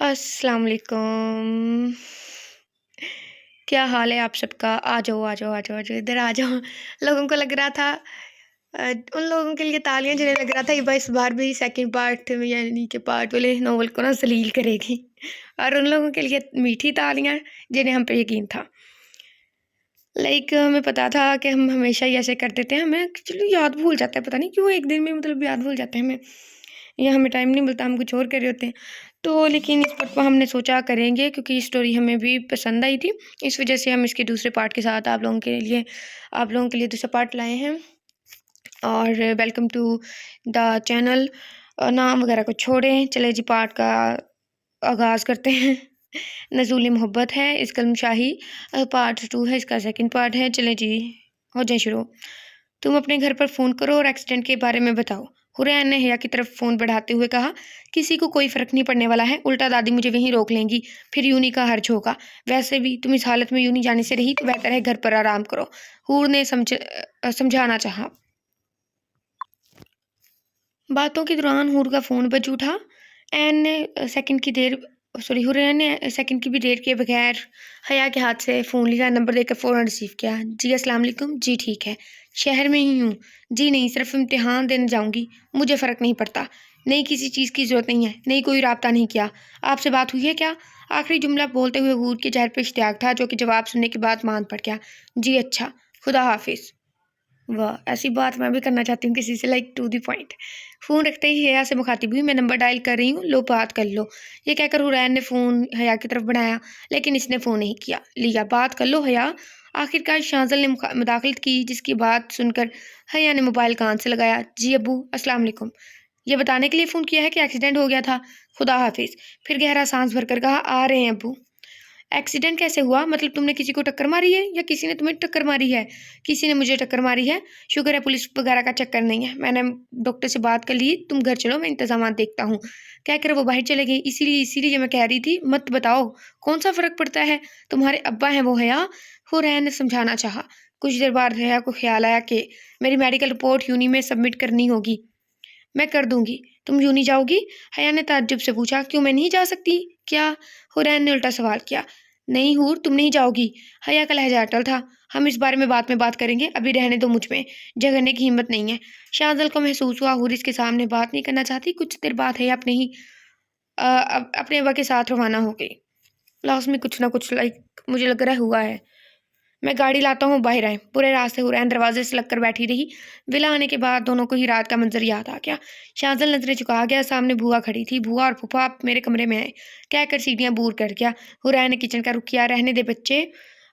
अस्सलाम वालेकुम। क्या हाल है आप सबका? आ जाओ, आ जाओ, आ जाओ, आ जाओ, इधर आ जाओ। लोगों को लग रहा था उन लोगों के लिए तालियां जिन्हें लग रहा था ये इस बार भी सेकंड पार्ट में यानी कि पार्ट वाले नॉवल को ना जलील करेगी, और उन लोगों के लिए मीठी तालियां जिन्हें हम पे यकीन था। हमें पता था कि हम हमेशा ही ऐसे कर देते हैं, हमें एक्चुअली याद भूल जाता है, पता नहीं क्यों एक दिन में याद भूल जाते हैं हमें, या हमें टाइम नहीं मिलता, हम कुछ और कर रहे होते हैं। तो लेकिन इस पार्ट को हमने सोचा करेंगे क्योंकि ये स्टोरी हमें भी पसंद आई थी, इस वजह से हम इसके दूसरे पार्ट के साथ आप लोगों के लिए दूसरा पार्ट लाए हैं। और वेलकम टू द चैनल। नाम वगैरह को छोड़ें, चले जी पार्ट का आगाज़ करते हैं। नज़ुल मोहब्बत है, इस कलम शाही पार्ट 2 है, इसका सेकंड पार्ट है। चले जी, हो जाए शुरू। तुम अपने घर पर फ़ोन करो और एक्सीडेंट के बारे में बताओ। हुरैन ने हया की तरफ फ़ोन बढ़ाते हुए कहा। किसी को कोई फ़र्क नहीं पड़ने वाला है, उल्टा दादी मुझे वहीं रोक लेंगी, फिर यूं नहीं का हर्ज होगा। वैसे भी तुम इस हालत में यूं नहीं जाने से रही तो बेहतर है घर पर आराम करो, हूर ने समझाना चाहा। बातों के दौरान हूर का फ़ोन बज उठा। एन ने सेकंड की देर सॉरी हुरैन ने सेकंड की भी देर किए बगैर हया के हाथ से फ़ोन लिया, नंबर देकर फ़ौरन रिसीव किया। जी अस्सलाम वालेकुम। जी ठीक है, शहर में ही हूँ। जी नहीं, सिर्फ इम्तिहान देने जाऊँगी, मुझे फ़र्क नहीं पड़ता। नहीं, किसी चीज़ की ज़रूरत नहीं है, नहीं कोई राब्ता नहीं किया। आपसे बात हुई है क्या? आखिरी जुमला बोलते हुए हूर के चेहरे पर इश्तियाक था, जो कि जवाब सुनने के बाद मान पड़ गया। जी अच्छा, खुदा हाफिज़। वाह! ऐसी बात मैं भी करना चाहती हूँ किसी से, टू द पॉइंट। फ़ोन रखते ही हया से मुखातिब हुई, मैं नंबर डायल कर रही हूँ, लो बात कर लो। ये कहकर हुरैन ने फ़ोन हया की तरफ बढ़ाया, लेकिन इसने फ़ोन नहीं किया। लिया, बात कर लो हया। आखिरकार शाज़ल ने मुदाखलत की, जिसकी बात सुनकर हया ने मोबाइल कान से लगाया। जी अब्बू, अस्सलाम वालेकुम। ये बताने के लिए फ़ोन किया है कि एक्सीडेंट हो गया था। खुदा हाफिज़। फिर गहरा साँस भरकर कहा, आ रहे हैं अब्बू। एक्सीडेंट कैसे हुआ? मतलब तुमने किसी को टक्कर मारी है या किसी ने तुम्हें टक्कर मारी है? किसी ने मुझे टक्कर मारी है। शुक्र है पुलिस वगैरह का चक्कर नहीं है। मैंने डॉक्टर से बात कर ली, तुम घर चलो, मैं इंतज़ामात देखता हूँ। कहकर वो बाहर चले गई। इसीलिए मैं कह रही थी, मत बताओ, कौन-सा फ़र्क पड़ता है? तुम्हारे अब्बा हैं वो हया, हुरैन ने समझाना चाहा। कुछ देर बाद हया को ख़्याल आया कि मेरी मेडिकल रिपोर्ट यूनी में सबमिट करनी होगी। मैं कर दूँगी। तुम यूँ नहीं जाओगी? हया ने ताज्जुब से पूछा। क्यों, मैं नहीं जा सकती? क्या? हुरैन ने उल्टा सवाल किया। नहीं हूर, तुम नहीं जाओगी। हया का लहजा अटल था। हम इस बारे में बाद में बात करेंगे, अभी रहने दो मुझ में। झगड़ने की हिम्मत नहीं है। शाज़ल को महसूस हुआ हूर इसके सामने बात नहीं करना चाहती। कुछ देर बाद हया अपने अब्बा के साथ रवाना हो गई। लास्ट में कुछ ना कुछ मुझे लग रहा है हुआ है। मैं गाड़ी लाता हूँ, बाहर आए। पूरे रास्ते हुरैन दरवाजे से लगकर बैठी रही। विला आने के बाद दोनों को ही रात का मंजर याद आ गया। शाज़ल नजरें झुका गया, सामने बुआ खड़ी थी। बुआ और फूफा, आप मेरे कमरे में आए, कहकर सीढ़ियाँ दूर कर गया। हुरैन ने किचन का रुख किया। रहने दे बच्चे,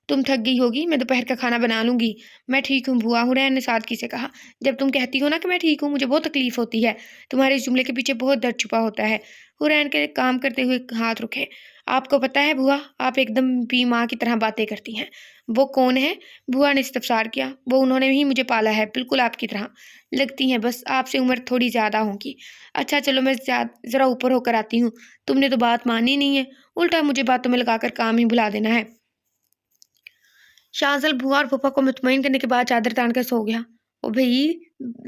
तुम थक गई होगी, मैं दोपहर का खाना बना लूंगी। मैं ठीक हूँ बुआ, हुरैन ने सादगी से कहा। जब तुम कहती हो ना कि मैं ठीक हूँ, मुझे बहुत तकलीफ होती है। तुम्हारे इस जुमले के पीछे बहुत दर्द छुपा होता है। हुरैन के काम करते हुए हाथ रुके। आपको पता है बुआ, आप एकदम भी माँ की तरह बातें करती हैं। वो कौन है? बुआ ने इस्तफसार किया। वो उन्होंने ही मुझे पाला है, बिल्कुल आपकी तरह लगती हैं, बस आपसे उम्र थोड़ी ज़्यादा होगी। अच्छा चलो, मैं ज़रा ऊपर होकर आती हूँ। तुमने तो बात मानी नहीं है, उल्टा मुझे बातों में लगाकर काम ही भुला देना है। शाहज़ल बुआ और फूफा को मुतमईन करने के बाद चादर तान कर सो गया। ओ भई,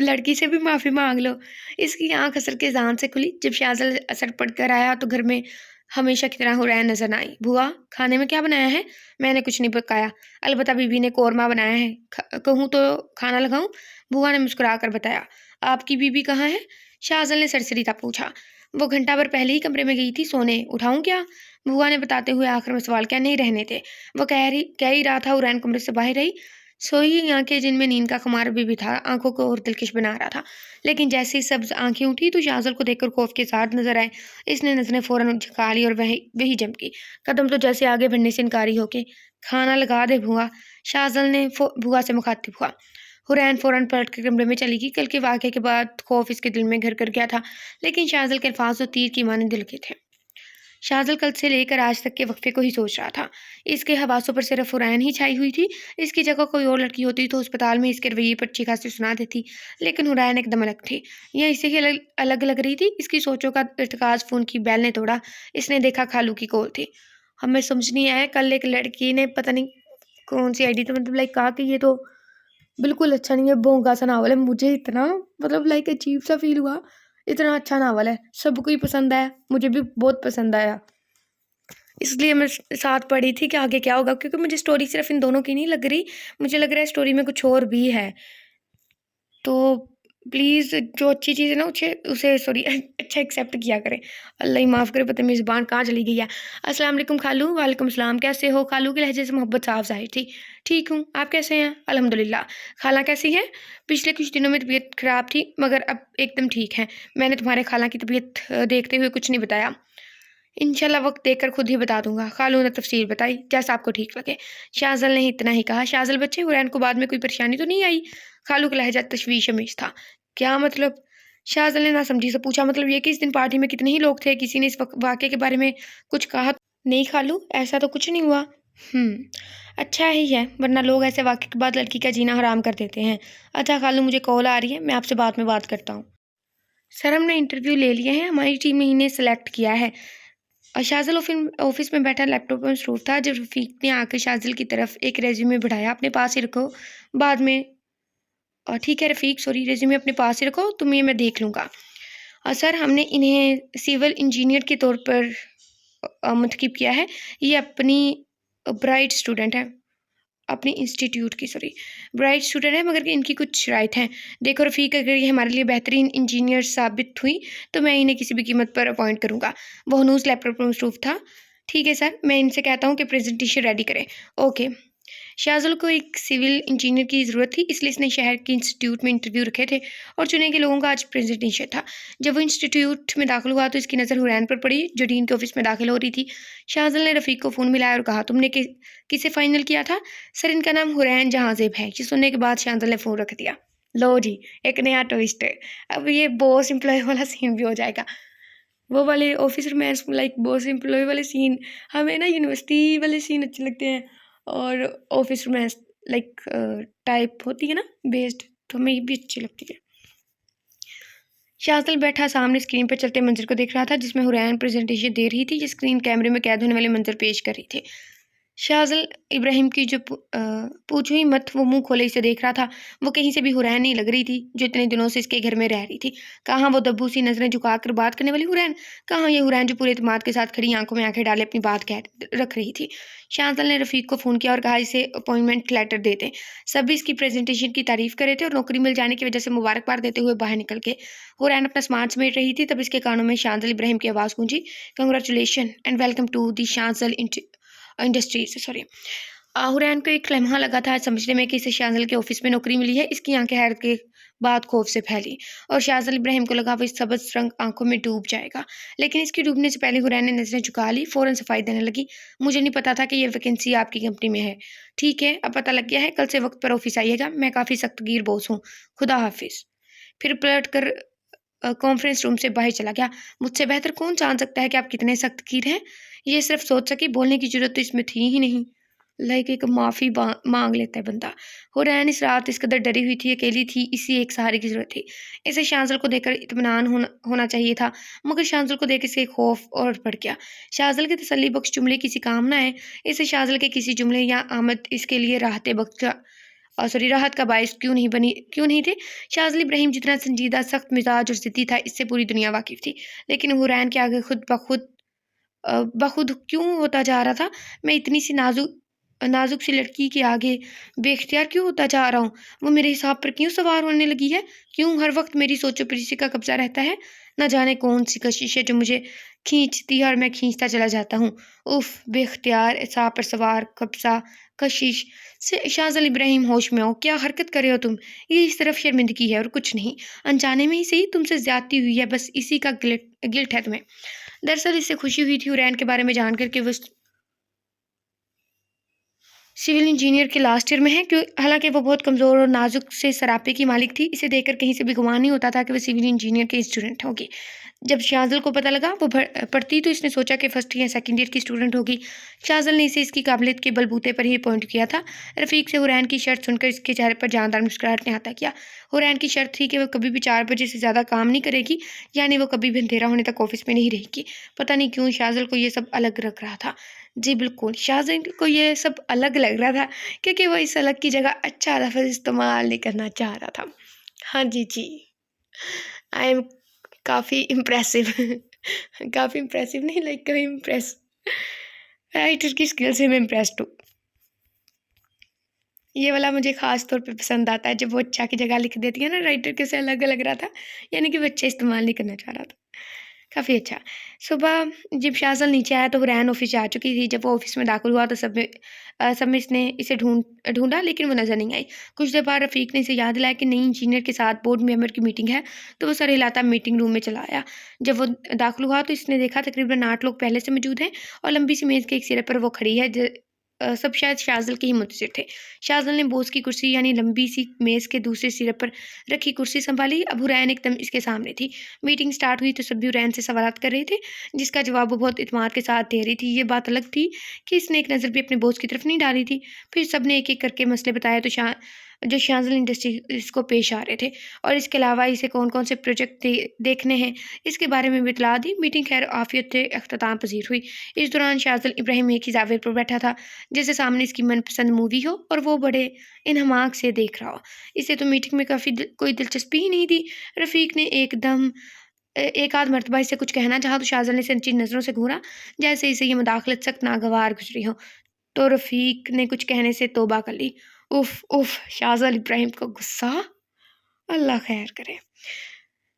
लड़की से भी माफ़ी माँग लो। इसकी आँख असर के ज़ान से खुली। जब शाहज़ल असर पढ़कर आया तो घर में हमेशा की तरह हुरैन नज़र न आई। बुआ, खाने में क्या बनाया है? मैंने कुछ नहीं पकाया, अलबत्ता बीबी ने कोरमा बनाया है। कहूँ तो खाना लगाऊँ? बुआ ने मुस्कुरा कर बताया। आपकी बीबी कहाँ है? शाहज़ल ने सरसरीता पूछा। वो घंटा भर पहले ही कमरे में गई थी सोने, उठाऊँ क्या? बुआ ने बताते हुए आखिर में सवाल किया। नहीं, रहने दे। वो कह ही रहा था, हुरैन कमरे से बाहर आई। सोई आंखें जिनमें नींद का खुमार अभी भी था, आंखों को और दिलकश बना रहा था। लेकिन जैसे ही सब्ज आंखें उठी तो शाज़ल को देखकर खौफ के साथ नजर आए। इसने नजरें फौरन झुका ली और वही वही जमकी कदम तो जैसे आगे बढ़ने से इनकारी होके। खाना लगा दे बुआ, शाज़ल ने बुआ से मुखातिब हुआ। हुरैन फौरन पलट कर कमरे में चली गई। कल के वाक़े के बाद खौफ इसके दिल में घर कर गया था, लेकिन शाज़ल के अल्फाज तो तीर की माने दिल के थे। शाज़ल कल से लेकर आज तक के वक्फे को ही सोच रहा था। इसके हवासों पर सिर्फ हुरैन ही छाई हुई थी। इसकी जगह कोई और लड़की होती तो अस्पताल में इसके रवैये पर अच्छी खासी सुना देती, लेकिन हुरैन एकदम अलग थी। यह इससे ही अलग लग रही थी। इसकी सोचों का इर्तिकाज़ फ़ोन की बेल ने तोड़ा। इसने देखा खालू की कॉल थी। हमें समझ नहीं आया, कल एक लड़की ने पता नहीं कौन सी आईडी तो कहा कि ये तो बिल्कुल अच्छा नहीं है, भोंगा सा नावल है। मुझे इतना अजीब सा फ़ील हुआ। इतना अच्छा नावल है, सबको ही पसंद आया, मुझे भी बहुत पसंद आया। इसलिए मैं साथ पढ़ी थी कि आगे क्या होगा, क्योंकि मुझे स्टोरी सिर्फ इन दोनों की नहीं लग रही, मुझे लग रहा है स्टोरी में कुछ और भी है। तो प्लीज़ जो अच्छी चीज़ है ना उसे उसे सॉरी अच्छा एक्सेप्ट किया करें। अल्लाह ही माफ़ करे, पता नहीं मेरी ज़ुबान कहाँ चली गई है। अस्सलाम वालेकुम खालू। वालेकुम सलाम। कैसे हो? खालू के लहजे से मोहब्बत साफ ज़ाहिर थी। ठीक हूँ, आप कैसे हैं? अल्हम्दुलिल्लाह। खाला कैसी हैं? पिछले कुछ दिनों में तबीयत ख़राब थी मगर अब एकदम ठीक हैं। मैंने तुम्हारे खाला की तबीयत देखते हुए कुछ नहीं बताया। इंशाल्लाह वक़्त देखकर खुद ही बता दूँगा। खालू ने तफ़सील बताई, जैसा आपको ठीक लगे। शाज़ल ने इतना ही कहा। शाज़ल बच्चे, हुरैन को बाद में कोई परेशानी तो नहीं आई? खालू का लहज़ा तशवीश-अमीश था। क्या मतलब? शाज़ल ने नासमझी से पूछा। मतलब ये कि इस दिन पार्टी में कितने ही लोग थे, किसी ने इस वाक़ये के बारे में कुछ कहा? नहीं खालू, ऐसा तो कुछ नहीं हुआ। अच्छा ही है, वरना लोग ऐसे वाक़ये के बाद लड़की का जीना हराम कर देते हैं। अच्छा खालू, मुझे कॉल आ रही है, मैं आपसे बाद में बात करता हूँ। सर, हमने इंटरव्यू ले लिए हैं, हमारी टीम ने इन्हें सेलेक्ट किया है। शाज़िल ऑफिस में बैठा लैपटॉप में मसरूफ़ था जब रफ़ीक ने आकर शाज़िल की तरफ एक रेज़्यूमे बढ़ाया। अपने पास ही रखो, बाद में ठीक है रफ़ीक, सॉरी, रेज़्यूमे अपने पास ही रखो, तुम ये मैं देख लूँगा। सर, हमने इन्हें सिविल इंजीनियर के तौर पर मुंतखब किया है। ये अपनी ब्राइट स्टूडेंट है, अपनी इंस्टीट्यूट की, सॉरी, ब्राइट स्टूडेंट है, मगर इनकी कुछ शराइत हैं। देखो रफ़ीक, अगर ये हमारे लिए बेहतरीन इंजीनियर साबित हुई तो मैं इन्हें किसी भी कीमत पर अपॉइंट करूँगा। वो हनूज़ लैपटॉप पर मसरूफ़ था। ठीक है सर, मैं इनसे कहता हूँ कि प्रेजेंटेशन रेडी करें। ओके। शाज़िल को एक सिविल इंजीनियर की ज़रूरत थी, इसलिए इसने शहर के इंस्टीट्यूट में इंटरव्यू रखे थे और चुने गए लोगों का आज प्रेजेंटेशन था। जब वो इंस्टीट्यूट में दाखिल हुआ तो इसकी नज़र हुरैन पर पड़ी, जो डीन के ऑफिस में दाखिल हो रही थी। शाज़िल ने रफ़ीक को फ़ोन मिलाया और कहा, तुमने किसे फ़ाइनल किया था? सर, इनका नाम हुरैन जहाँज़ेब है। ये सुनने के बाद शाज़िल ने फ़ोन रख दिया। लो जी, एक नया ट्विस्ट है। अब ये बॉस एम्प्लॉय वाला सीन भी हो जाएगा। वो वाले office romance, like boss employee वाले सीन हमें ना यूनिवर्सिटी वाले सीन अच्छे लगते हैं, और ऑफिस रोमांस लाइक टाइप होती है ना बेस्ड, तो हमें ये भी अच्छी लगती है। शाज़िल बैठा सामने स्क्रीन पर चलते मंजर को देख रहा था जिसमें हुरैन प्रेजेंटेशन दे रही थी, जिस स्क्रीन कैमरे में कैद होने वाले मंजर पेश कर रही थी। शाज़िल इब्राहिम की जो पूछ हुई मत वो मुंह खोले इसे देख रहा था। वो कहीं से भी हुरैन नहीं लग रही थी जो इतने दिनों से इसके घर में रह रही थी। कहाँ वो दब्बू सी नज़रें झुकाकर बात करने वाली हुरैन, कहाँ ये हुरैन जो पूरे एतमाद के साथ खड़ी आंखों में आंखें डाले अपनी बात कह रख रही थी। शाज़िल ने रफ़ीक को फ़ोन किया और कहा इसे अपॉइंटमेंट लेटर दे दें। सभी इसकी प्रेजेंटेशन की तारीफ़ कर रहे थे और नौकरी मिल जाने की वजह से मुबारकबाद देते हुए बाहर निकल के हुरैन अपना सामान समेट रही थी, तब इसके कानों में शाज़िल इब्राहिम की आवाज़ गूंजी, congratulation and welcome to the Shazil Industries, sorry. Hurain को एक लम्हा लगा था समझने में कि इसे शाज़िल के ऑफिस में नौकरी मिली है। इसकी आंखें हैरत के बाद खौफ से फैली और शाज़िल इब्राहिम को लगा वो इस सब्ज़ रंग आंखों में डूब जाएगा, लेकिन इसकी डूबने से पहले हुरैन ने नज़रें झुका ली, फ़ौरन सफाई देने लगी। मुझे नहीं पता था कि ये वैकेंसी आपकी कंपनी में है। ठीक है, अब पता लग गया है, कल से वक्त पर ऑफिस आइएगा। मैं काफ़ी सख्तगीर बॉस हूँ। खुदा हाफिज़। फिर पलट कर कॉन्फ्रेंस रूम से बाहर चला गया। मुझसे बेहतर कौन जान सकता है कि आप कितने सख्तगीर हैं? ये सिर्फ सोच सकी, बोलने की ज़रूरत तो इसमें थी ही नहीं। लाइक एक माफ़ी मांग लेता है बंदा। हुरैन इस रात इस कदर डरी हुई थी, अकेली थी, इसी एक सहारे की ज़रूरत थी। इसे शाज़िल को देखकर इत्मीनान होना चाहिए था, मगर शाज़िल को देख इसके खौफ और बढ़ गया। शाज़िल के तसल्ली बख्श जुमले किसी काम ना आए। इसे शाज़िल के किसी जुमले या आमद इसके लिए राहत का बायस क्यों नहीं थे। शाज़िल इब्राहिम जितना संजीदा, सख्त मिजाज और ज़िद्दी था, इससे पूरी दुनिया वाकिफ़ थी, लेकिन हुरैन के आगे बखुद क्यों होता जा रहा था। मैं इतनी सी नाजुक सी लड़की के आगे बेख्तियार क्यों होता जा रहा हूँ? वो मेरे हिसाब पर क्यों सवार होने लगी है? क्यों हर वक्त मेरी सोचो पर का कब्जा रहता है? न जाने कौन सी कशिश है जो मुझे खींचती है और मैं खींचता चला जाता हूँ। उफ, बेख्तियार, हिसाब पर सवार, कब्जा, कशिश से शाज़िल इब्राहिम, होश में आओ। क्या हरकत कर रहे हो तुम? ये इस तरफ शर्मिंदगी है और कुछ नहीं। अनजाने में ही सही तुमसे ज्यादती हुई है, बस इसी का गिल्ट है तुम्हें। दरअसल इससे खुशी हुई थी हुरैन के बारे में जानकर कि वो सिविल इंजीनियर के लास्ट ईयर में है, क्यों हालांकि वो बहुत कमज़ोर और नाजुक से सरापे की मालिक थी। इसे देखकर कहीं से भी गुमान नहीं होता था कि वो सिविल इंजीनियर के स्टूडेंट होगी। जब शाज़िल को पता लगा वो पढ़ती तो इसने सोचा कि फर्स्ट या सेकंड ईयर की स्टूडेंट होगी। शाज़िल ने इसे इसकी काबिलियत के बलबूते पर ही अपॉइंट किया था। रफ़ीक से हुरैन की शर्त सुनकर इसके चेहरे पर जानदार मुस्कुराहट ने अता किया। हुरैन की शर्त थी कि वो कभी भी 4 बजे से ज़्यादा काम नहीं करेगी, यानी वो कभी भी अंधेरा होने तक ऑफिस में नहीं रहेगी। पता नहीं क्यों शाज़िल को ये सब अलग लग रहा था। जी बिल्कुल, शाज़िल को ये सब अलग लग रहा था क्योंकि वो इस अलग की जगह अच्छा लफ़्ज़ इस्तेमाल नहीं करना चाह रहा था। हाँ जी। आई एम काफ़ी इम्प्रेसिव काफ़ी इम्प्रेसिव नहीं, लाइक कभी इम्प्रेस। राइटर की स्किल से मैं इम्प्रेस्ड हूँ। ये वाला मुझे ख़ास तौर पे पसंद आता है जब वो अच्छा की जगह लिख देती है ना राइटर, कैसे अलग लग रहा था, यानी कि वो अच्छा इस्तेमाल नहीं करना चाह रहा था। काफ़ी अच्छा। सुबह जब शाज़ल नीचे आया तो हुरैन ऑफ़िस जा चुकी थी। जब वो ऑफ़िस में दाखिल हुआ तो सब में इसने इसे ढूँढा लेकिन वो नज़र नहीं आई। कुछ देर बाद रफ़ीक ने इसे याद दिलाया कि नई इंजीनियर के साथ बोर्ड मेंबर की मीटिंग है, तो वो सर हिलाता मीटिंग रूम में चला आया। जब वो दाखिल हुआ तो इसने देखा तकरीबन 8 लोग पहले से मौजूद हैं और लंबी सी मेज़ के एक सिरे पर वो खड़ी है। सब शायद शाज़ल के ही मुंतज़िर थे। शाज़ल ने बॉस की कुर्सी यानी लंबी सी मेज़ के दूसरे सिरे पर रखी कुर्सी सँभाली। अब हुरैन एकदम इसके सामने थी। मीटिंग स्टार्ट हुई तो सभी हुरैन से सवालात कर रहे थे, जिसका जवाब वो बहुत इत्मीनान के साथ दे रही थी। ये बात अलग थी कि इसने एक नज़र भी अपने बॉस की तरफ नहीं डाली थी। फिर सबने एक-एक करके मसले बताए तो जो शाज़ल इंडस्ट्रीज़ को पेश आ रहे थे और इसके अलावा इसे कौन-कौन से प्रोजेक्ट देखने हैं, इसके बारे में भी इतला दी। मीटिंग खैर आफ़ियत से अख्ताम पज़ीर हुई। इस दौरान शाज़ल इब्राहिम एक ही ज़ाविये पर बैठा था, जैसे सामने इसकी मनपसंद मूवी हो और वो बड़े इन्हमाक से देख रहा हो। इसे तो मीटिंग में कोई दिलचस्पी ही नहीं थी। रफ़ीक ने एक आध मर्तबा इससे कुछ कहना चाहा तो शाज़ल ने संजीदा नज़रों से घूरा, जैसे इसे ये मुदाखलत सख्त नागवार गुज़री हो। तो रफ़ीक ने कुछ कहने से तौबा कर ली। उफ़! उफ़! शाज़ल इब्राहिम को गुस्सा, अल्लाह खैर करे।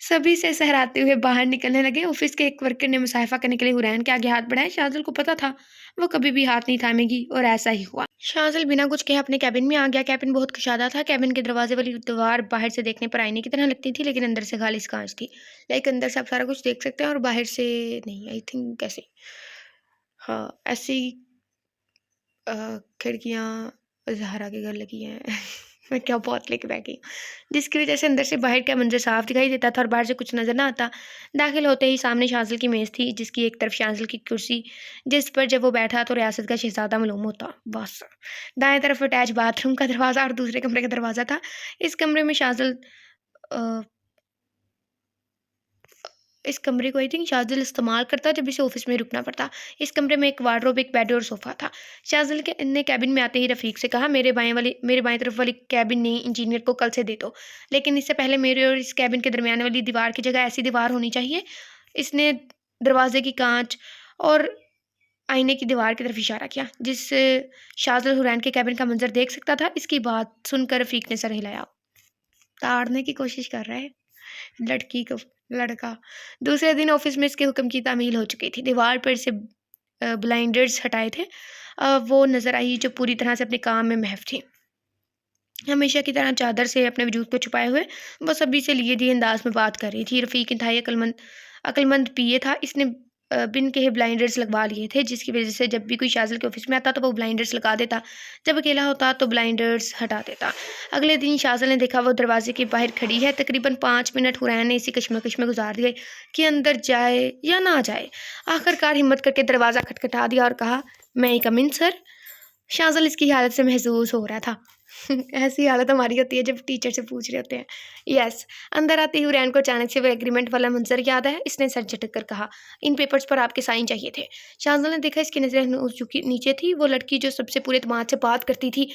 सभी से सहराते हुए बाहर निकलने लगे। ऑफ़िस के एक वर्कर ने मुसाफ़ा करने के लिए हुरैन के आगे हाथ बढ़ाए। शाज़ल को पता था, वो कभी भी हाथ नहीं थामेगी और ऐसा ही हुआ। शाज़ल बिना कुछ कहे अपने केबिन में आ गया। केबिन बहुत कुशादा था। केबिन के दरवाज़े वाली दीवार बाहर से देखने पर आईने की तरह लगती थी, लेकिन अंदर से खालिस काँच थी। लाइक अंदर से आप सारा कुछ देख सकते हैं और बाहर से नहीं, आई थिंक ऐसे। हाँ, ऐसी खिड़कियाँ ज़हरा के घर लगी हैं। मैं क्या बहुत लेके बैठी हूँ, जिसकी वजह से अंदर से बाहर का मंज़र साफ़ दिखाई देता था और बाहर से कुछ नज़र ना आता। दाखिल होते ही सामने शाज़ल की मेज़ थी, जिसकी एक तरफ शाज़ल की कुर्सी, जिस पर जब वो बैठा तो रियासत का शहज़ादा मालूम होता, बस। दाएँ तरफ अटैच बाथरूम का दरवाज़ा और दूसरे कमरे का दरवाज़ा था। इस कमरे में शाज़ल अ इस कमरे को आई थिंक शाज़िल इस्तेमाल करता जब इसे ऑफ़िस में रुकना पड़ता। इस कमरे में एक वार्डरोब, एक बेड और सोफ़ा था। शाज़िल के ने केबिन में आते ही रफ़ीक से कहा, मेरे बाएँ तरफ वाली केबिन नई इंजीनियर को कल से दे दो। लेकिन इससे पहले मेरे और इस केबिन के दरमियान वाली दीवार की जगह ऐसी दीवार होनी चाहिए। इसने दरवाज़े की काँच और आईने की दीवार की तरफ इशारा किया, जिससे शाज़िल हुरैन के केबिन का मंज़र देख सकता था। इसकी बात सुनकर रफ़ीक ने सर हिलाया। ताड़ने की कोशिश कर रहा है। लड़की को लड़का। दूसरे दिन ऑफ़िस में इसके हुक्म की तामील हो चुकी थी। दीवार पर से ब्लाइंडर्स हटाए थे। वो नज़र आई जो पूरी तरह से अपने काम में महव थी। हमेशा की तरह चादर से अपने वजूद को छुपाए हुए वो सभी से लिए दिए अंदाज में बात कर रही थी। रफ़ीक इंतहाई अक्लमंद पीए था। इसने बिन कहे ब्लाइंडर्स लगवा लिए थे, जिसकी वजह से जब भी कोई शाज़िल के ऑफ़िस में आता तो वो ब्लाइंडर्स लगा देता। जब अकेला होता तो ब्लाइंडर्स हटा देता। अगले दिन शाज़िल ने देखा वो दरवाजे के बाहर खड़ी है। तकरीबन 5 मिनट हुरैन ने इसी कश्मकश में गुजार दिए कि अंदर जाए या ना जाए। आखिरकार हिम्मत करके दरवाज़ा खटखटा दिया और कहा, "मैं कम इन सर?" शाज़िल इसकी हालत से महज़ूज़ हो रहा था। ऐसी हालत हमारी होती है जब टीचर से पूछ रहे होते हैं। यस। अंदर आते ही हुरैन को अचानक से वो एग्रीमेंट वाला मंज़र याद आया। इसने सर झटक कर कहा, "इन पेपर्स पर आपके साइन चाहिए थे।" शाज़िल ने देखा इसकी नज़रें नूर चुकी नीचे थी। वो लड़की जो सबसे पूरे एतमाद से बात करती थी,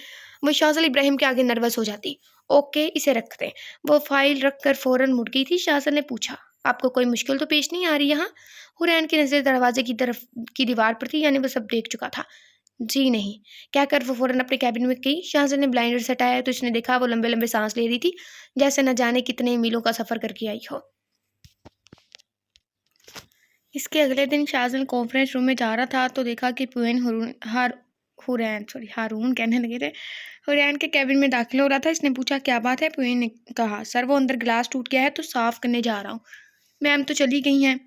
वो शाज़िल इब्राहिम के आगे नर्वस हो जाती। "ओके, इसे रख दें।" वो फ़ाइल रख कर फ़ौरन मुड़ गई थी। शाज़िल ने पूछा, "आपको कोई मुश्किल तो पेश नहीं आ रही यहाँ?" हुरैन की नज़रें दरवाज़े की तरफ की दीवार पर थी, यानी वो सब देख चुका था। जी नहीं, कहकर वो फ़ौरन अपने केबिन में गई। शाहज़ाद ने ब्लाइंडर्स हटाया तो उसने देखा वो लंबे-लंबे साँस ले रही थी, जैसे न जाने कितने मीलों का सफ़र करके आई हो। इसके अगले दिन शाहज़ाद कॉन्फ्रेंस रूम में जा रहा था तो देखा कि हारून कहने लगे थे। हुरैन के केबिन में दाखिल हो रहा था। इसने पूछा, "क्या बात है?" पुएन ने कहा, "सर, वो अंदर गिलास टूट गया है तो साफ़ करने जा रहा हूँ।" "मैम तो चली गई हैं।"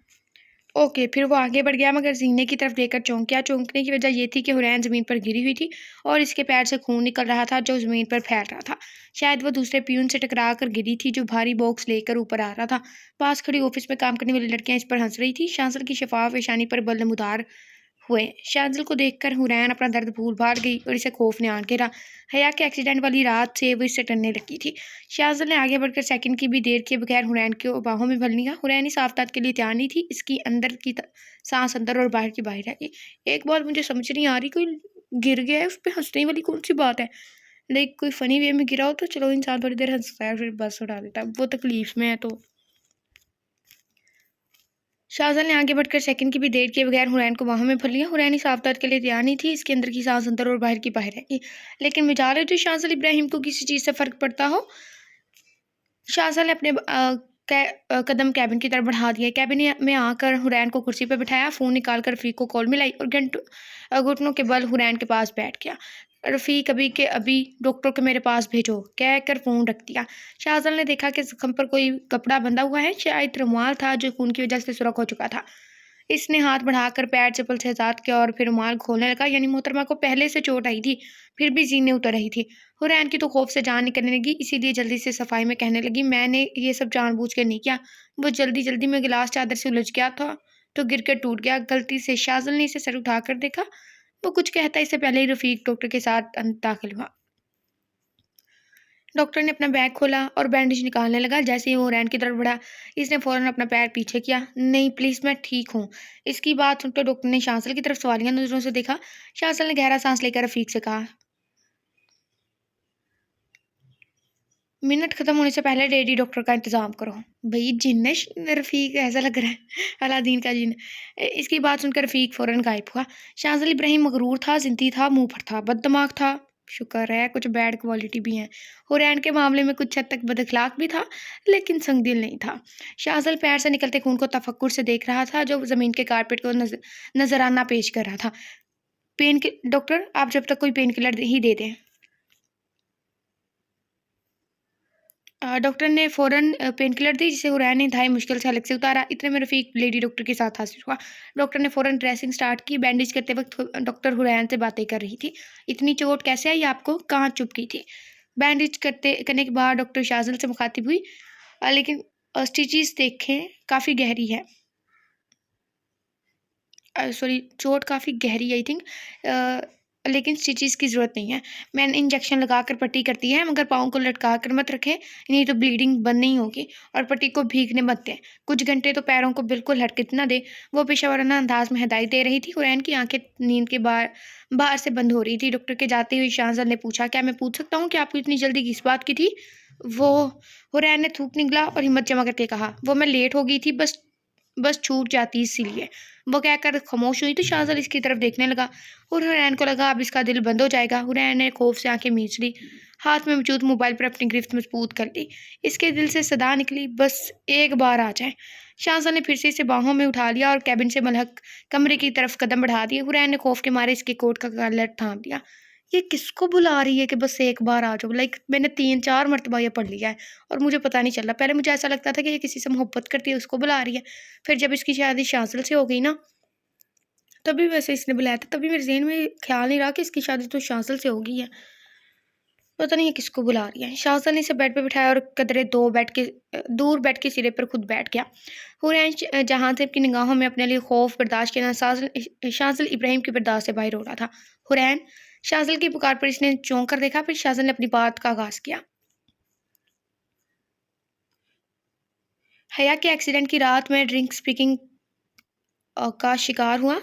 ओके, फिर वो आगे बढ़ गया मगर सीने की तरफ देखकर चौंक गया। चौंकने की वजह ये थी कि हुरैन ज़मीन पर गिरी हुई थी और इसके पैर से खून निकल रहा था जो ज़मीन पर फैल रहा था। शायद वो दूसरे पियून से टकरा कर गिरी थी जो भारी बॉक्स लेकर ऊपर आ रहा था। पास खड़ी ऑफिस में काम करने वाली लड़कियां इस पर हंस रही थी। शांसल की शफाफ पेशानी पर बल नमूदार हुए। शांसल को देखकर हुरैन अपना दर्द भूल भाल गई और इसे खौफ ने आन घेरा। हया के एक्सीडेंट वाली रात से वो इससे डरने लगी थी। शाहज़ाद ने आगे बढ़कर सेकंड की भी देर किए बगैर हुरैन को बाहों में भर लिया। हुरैन इस आफताब के लिए तैयार नहीं थी। इसकी अंदर की सांस अंदर और बाहर की बाहर रह गई। एक बात मुझे समझ नहीं आ रही, कोई गिर गया है उस पे हंसने वाली कौन सी बात है। लाइक कोई फनी वे में गिरा हो तो चलो इंसान, थोड़ी देर हंसता है, फिर बस उड़ा देता है। वो तकलीफ में है तो। शाहजहां ने आगे बढ़कर सेकंड की भी देर किए बगैर हुरैन को बाहों में भर लिया। हुरैन इस आफताब के लिए तैयार नहीं थी। इसके अंदर की सांस अंदर और बाहर की बाहर है, लेकिन मैं जा रही थी शाहजहां इब्राहिम को किसी चीज़ से फ़र्क पड़ता हो। शाहजहां ने अपने कदम कैबिन की तरफ बढ़ा दिए। कैबिन में आकर हुरैन को कुर्सी पर बिठाया। फ़ोन निकाल कर रफ़ीक को कॉल मिलाई और घुटनों के बल हुरैन के पास बैठ गया। रफ़ीक अभी के अभी डॉक्टर को मेरे पास भेजो कहकर फ़ोन रख दिया। शाहजहां ने देखा कि ज़ख्म पर कोई कपड़ा बंधा हुआ है, शायद रुमाल था जो खून की वजह से सुरख हो चुका था। इसने हाथ बढ़ाकर पैर चप्पल से आज़ाद किया और फिर रुमाल खोलने लगा। यानी मोहतरमा को पहले से चोट आई थी, फिर भी जीने उतर रही थी। हुरैन की तो खौफ से जान निकलने लगी, इसीलिए जल्दी से सफाई में कहने लगी, मैंने ये सब जानबूझ कर नहीं किया। वो जल्दी जल्दी में गिलास चादर से उलझ गया था तो गिर कर टूट गया गलती से। शाहजहां ने इसे सर उठाकर देखा। वो कुछ कहता इससे पहले ही रफ़ीक डॉक्टर के साथ दाखिल हुआ। डॉक्टर ने अपना बैग खोला और बैंडेज निकालने लगा। जैसे ही वो हुरैन की तरफ बढ़ा, इसने फ़ौरन अपना पैर पीछे किया। नहीं प्लीज़, मैं ठीक हूँ। इसकी बात सुनकर डॉक्टर ने शाहजहां की तरफ सवालिया नज़रों से देखा। शाहजहां ने गहरा सांस लेकर रफ़ीक से कहा, मिनट ख़त्म होने से पहले लेडी डॉक्टर का इंतज़ाम करो। भई जिन है रफ़ीक, ऐसा लग रहा है अलादीन का जिन। इसकी बात सुनकर रफ़ीक फ़ौरन गायब हुआ। शाहज़ाद इब्राहिम मगरूर था, ज़िद्दी था, मुँह पर था, बददिमाग था। शुक्र है कुछ बैड क्वालिटी भी हैं। हुरैन के मामले में कुछ हद तक बदअखलाक भी था, लेकिन संगदिल नहीं था। शाहज़ाद पैर से निकलते खून को तफक्कुर से देख रहा था, जो ज़मीन के कारपेट को नजराना पेश कर रहा था। डॉक्टर, आप जब तक कोई पेन किलर ही दे दें। डॉक्टर ने फ़ौरन पेन किलर दी, जिसे हुरैन ने इंतहाई मुश्किल से हलक से उतारा। इतने में रफ़ीक लेडी डॉक्टर के साथ हाजिर हुआ। डॉक्टर ने फ़ौरन ड्रेसिंग स्टार्ट की। बैंडेज करते वक्त डॉक्टर हुरैन से बातें कर रही थी। इतनी चोट कैसे आई आपको? कहाँ चुभ गई थी? बैंडेज करने के बाद डॉक्टर शाहजहां से मुखातिब हुई, लेकिन स्टिचेस देखें काफ़ी गहरी है। सॉरी, चोट काफ़ी गहरी आई थिंक, लेकिन स्टिचेस की ज़रूरत नहीं है। मैंने इंजेक्शन लगाकर पट्टी करती है, मगर पाँव को लटका कर मत रखें, नहीं तो ब्लीडिंग बंद नहीं होगी। और पट्टी को भीगने मत दें। कुछ घंटे तो पैरों को बिल्कुल हरकत न दें। वो पेशेवराना अंदाज में हिदायत दे रही थी। हुरैन की आंखें नींद के बाहर से बंद हो रही थी। डॉक्टर के जाते हुए शाहजहां ने पूछा, क्या मैं पूछ सकता हूँ कि आपको इतनी जल्दी किस बात की थी? वो हुरैन ने थूक निगला और हिम्मत जमा करके कहा, वो मैं लेट हो गई थी, बस बस छूट जाती इसीलिए। वो कहकर खामोश हुई तो शाहज़ाद इसकी तरफ देखने लगा और हुरैन को लगा अब इसका दिल बंद हो जाएगा। हुरैन ने खौफ से आंखें मीच ली, हाथ में मौजूद मोबाइल पर अपनी गिरफ्त मजबूत कर ली। इसके दिल से सदा निकली, बस एक बार आ जाए। शाहज़ाद ने फिर से इसे बाहों में उठा लिया और कैबिन से मलहक कमरे की तरफ कदम बढ़ा दिए। हुरैन ने खौफ के मारे इसके कोट का कॉलर थाम लिया। ये किसको बुला रही है कि बस एक बार आ जाओ? लाइक मैंने 3-4 मरतबा ये पढ़ लिया है और मुझे पता नहीं चल रहा। पहले मुझे ऐसा लगता था कि ये किसी से मोहब्बत करती है, उसको बुला रही है। फिर जब इसकी शादी शाज़िल से हो गई ना, तभी वैसे इसने बुलाया था। तभी मेरे ज़हन में ख्याल नहीं रहा कि इसकी शादी तो शाज़िल से हो गई है। पता नहीं ये किसको बुला रही है। शाज़िल ने इसे बेड पे बिठाया और कदरे दूर बेड के सिरे पर खुद बैठ गया। हुरैन जहाँ से की निगाहों में अपने लिए खौफ बर्दाश्त किया, शाज़िल इब्राहिम की बर्दाश्त से बाहर हो रहा था। हुरैन, शाज़िल की पुकार पर इसने चौंक कर देखा। फिर शाज़िल ने अपनी बात का आगाज़ किया। हया के एक्सीडेंट की रात में ड्रिंक स्पीकिंग का शिकार हुआ।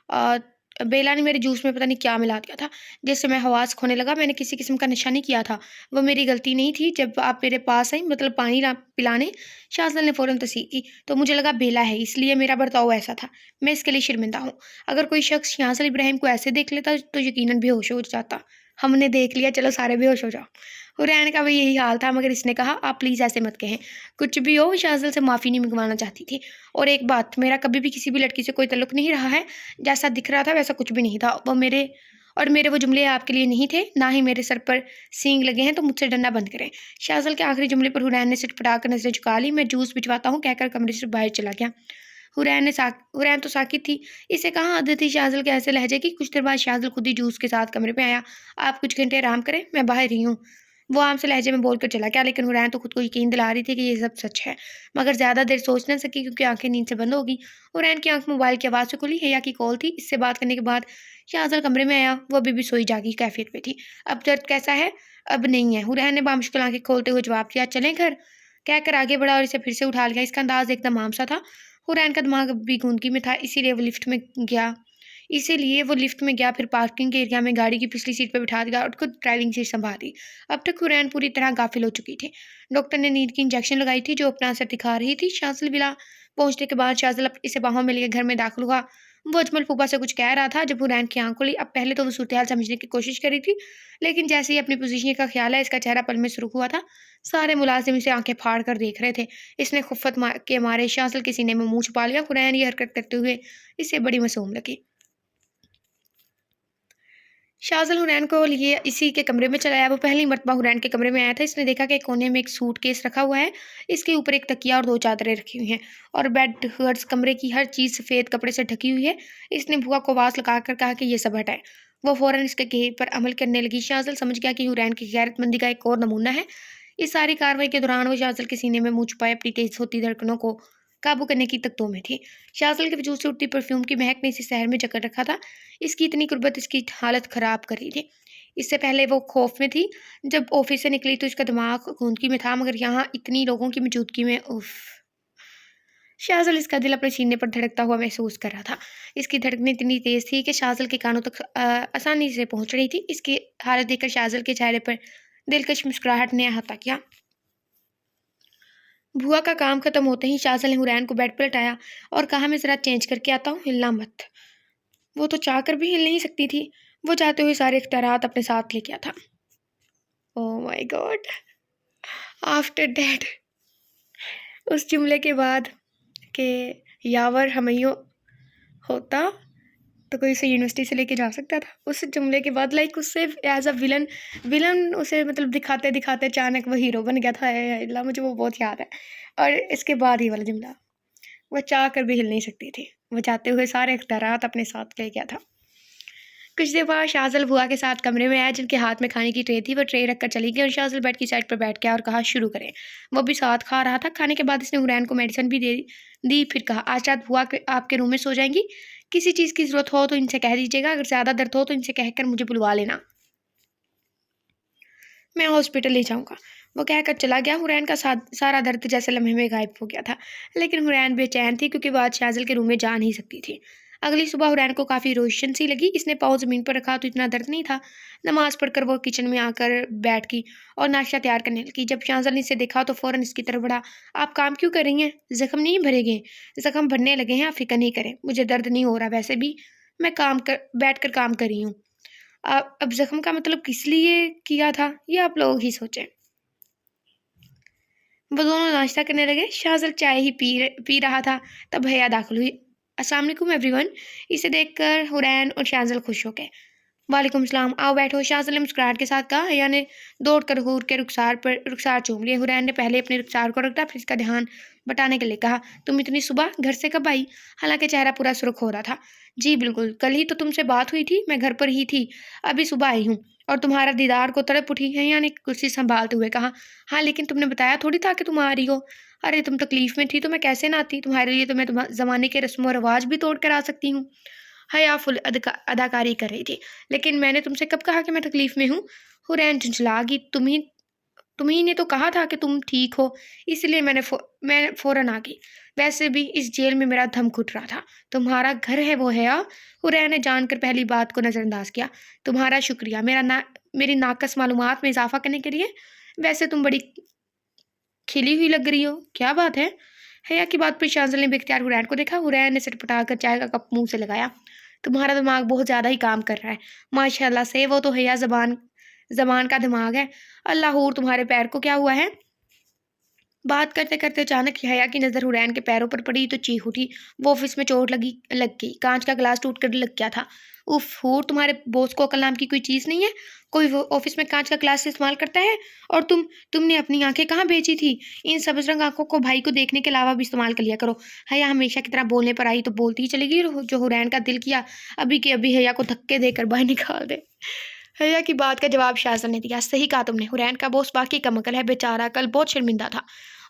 अ, बेला ने मेरे जूस में पता नहीं क्या मिला दिया था, जिससे मैं हवास खोने लगा। मैंने किसी किस्म का नशा नहीं किया था। वो मेरी गलती नहीं थी। जब आप मेरे पास आई, मतलब पानी पिलाने, शाज़िल ने फ़ौरन तस्दीक की, तो मुझे लगा बेला है, इसलिए मेरा बर्ताव ऐसा था। मैं इसके लिए शर्मिंदा हूँ। अगर कोई शख्स शाज़िल इब्राहिम को ऐसे देख लेता तो यकीनन बेहोश हो जाता। हमने देख लिया, चलो सारे बेहोश हो जाओ। हुरैन का भी यही हाल था, मगर इसने कहा, आप प्लीज़ ऐसे मत कहें। कुछ भी हो, शाज़िल से माफ़ी नहीं मंगवाना चाहती थी। और एक बात, मेरा कभी भी किसी भी लड़की से कोई ताल्लुक़ नहीं रहा है। जैसा दिख रहा था वैसा कुछ भी नहीं था। मेरे वो जुमले आपके लिए नहीं थे, ना ही मेरे सर पर सींग लगे हैं, तो मुझसे डरना बंद करें। शाज़िल के आखिरी जुमले पर हुरैन ने सिटपटा कर नज़रें झुका ली। मैं जूस भिजवाता हूँ कहकर कमरे से बाहर चला गया। हुरैन तो साकित थी। इसे कहाँ आदत थी शाज़िल के ऐसे लहजे की। कुछ देर बाद शाज़िल खुद ही जूस के साथ कमरे में आया। आप कुछ घंटे आराम करें, मैं बाहर ही हूँ। वो आम से लहजे में बोलकर चला गया, लेकिन हुरैन तो खुद को यकीन दिला रही थी कि ये सब सच है, मगर ज़्यादा देर सोच न सकी क्योंकि आंखें नींद से बंद हो गई। हुरैन की आंख मोबाइल की आवाज़ से खुली। हया की कॉल थी। इससे बात करने के बाद शाज़िल कमरे में आया। वो अभी भी सोई जागी कैफियत में थी। अब दर्द कैसा है? अब नहीं है, हुरैन ने बामुश्किल आंखें खोलते हुए जवाब दिया। चलें घर, कहकर आगे बढ़ा और इसे फिर से उठा लिया। इसका अंदाज एकदम आम सा था। हुरैन का दिमाग अब भी गूंदगी में था, इसीलिए वो लिफ्ट में गया। इसीलिए वो लिफ्ट में गया, फिर पार्किंग के एरिया में गाड़ी की पिछली सीट पर बिठा दिया और खुद ड्राइविंग सीट संभाली। अब तक हुरैन पूरी तरह गाफिल हो चुकी थी। डॉक्टर ने नींद की इंजेक्शन लगाई थी जो अपना असर दिखा रही थी। शाज़िल विला पहुंचने के बाद शाज़िल इसे बाहों में लिए घर में दाखिल हुआ। वो अजमल फूफा से कुछ कह रहा था जब हुरैन की आंख खुली। अब पहले तो वो सूरत-ए-हाल समझने की कोशिश कर रही थी, लेकिन जैसे ही अपनी पोजीशन का ख्याल है, इसका चेहरा पल में सुर्ख हुआ था। सारे मुलाजिम इसे आंखें फाड़ कर देख रहे थे। इसने खुफ़्फ़त के मारे शाज़िल के सीने में मुँह छुपा लिया। हुरैन ये हरकत करते हुए इसे बड़ी मासूम लगी। शाज़िल हुरैन को लिए इसी के कमरे में चला आया। वो पहली मर्तबा हुरैन के कमरे में आया था। इसने देखा कि एक कोने में एक सूटकेस रखा हुआ है। इसके ऊपर एक तकिया और 2 चादरें रखी हुई हैं और बेड, हर्ट्ज़, कमरे की हर चीज़ सफ़ेद कपड़े से ढकी हुई है। इसने बुआ को आवाज़ लगाकर कहा कि ये सब हटाएँ। वो फ़ौरन इसके कहे पर अमल करने लगी। शाज़िल समझ गया कि हुरैन की गैरतमंदी का एक और नमूना है। इस सारी कार्रवाई के दौरान वो शाज़िल के सीने में मुँह छुपाए अपनी तेज़ होती धड़कनों को काबू करने की तकतों में थी। शाज़िल के वजूद से उठती परफ्यूम की महक ने इसे शहर में जकड़ रखा था। इसकी इतनी कुर्बत इसकी हालत ख़राब कर रही थी। इससे पहले वो खौफ में थी। जब ऑफिस से निकली तो इसका दिमाग खूंदकी में था, मगर यहाँ इतनी लोगों की मौजूदगी में उफ़! शाज़िल इसका दिल अपने सीने पर धड़कता हुआ महसूस कर रहा था। इसकी धड़कनें इतनी तेज़ थी कि शाज़िल के कानों तक आसानी से पहुँच रही थी। इसकी हालत देखकर शाज़िल के चेहरे पर दिलकश मुस्कुराहट ने अहाता किया। बुआ का काम खत्म होते ही शाज़िल ने हुरैन को बेड पर लटाया और कहा, मैं ज़रा चेंज करके आता हूँ, हिलना मत। वो तो चाह कर भी हिल नहीं सकती थी। वो जाते हुए सारे इख्तियारात अपने साथ ले गया था। Oh my God! After that, उस जुमले के बाद कि यावर हमइयो होता तो कोई उसे यूनिवर्सिटी से लेके जा सकता था। उस जुमले के बाद लाइक उससे एज़ अ विलन विलन उसे मतलब दिखाते-दिखाते अचानक वो हीरो बन गया था। हाय हाय अल्लाह! मुझे वो बहुत याद है। और इसके बाद ये वाला जुमला, वो चाह कर भी हिल नहीं सकती थी। वो जाते हुए सारे इख्तियारात अपने साथ ले गया था। कुछ देर बाद शाज़िल बुआ के साथ कमरे में आया, जिनके हाथ में खाने की ट्रे थी। वो ट्रे रखकर चली गई और शाज़िल बेड की साइड पर बैठ गया और कहा, शुरू करें। वो भी साथ खा रहा था। खाने के बाद इसने हुरैन को मेडिसिन भी दे दी। फिर कहा, आज रात बुआ आपके रूम में सो जाएंगी। किसी चीज़ की ज़रूरत हो तो इनसे कह दीजिएगा। अगर ज़्यादा दर्द हो तो इनसे कहकर मुझे बुलवा लेना। मैं हॉस्पिटल ले जाऊँगा। वो कहकर चला गया। हुरैन का सारा दर्द जैसे लम्हे में गायब हो गया था। लेकिन हुरैन बेचैन थी क्योंकि वो आज शाज़िल के रूम में जा नहीं सकती थी। अगली सुबह हुरैन को काफ़ी रोशन सी लगी। इसने पाँव ज़मीन पर रखा तो इतना दर्द नहीं था। नमाज़ पढ़कर वो किचन में आकर बैठ गई और नाश्ता तैयार करने लगी। जब शाज़िल ने इसे देखा तो फ़ौरन इसकी तरफ बढ़ा। आप काम क्यों कर रही हैं? ज़ख्म नहीं भरे गए? ज़ख्म भरने लगे हैं, आप फ़िक्र नहीं करें। मुझे दर्द नहीं हो रहा, वैसे भी मैं बैठ कर काम कर रही हूँ। अब ज़ख्म का मतलब किस लिए किया था, ये आप लोग ही सोचें। वो दोनों नाश्ता करने लगे। शाज़िल चाय ही पी रहा था, तब हया दाखिल हुई। अस्सलाम वालेकुम एवरीवन। इसे देखकर हुरैन और शाज़िल खुश हो गए। वालेकुम सलाम, आओ बैठो, शाज़िल ने मुस्कुराहट के साथ कहा। हया ने दौड़ कर हूर के रुखसार चूम लिए। हुरैन ने पहले अपने रुखसार को रखा, फिर इसका ध्यान बटाने के लिए कहा, तुम इतनी सुबह घर से कब आई? हालांकि चेहरा पूरा सुर्ख हो रहा था। जी बिल्कुल, कल ही तो तुमसे बात हुई थी, मैं घर पर ही थी, अभी सुबह आई हूँ। और तुम्हारा दीदार को तड़प उठी। हया ने कुर्सी संभालते हुए कहा, हाँ लेकिन तुमने बताया थोड़ी था कि तुम आ रही हो। अरे तुम तकलीफ़ में थी तो मैं कैसे ना आती? तुम्हारे लिए तो मैं ज़माने के रस्म और रिवाज भी तोड़ कर आ सकती हूँ। हया फुल अदाकारी कर रही थी। लेकिन मैंने तुमसे कब कहा कि मैं तकलीफ़ में हूँ? हुरैन झुंझला गई। तुम्ही ने तो कहा था कि तुम ठीक हो, इसलिए मैं फ़ौरन आ गई। वैसे भी इस जेल में मेरा दम घुट रहा था। तुम्हारा घर है वो हया? हुरैन ने जानकर पहली बात को नज़रअंदाज किया। तुम्हारा शुक्रिया मेरी नाक़स मालूमात में इज़ाफ़ा करने के लिए। वैसे तुम बड़ी खिली हुई लग रही हो, क्या बात है? हया की बात पर शाज़िल ने बेख्तियार हुरैन को देखा। हुरैन ने सटपटाकर चाय का कप मुँह से लगाया। तुम्हारा दिमाग बहुत ज़्यादा ही काम कर रहा है। माशाल्लाह से, वो तो हया ज़बान का दिमाग है। अल्लाह हूर, तुम्हारे पैर को क्या हुआ है? बात करते-करते अचानक हया की नज़र हुरैन के पैरों पर पड़ी तो चीख उठी। वो ऑफ़िस में चोट लग गई। काँच का गिलास टूट कर लग गया था। उफ़! हूर, तुम्हारे बॉस को अक्ल नाम की कोई चीज़ नहीं है? कोई वो ऑफ़िस में काँच का गिलास इस्तेमाल करता है? और तुमने अपनी आँखें कहाँ भेजी थी? इन सब्ज़ रंग आँखों को भाई को देखने के अलावा भी इस्तेमाल कर लिया करो। हया हमेशा की तरह बोलने पर आई तो बोलती ही चली गई। जो हुरैन का दिल किया अभी के अभी हया को धक्के देकर बाहर निकाल दे। हया की बात का जवाब शाज़िल ने दिया। सही कहा तुमने, हुरैन का बॉस वाक़ई कमअक्ल है, बेचारा कल बहुत शर्मिंदा था।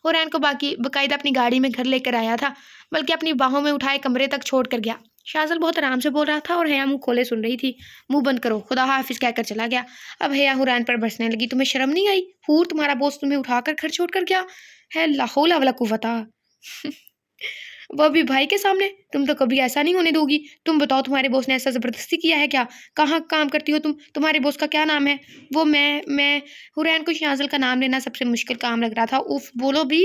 हुरैन को बाकायदा अपनी गाड़ी में घर लेकर आया था, बल्कि अपनी बाहों में उठाए कमरे तक छोड़ कर गया। शाज़िल बहुत आराम से बोल रहा था और हया मुँह खोले सुन रही थी। मुँह बंद करो, खुदा हाफ़िज़ कहकर चला गया। अब हया हुरैन पर बरसने लगी। तुम्हें शर्म नहीं आई? हूर, तुम्हारा बॉस तुम्हें उठाकर घर छोड़ कर गया है? ला हौला वला कुव्वता। वह भी भाई के सामने। तुम तो कभी ऐसा नहीं होने दोगी। तुम बताओ, तुम्हारे बॉस ने ऐसा ज़बरदस्ती किया है क्या? कहाँ काम करती हो तुम? तुम्हारे बॉस का क्या नाम है? वो मैं हुरैन को शाज़िल का नाम लेना सबसे मुश्किल काम लग रहा था। उफ़, बोलो भी।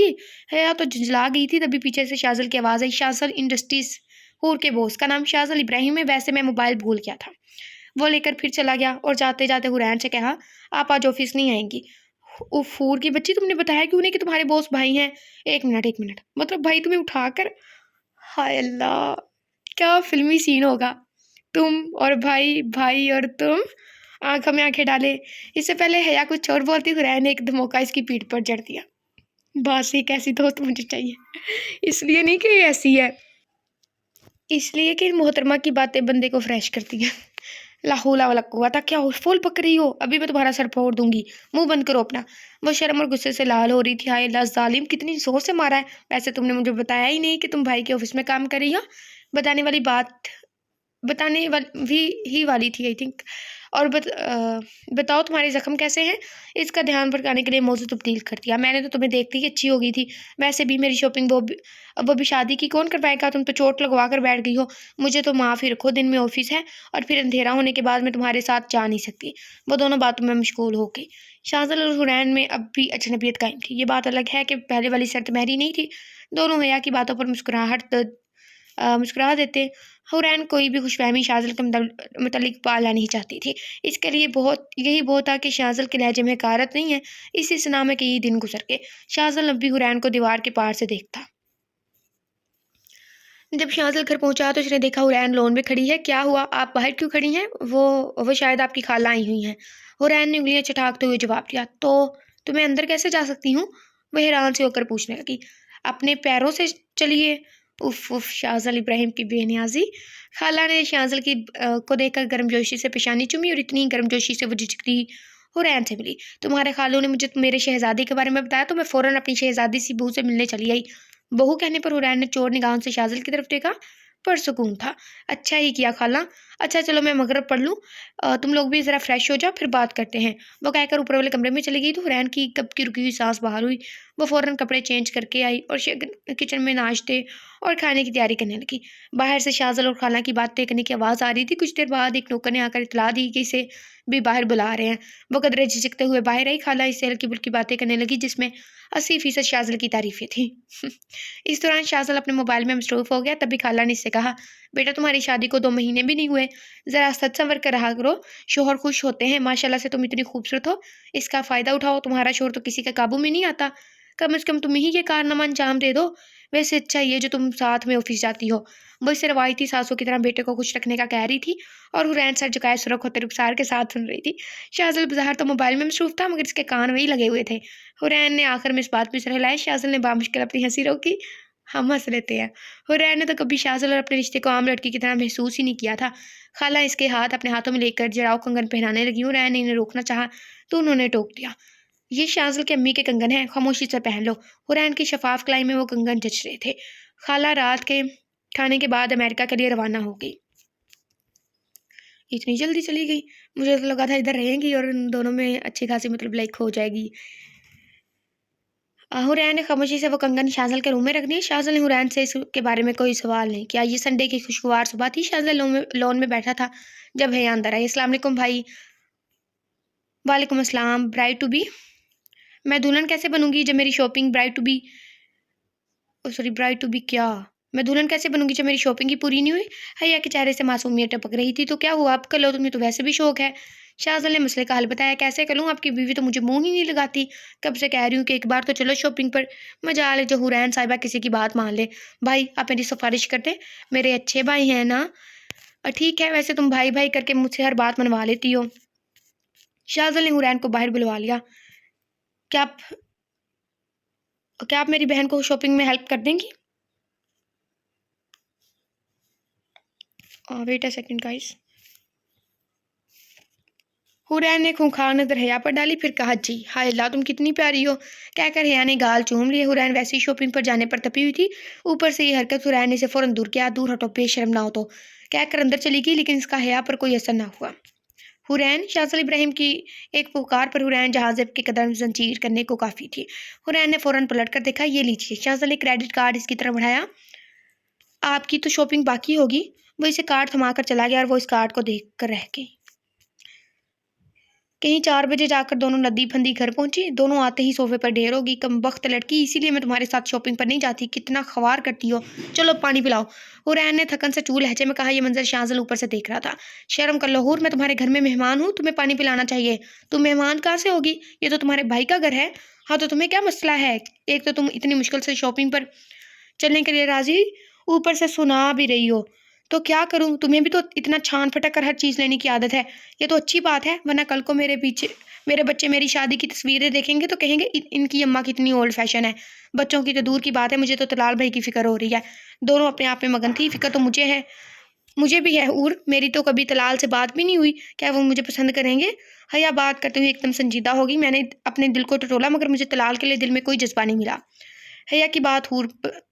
हया तो झुंझला गई थी, तभी पीछे से शाज़िल की आवाज़ आई। शाज़िल इंडस्ट्रीज़ हूर के बॉस का नाम शाज़िल इब्राहिम है। वैसे मैं मोबाइल भूल गया था। वो लेकर फिर चला गया और जाते-जाते हुरैन से कहा, आप आज ऑफ़िस नहीं आएँगी। उफ़, हूर की बच्ची, तुमने बताया क्यों नहीं कि तुम्हारे बॉस भाई हैं? 1 मिनट, मतलब भाई तुम्हें उठाकर, हाय अल्लाह! क्या फ़िल्मी सीन होगा। तुम और भाई, भाई और तुम, आँखों में आँखें डाले। इससे पहले हया कुछ और बोलती, हुरैन ने एक धमोका इसकी पीठ पर जड़ दिया। बस एक ऐसी दोस्त मुझे चाहिए। इसलिए नहीं कि ये ऐसी है, इसलिए कि मोहतरमा की बातें बंदे को फ्रेश करती हैं। ला हौला वला कुव्वता, क्या हो फूल पक रही हो? अभी मैं तुम्हारा सर फोड़ दूंगी। मुंह बंद करो अपना। वो शर्म और गुस्से से लाल हो रही थी। हाय अल्लाह, जालिम, कितनी जोर से मारा है। वैसे तुमने मुझे बताया ही नहीं कि तुम भाई के ऑफिस में काम कर रही हो। बताने वाली बात बताने वाली भी ही वाली थी, आई थिंक। और बताओ तुम्हारे ज़ख्म कैसे हैं? इसका ध्यान भटकाने के लिए मौजू तब्दील कर दिया। मैंने तो तुम्हें देखते ही अच्छी हो गई थी। वैसे भी मेरी शॉपिंग वो भी शादी की कौन करवाएगा? तुम तो चोट लगवा कर बैठ गई हो। मुझे तो माफ़ ही रखो, दिन में ऑफिस है और फिर अंधेरा होने के बाद मैं तुम्हारे साथ जा नहीं सकती। वो दोनों बातों में मशगूल हो गई। शाज़िल और हुरैन में अब भी अजनबियत कायम थी। ये बात अलग है कि पहले वाली शर्त मेरी नहीं थी। दोनों हया की बातों पर मुस्कुरा देते। हुरैन कोई भी खुशफहमी शाज़िल के मतलब पालना नहीं चाहती थी। इसके लिए यही बहुत था कि शाज़िल के लहजे में हकारत नहीं है। इसी सना में कई दिन गुजर गए। शाज़िल अब भी हुरैन को दीवार के पार से देखता। जब शाज़िल घर पहुंचा तो उसने देखा हुरैन लॉन में खड़ी है। क्या हुआ, आप बाहर क्यों खड़ी हैं? वो शायद आपकी खाला आई हुई हैं। हुरैन ने उंगलियां चटाकते हुए जवाब दिया। तो मैं अंदर कैसे जा सकती हूँ? वह हैरान से होकर पूछने लगी। अपने पैरों से चलिए। उफ उफ, शाज़िल इब्राहिम की बेनियाजी। खाला ने शाज़िल को देखकर गर्मजोशी से पेशानी चूमी और इतनी गर्मजोशी से वो झिझकती हुरैन से मिली। तुम्हारे खालों ने मुझे मेरे शहजादी के बारे में बताया तो मैं फ़ौरन अपनी शहजादी सी बहू से मिलने चली आई। बहू कहने पर हुरैन ने चोर निगाहों से शाज़िल की तरफ देखा। पुरसुकून था। अच्छा ही किया खाला। अच्छा चलो मैं मगरिब पढ़ लूँ। तुम लोग भी ज़रा फ्रेश हो जाओ, फिर बात करते हैं। वो कहकर ऊपर वाले कमरे में चली गई तो हुरैन की कब की रुकी हुई सांस बहाल हुई। वो फ़ौरन कपड़े चेंज करके आई और किचन में नाश्ते और खाने की तैयारी करने लगी। बाहर से शाज़िल और खाला की बातें करने की आवाज़ आ रही थी। कुछ देर बाद एक नौकर ने आकर इतला दी कि इसे भी बाहर बुला रहे हैं। वो कदरे झिझकते हुए बाहर आई। खाला इससे हल्की फुल्की बातें करने लगी जिसमें 80% शाज़िल की तारीफ़ें थी। इस दौरान शाज़िल अपने मोबाइल में मसरूफ़ हो गया। तभी खाला ने इससे कहा, बेटा तुम्हारी शादी को 2 महीने भी नहीं हुए। ज़रा सच संवर कर रहा करो। शौहर खुश होते हैं। माशाल्लाह से तुम इतनी खूबसूरत हो। इसका फ़ायदा उठाओ। तुम्हारा शौहर तो किसी के काबू में नहीं आता। कम से कम तुम ही ये कारनामा अंजाम दे दो। वैसे अच्छा ये जो तुम साथ में ऑफिस जाती हो। वो इससे रवायती सासों की तरह बेटे को खुश रखने का कह रही थी और हुरैन सर झुकाए सुरख होते रुखसार के साथ सुन रही थी। शाज़िल बाहर तो मोबाइल में मसरूफ़ था मगर इसके कान वही लगे हुए थे। हुरैन ने आखिर में इस बात पे सिर हिलाया। शाज़िल ने बामुश्किल अपनी हंसी रोकी। हम हंस लेते हैं। हुरैन ने तो कभी शाज़िल और अपने रिश्ते को आम लड़की की तरह महसूस ही नहीं किया था। खाला इसके हाथ अपने हाथों में लेकर जड़ाऊ कंगन पहनाने लगी। हुरैन ने इन्हें रोकना चाहा तो उन्होंने टोक दिया। ये शाज़िल की अम्मी के कंगन हैं, खामोशी से पहन लो। हुरैन की शफाफ कलाई में वो कंगन जच रहे थे। खाला रात के खाने के बाद अमेरिका के लिए रवाना हो गई। इतनी जल्दी चली गई? मुझे तो लगा था इधर रहेंगी और इन दोनों में अच्छी खासी मतलब लाइक हो जाएगी। हुरैन ने खामोशी से वो कंगन शाज़िल के रूम में रख दिया। शाज़िल ने हुरैन से इसके बारे में कोई सवाल नहीं किया। ये संडे की खुशगवार सुबह थी। शाज़िल लॉन में बैठा था जब हया अंदर आई। अस्सलाम वालेकुम भाई। वालेकुम अस्सलाम। ब्राइड टू बी, मैं दुल्हन कैसे बनूंगी जब मेरी शॉपिंग ब्राइड टू बी क्या? मैं दुल्हन कैसे बनूंगी जब मेरी शॉपिंग ही पूरी नहीं हुई? हया के चेहरे से मासूमियत टपक रही थी। तो क्या हुआ, अब कर लो, तुम्हें तो वैसे भी शौक है। शाज़िल ने मसले का हल बताया। कैसे कर लूँ? आपकी बीवी तो मुझे मुंह ही नहीं लगाती। कब से कह रही हूँ कि एक बार तो चलो शॉपिंग पर। मजाल है जो हुरैन साहिबा किसी की बात मान ले। भाई आप मेरी सिफारिश कर दे। मेरे अच्छे भाई हैं ना? ठीक है, वैसे तुम भाई भाई करके मुझसे हर बात मनवा लेती हो। शाज़िल ने हुरैन को बाहर बुलवा लिया। क्या आप क्या आप मेरी बहन को शॉपिंग में हेल्प कर देंगी? Wait a second guys. Hurain ने खूंखार नजर हया पर डाली, फिर कहा, जी हाय अल्लाह तुम कितनी प्यारी हो। कहकर हया ने गाल चूम लिए। हुरैन वैसे ही शॉपिंग पर जाने पर तपी हुई थी। ऊपर से ये हरकत हुरैन ने इसे फौरन दूर किया। दूर हटो, बेशर्म ना हो तो, कहकर अंदर चली गई। लेकिन इसका हया पर कोई असर ना हुआ। हुरैन, शाज़िल इब्राहिम की एक पुकार पर हुरैन जहाज़ेब के कदम जंजीर करने को काफ़ी थी। हुरैन ने फौरन पलट कर देखा। ये लीजिए। शाज़िल ने क्रेडिट कार्ड इसकी तरफ बढ़ाया। आपकी तो शॉपिंग बाकी होगी। वो इसे कार्ड थमा कर चला गया और वो इस कार्ड को देख कर रह गई। कहीं 4 बजे जाकर दोनों नदी फंदी घर पहुंची। दोनों आते ही सोफे पर ढेर होगी। कमबख्त लड़की, इसीलिए मैं तुम्हारे साथ शॉपिंग पर नहीं जाती। कितना ख्वार करती हो। चलो पानी पिलाओ। हुरैन ने थकन से चूल लहजे में कहा। यह मंजर शाहजल ऊपर से देख रहा था। शर्म कर लो हुर, मैं तुम्हारे घर में मेहमान हूँ, तुम्हें पानी पिलाना चाहिए। तुम मेहमान कहाँ से होगी? ये तो तुम्हारे भाई का घर है। हाँ तो तुम्हें क्या मसला है? एक तो तुम इतनी मुश्किल से शॉपिंग पर चलने के लिए राजी, ऊपर से सुना भी रही हो। तो क्या करूं? तुम्हें भी तो इतना छान फटक कर हर चीज़ लेने की आदत है। ये तो अच्छी बात है, वरना कल को मेरे बच्चे मेरी शादी की तस्वीरें देखेंगे तो कहेंगे इनकी अम्मा कितनी ओल्ड फैशन है। बच्चों की तो दूर की बात है, मुझे तो तलाल भाई की फिक्र हो रही है। दोनों अपने आप में मगन थी। फिक्र तो मुझे है, मुझे भी है उर। मेरी तो कभी तलाल से बात भी नहीं हुई। क्या वो मुझे पसंद करेंगे? हया बात करते हुए एकदम संजीदा होगी। मैंने अपने दिल को टटोला, मगर मुझे तलाल के लिए दिल में कोई जज्बा नहीं मिला। हया की बात हूर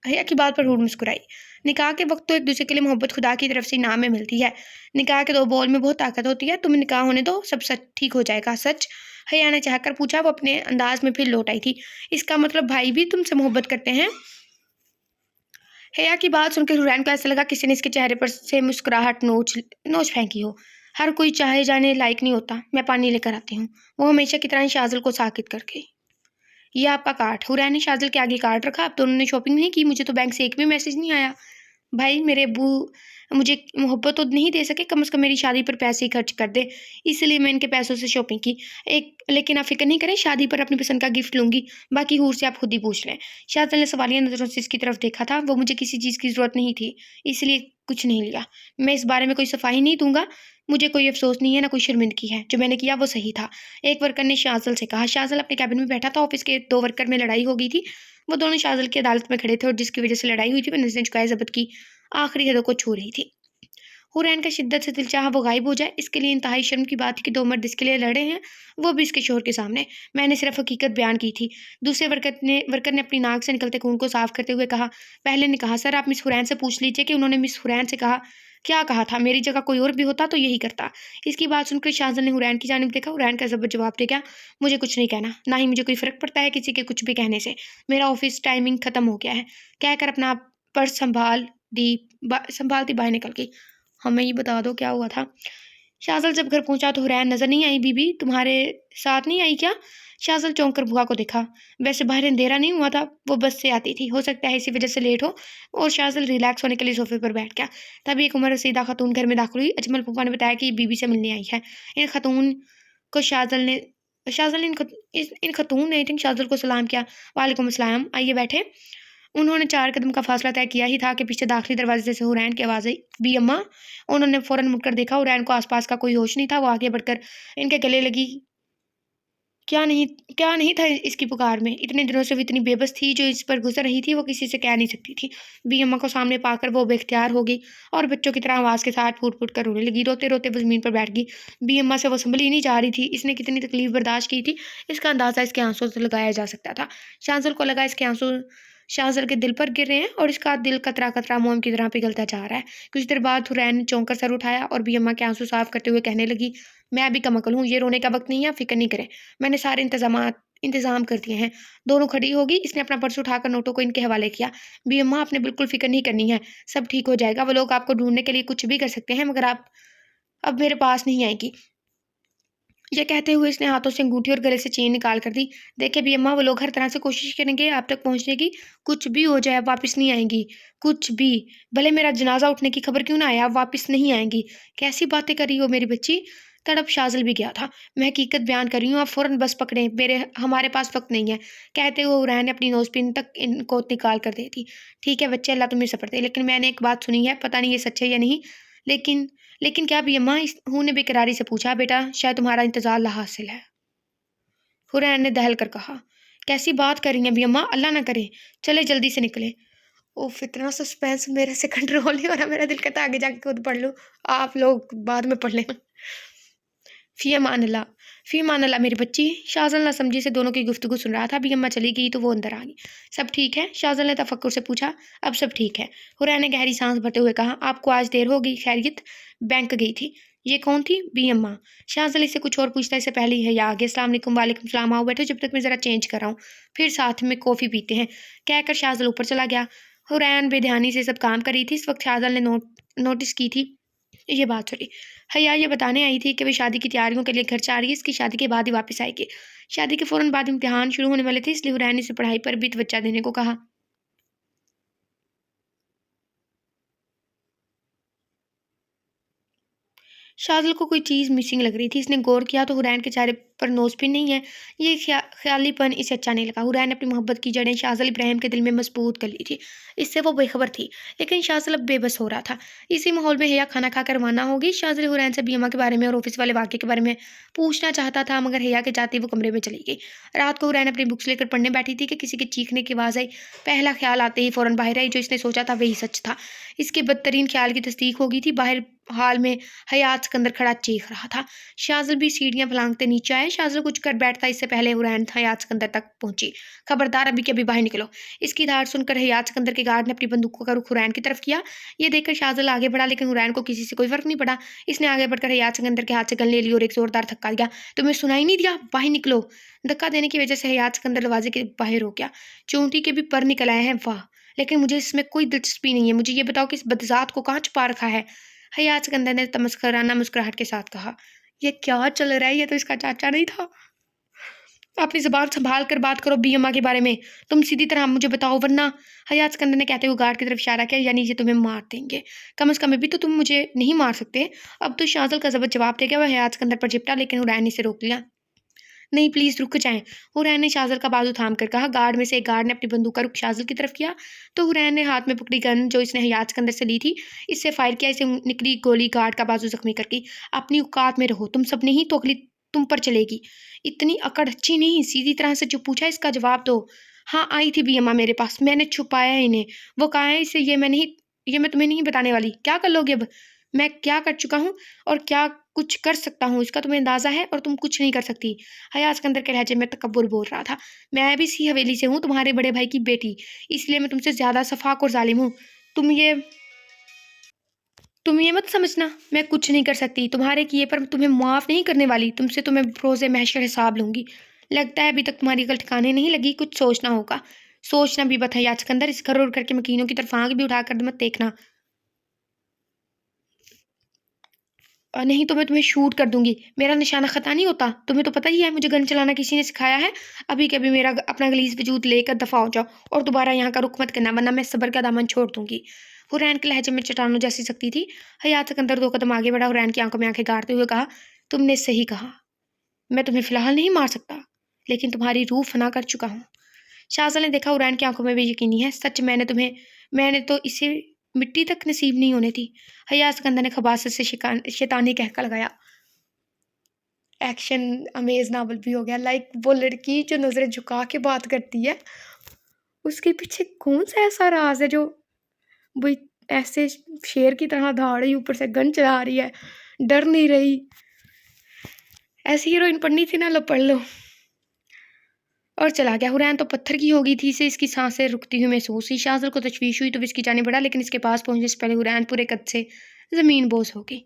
हया की बात पर हूर मुस्कुराई। निकाह के वक्त तो एक दूसरे के लिए मोहब्बत खुदा की तरफ से इनाम में मिलती है। निकाह के 2 बोल में बहुत ताकत होती है। तुम निकाह होने दो, सब सच ठीक हो जाएगा। सच? हया ने चाहकर पूछा। वो अपने अंदाज में फिर लौट आई थी। इसका मतलब भाई भी तुमसे मोहब्बत करते हैं? हया की बात सुनकर हुरैन को ऐसा लगा किसी ने इसके चेहरे पर से मुस्कुराहट नोच नोच फेंकी हो। हर कोई चाहे जाने लायक नहीं होता। मैं पानी लेकर आती हूँ। वो हमेशा की तरह ही शाजल को साकित कर गई। ये आपका कार्ड। हुरैन ने शाजल के आगे कार्ड रखा। अब दोनों ने शॉपिंग नहीं की। मुझे तो बैंक से एक भी मैसेज नहीं आया। भाई मेरे अब्बू मुझे मोहब्बत तो नहीं दे सके, कम से कम मेरी शादी पर पैसे ही खर्च कर दे, इसलिए मैं इनके पैसों से शॉपिंग की। लेकिन आप फिक्र नहीं करें, शादी पर अपनी पसंद का गिफ्ट लूंगी। बाकी हूर से आप खुद ही पूछ लें। शाजल ने सवालिया नजरों से इसकी तरफ देखा था। वो मुझे किसी चीज़ की ज़रूरत नहीं थी, इसलिए कुछ नहीं लिया। मैं इस बारे में कोई सफाई नहीं दूंगा। मुझे कोई अफसोस नहीं है, ना कोई शर्मिंदगी है। जो मैंने किया वो सही था। एक वर्कर ने शाजल से कहा। शाजल अपने कैबिन में बैठा था। ऑफिस के 2 वर्कर में लड़ाई हो गई थी। वो दोनों शाजल की अदालत में खड़े थे और जिसकी वजह से लड़ाई हुई थी, वो नजरें झुकाए जब्त की आखिरी हदों को छू रही थी। हुरैन का शिद्दत से दिल चाहा वो गायब हो जाए। इसके लिए इंतहाई शर्म की बात थी कि 2 मर्द इसके लिए लड़े हैं, वो भी इसके शोहर के सामने। मैंने सिर्फ हकीकत बयान की थी। दूसरे वर्कर ने अपनी नाक से निकलते खून को साफ करते हुए कहा। पहले ने कहा, सर आप मिस हुरैन से पूछ लीजिए कि उन्होंने मिस हुरैन से कहा क्या कहा था। मेरी जगह कोई और भी होता तो यही करता। इसकी बात सुनकर शाहजल ने हुरैन की जानिब देखा। हुरैन का जबर जवाब दे गया। मुझे कुछ नहीं कहना, ना ही मुझे कोई फ़र्क पड़ता है किसी के कुछ भी कहने से। मेरा ऑफिस टाइमिंग ख़त्म हो गया है। कहकर अपना पर्स संभालती बाहर निकल गई। हमें ये बता दो क्या हुआ था? शाज़ल जब घर पहुंचा तो हुरैन नजर नहीं आई। बीबी तुम्हारे साथ नहीं आई क्या? शाज़ल चौंक कर बुआ को देखा। वैसे बाहर अंधेरा नहीं हुआ था, वो बस से आती थी, हो सकता है इसी वजह से लेट हो। और शाज़ल रिलैक्स होने के लिए सोफे पर बैठ गया। तभी एक उम्र रसीदा खातून घर में दाखिल हुई। अजमल फूफा ने बताया कि बीबी से मिलने आई है। इन खातून को शाज़ल ने इन खातून ने शाज़ल को सलाम किया। वालेकुम अस्सलाम, आइए बैठे। उन्होंने 4 कदम का फासला तय किया ही था कि पीछे दाखिली दरवाजे से हुरैन की आवाज़ आई। बी अम्मा। उन्होंने फ़ौरन मुड़कर देखा। हुरैन को आसपास का कोई होश नहीं था। वो आगे बढ़कर इनके गले लगी। क्या नहीं था इसकी पुकार में? इतने दिनों से वो इतनी बेबस थी, जो इस पर गुजर रही थी वो किसी से कह नहीं सकती थी। बी अम्मा को सामने पाकर वो बेख्तियार हो गई और बच्चों की तरह आवाज़ के साथ फूट फूट कर रोने लगी। रोते रोते वो ज़मीन पर बैठ गई। बी अम्मा से वो संभल ही नहीं जा रही थी। इसने कितनी तकलीफ बर्दाश्त की थी, इसका अंदाज़ा इसके आंसू से लगाया जा सकता था। शाज़ल को लगा इसके आंसू शाज़ल के दिल पर गिर रहे हैं और इसका दिल कतरा कतरा मोम की तरह पिघलता जा रहा है। कुछ देर बाद हुरैन ने चौंक कर सर उठाया और बी अम्मा के आंसू साफ करते हुए कहने लगी, मैं अभी कम अकल हूँ, ये रोने का वक्त नहीं है, फिक्र नहीं करें। मैंने सारे इंतज़ाम कर दिए हैं। दोनों खड़ी होगी। इसने अपना पर्स उठाकर नोटों को इनके हवाले किया। बी अम्मा आपने बिल्कुल फिक्र नहीं करनी है, सब ठीक हो जाएगा। वो लोग आपको ढूंढने के लिए कुछ भी कर सकते हैं, मगर आप अब मेरे पास नहीं आएगी। ये कहते हुए इसने हाथों से अंगूठी और गले से चेन निकाल कर दी। देखे भी अम्मा, वो लोग हर तरह से कोशिश करेंगे आप तक पहुंचने की। कुछ भी हो जाए, आप वापस नहीं आएंगी। कुछ भी, भले मेरा जनाजा उठने की खबर क्यों ना आया, आप वापस नहीं आएंगी। कैसी बातें कर रही हो मेरी बच्ची? तड़प शाज़ल भी गया था। मैं हकीकत बयान कर रही हूँ, आप फ़ौरन बस पकड़ें, हमारे पास वक्त नहीं है। कहते हुए हुरैन ने अपनी नोज़पिन तक इनको निकाल कर दे दी। ठीक है बच्चे, अल्लाह तुम्हें सब्र दे, लेकिन मैंने एक बात सुनी है, पता नहीं ये सच है या नहीं। लेकिन लेकिन क्या भी अम्मा? इस हूँ ने बेकरारी से पूछा। बेटा शायद तुम्हारा इंतजार लाहासिल है, हुरैन ने दहल कर कहा। कैसी बात कर रही हैं भी अम्मा? अल्लाह ना करे, चले जल्दी से निकले। ओफ, इतना सस्पेंस मेरे से कंट्रोल नहीं हो रहा। मेरा दिल कहता आगे जाके खुद पढ़ लूँ, आप लोग बाद में पढ़ लेना। फ़ी अमान अल्लाह। फ़ी अमान अल्लाह मेरी बच्ची। शाज़ल ना समझी से दोनों की गुफ्तगू सुन रहा था। भी अम्मा चली गई तो वो अंदर आ गई। सब ठीक है? शाज़ल ने तफक्कुर से पूछा। अब सब ठीक है, हुरैन ने गहरी सांस भरते हुए कहा। आपको आज देर हो गई, खैरियत? बैंक गई थी। ये कौन थी? बी अम्मा। शाज़ल इससे कुछ और पूछता इससे पहले ही आ गया। अस्सलाम वालेकुम। वालेकुम सलाम। आओ बैठो, जब तक मैं ज़रा चेंज कर रहा हूँ, फिर साथ में कॉफ़ी पीते हैं। कहकर शाज़ल ऊपर चला गया। हुरैन बेध्यानी से सब काम कर रही थी। इस वक्त शाहजाल ने नोटिस की थी ये बात। सॉरी, हया ये बताने आई थी कि वे शादी की तैयारियों के लिए घर जा रही है। इसकी शादी के बाद ही वापस आएगी। शादी के फ़ौरन बाद इम्तिहान शुरू होने वाले थे, इसलिए हुरैन ने इसे पढ़ाई पर भी तवज्जो देने को कहा। शाज़िल को कोई चीज़ मिसिंग लग रही थी। इसने गौर किया तो हुरैन के चेहरे पर नोज़पिन नहीं है। ये ख़यालीपन इसे अच्छा नहीं लगा। हुरैन ने अपनी मोहब्बत की जड़ें शाज़िल इब्राहिम के दिल में मज़बूत कर ली थी। इससे वो बेखबर थी, लेकिन शाज़िल अब बेबस हो रहा था। इसी माहौल में हया खाना खाकर रवाना हो गई। शाज़िल हुरैन से बीमा के बारे में और ऑफ़िस वाले वाक़ये के बारे में पूछना चाहता था, मगर हया के जाते ही वो कमरे में चली गई। रात को हुरैन अपनी बुक्स लेकर पढ़ने बैठी थी कि किसी के चीखने की आवाज़ आई। पहला ख़्याल आते ही फ़ौरन बाहर आई। जो इसने सोचा था वही सच था। इसके बदतरीन ख़्याल की तस्दीक हो गई थी। बाहर हाल में हयात सिकंदर खड़ा चीख रहा था। शाज़िल भी सीढ़ियां फलांगते नीचे आए। शाज़िल कुछ कर बैठता इससे पहले हुरैन हयात सिकंदर तक पहुंची। खबरदार, अभी के अभी बाहर निकलो। इसकी धार सुनकर हयात सिकंदर के गार्ड ने अपनी बंदूकों का रुख हुरैन की तरफ किया। ये देखकर शाज़िल आगे बढ़ा, लेकिन हुरैन को किसी से कोई फर्क नहीं पड़ा। इसने आगे बढ़कर हयात सिकंदर के हाथ से गन ले ली और एक जोरदार धक्का दिया। तुम्हें सुनाई नहीं दिया? बाहर निकलो। धक्का देने की वजह से हयात सिकंदर दरवाजे के बाहर हो गया। चोंटी के भी पर निकल आए हैं। वाह, लेकिन मुझे इसमें कोई दिलचस्पी नहीं है। मुझे ये बताओ कि इस बदजात को कहाँ छुपा रखा है? हयात सिकंदर ने तमस्कराना मुस्कुराहट के साथ कहा। ये क्या चल रहा है? ये तो इसका चाचा नहीं था। अपनी ज़बान संभाल कर बात करो बी अम्मा के बारे में। तुम सीधी तरह मुझे बताओ, वरना। हयात सिकंदर ने कहते हुए गार्ड की तरफ इशारा किया। यानी ये तुम्हें मार देंगे। कम अज़ कम अभी तो तुम मुझे नहीं मार सकते। अब तो शाज़िल का ज़बत जवाब दे गया। वह हयात सिकंदर पर चिपटा, लेकिन हुरैन ने इसे रोक लिया। नहीं, प्लीज़ रुक जाएं। हुरैन ने शाज़िल का बाजू थाम कर कहा। गार्ड में से एक गार्ड ने अपनी बंदूक का रुख शाज़िल की तरफ किया तो हुरैन ने हाथ में पकड़ी गन जो इसने हयात सिकंदर से ली थी, इससे फायर किया। इसे निकली गोली गार्ड का बाजू जख्मी कर गई। अपनी औकात में रहो, तुम सब नहीं तो अगली तुम पर चलेगी। इतनी अकड़ अच्छी नहीं, सीधी तरह से जो पूछा इसका जवाब दो। हाँ, आई थी बी अम्मा मेरे पास, मैंने छुपाया है इन्हें। वो कहाँ है? इसे ये मैं तुम्हें नहीं बताने वाली। क्या कर लोगे अब? मैं क्या कर चुका हूँ और क्या कुछ कर सकता हूँ, इसका तुम्हें अंदाज़ा है, और तुम कुछ नहीं कर सकती। हया सिकंदर के लहजे में तकब्बुर बोल रहा था। मैं भी इसी हवेली से हूँ, तुम्हारे बड़े भाई की बेटी, इसलिए मैं तुमसे ज़्यादा सफाक और जालिम हूँ। तुम ये तुम ये मत समझना मैं कुछ नहीं कर सकती। तुम्हारे किए पर तुम्हें माफ़ नहीं करने वाली। तुमसे तो मैं रोज़े महशर हिसाब लूँगी। लगता है अभी तक तुम्हारी अकल ठिकाने नहीं लगी। कुछ सोचना होगा। सोचना भी बता हया सिकंदर। इस घर उड़ करके मकीनों की तरफ आँख भी उठा कर मत देखना, और नहीं तो मैं तुम्हें शूट कर दूंगी। मेरा निशाना खता नहीं होता। तुम्हें तो पता ही है मुझे गन चलाना किसी ने सिखाया है। अभी के अभी मेरा अपना गलीज वजूद लेकर दफा हो जाओ और दोबारा यहाँ का रुख मत करना, वरना मैं सब्र का दामन छोड़ दूंगी। हुरैन के लहजे में चट्टानों जैसी सख्ती थी। हयात सिकंदर 2 कदम आगे बढ़ा। हुरैन की आंखों में आंखें गाड़ते हुए कहा, तुमने सही कहा। मैं तुम्हें फिलहाल नहीं मार सकता, लेकिन तुम्हारी रूह फना कर चुका हूँ। शाहज़ाद ने देखा हुरैन की आंखों में भी यकीनी है। सच, मैंने तो इसे मिट्टी तक नसीब नहीं होने दी। हया सिकंदर ने खबासत से शैतानी कहका लगाया। एक्शन अमेज नावल भी हो गया। लाइक वो लड़की जो नज़रें झुका के बात करती है, उसके पीछे कौन सा ऐसा राज है जो वो ऐसे शेर की तरह दहाड़ रही, ऊपर से गन चला रही है, डर नहीं रही। ऐसी हीरोइन पढ़नी थी ना, लो पढ़ लो। और चला गया। हुरैन तो पत्थर की हो गई थी। इसे इसकी सांसें रुकती हुई महसूस हुई। शाज़िल को तशवीश हुई तो इसकी जाने बढ़ा, लेकिन इसके पास पहुंचने से पहले हुरैन पूरे कद से ज़मीन बोस हो गई।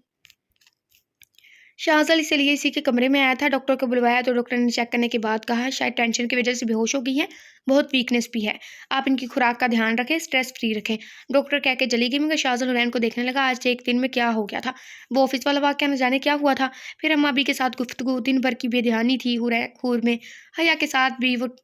शाहज़ाल इसलिए इसी के कमरे में आया था। डॉक्टर को बुलवाया तो डॉक्टर ने चेक करने के बाद कहा, शायद टेंशन की वजह से बेहोश हो गई है, बहुत वीकनेस भी है। आप इनकी खुराक का ध्यान रखें, स्ट्रेस फ्री रखें। डॉक्टर कह के चली गई, मगर शाहज़ाल हुरैन को देखने लगा। आज एक दिन में क्या हो गया था? वो ऑफिस वाला वाक़या न जाने क्या हुआ था। फिर अम्मा अभी के साथ गुफ्तगू, दिन भर की बेध्यानी थी। हूर में हया के साथ भी वो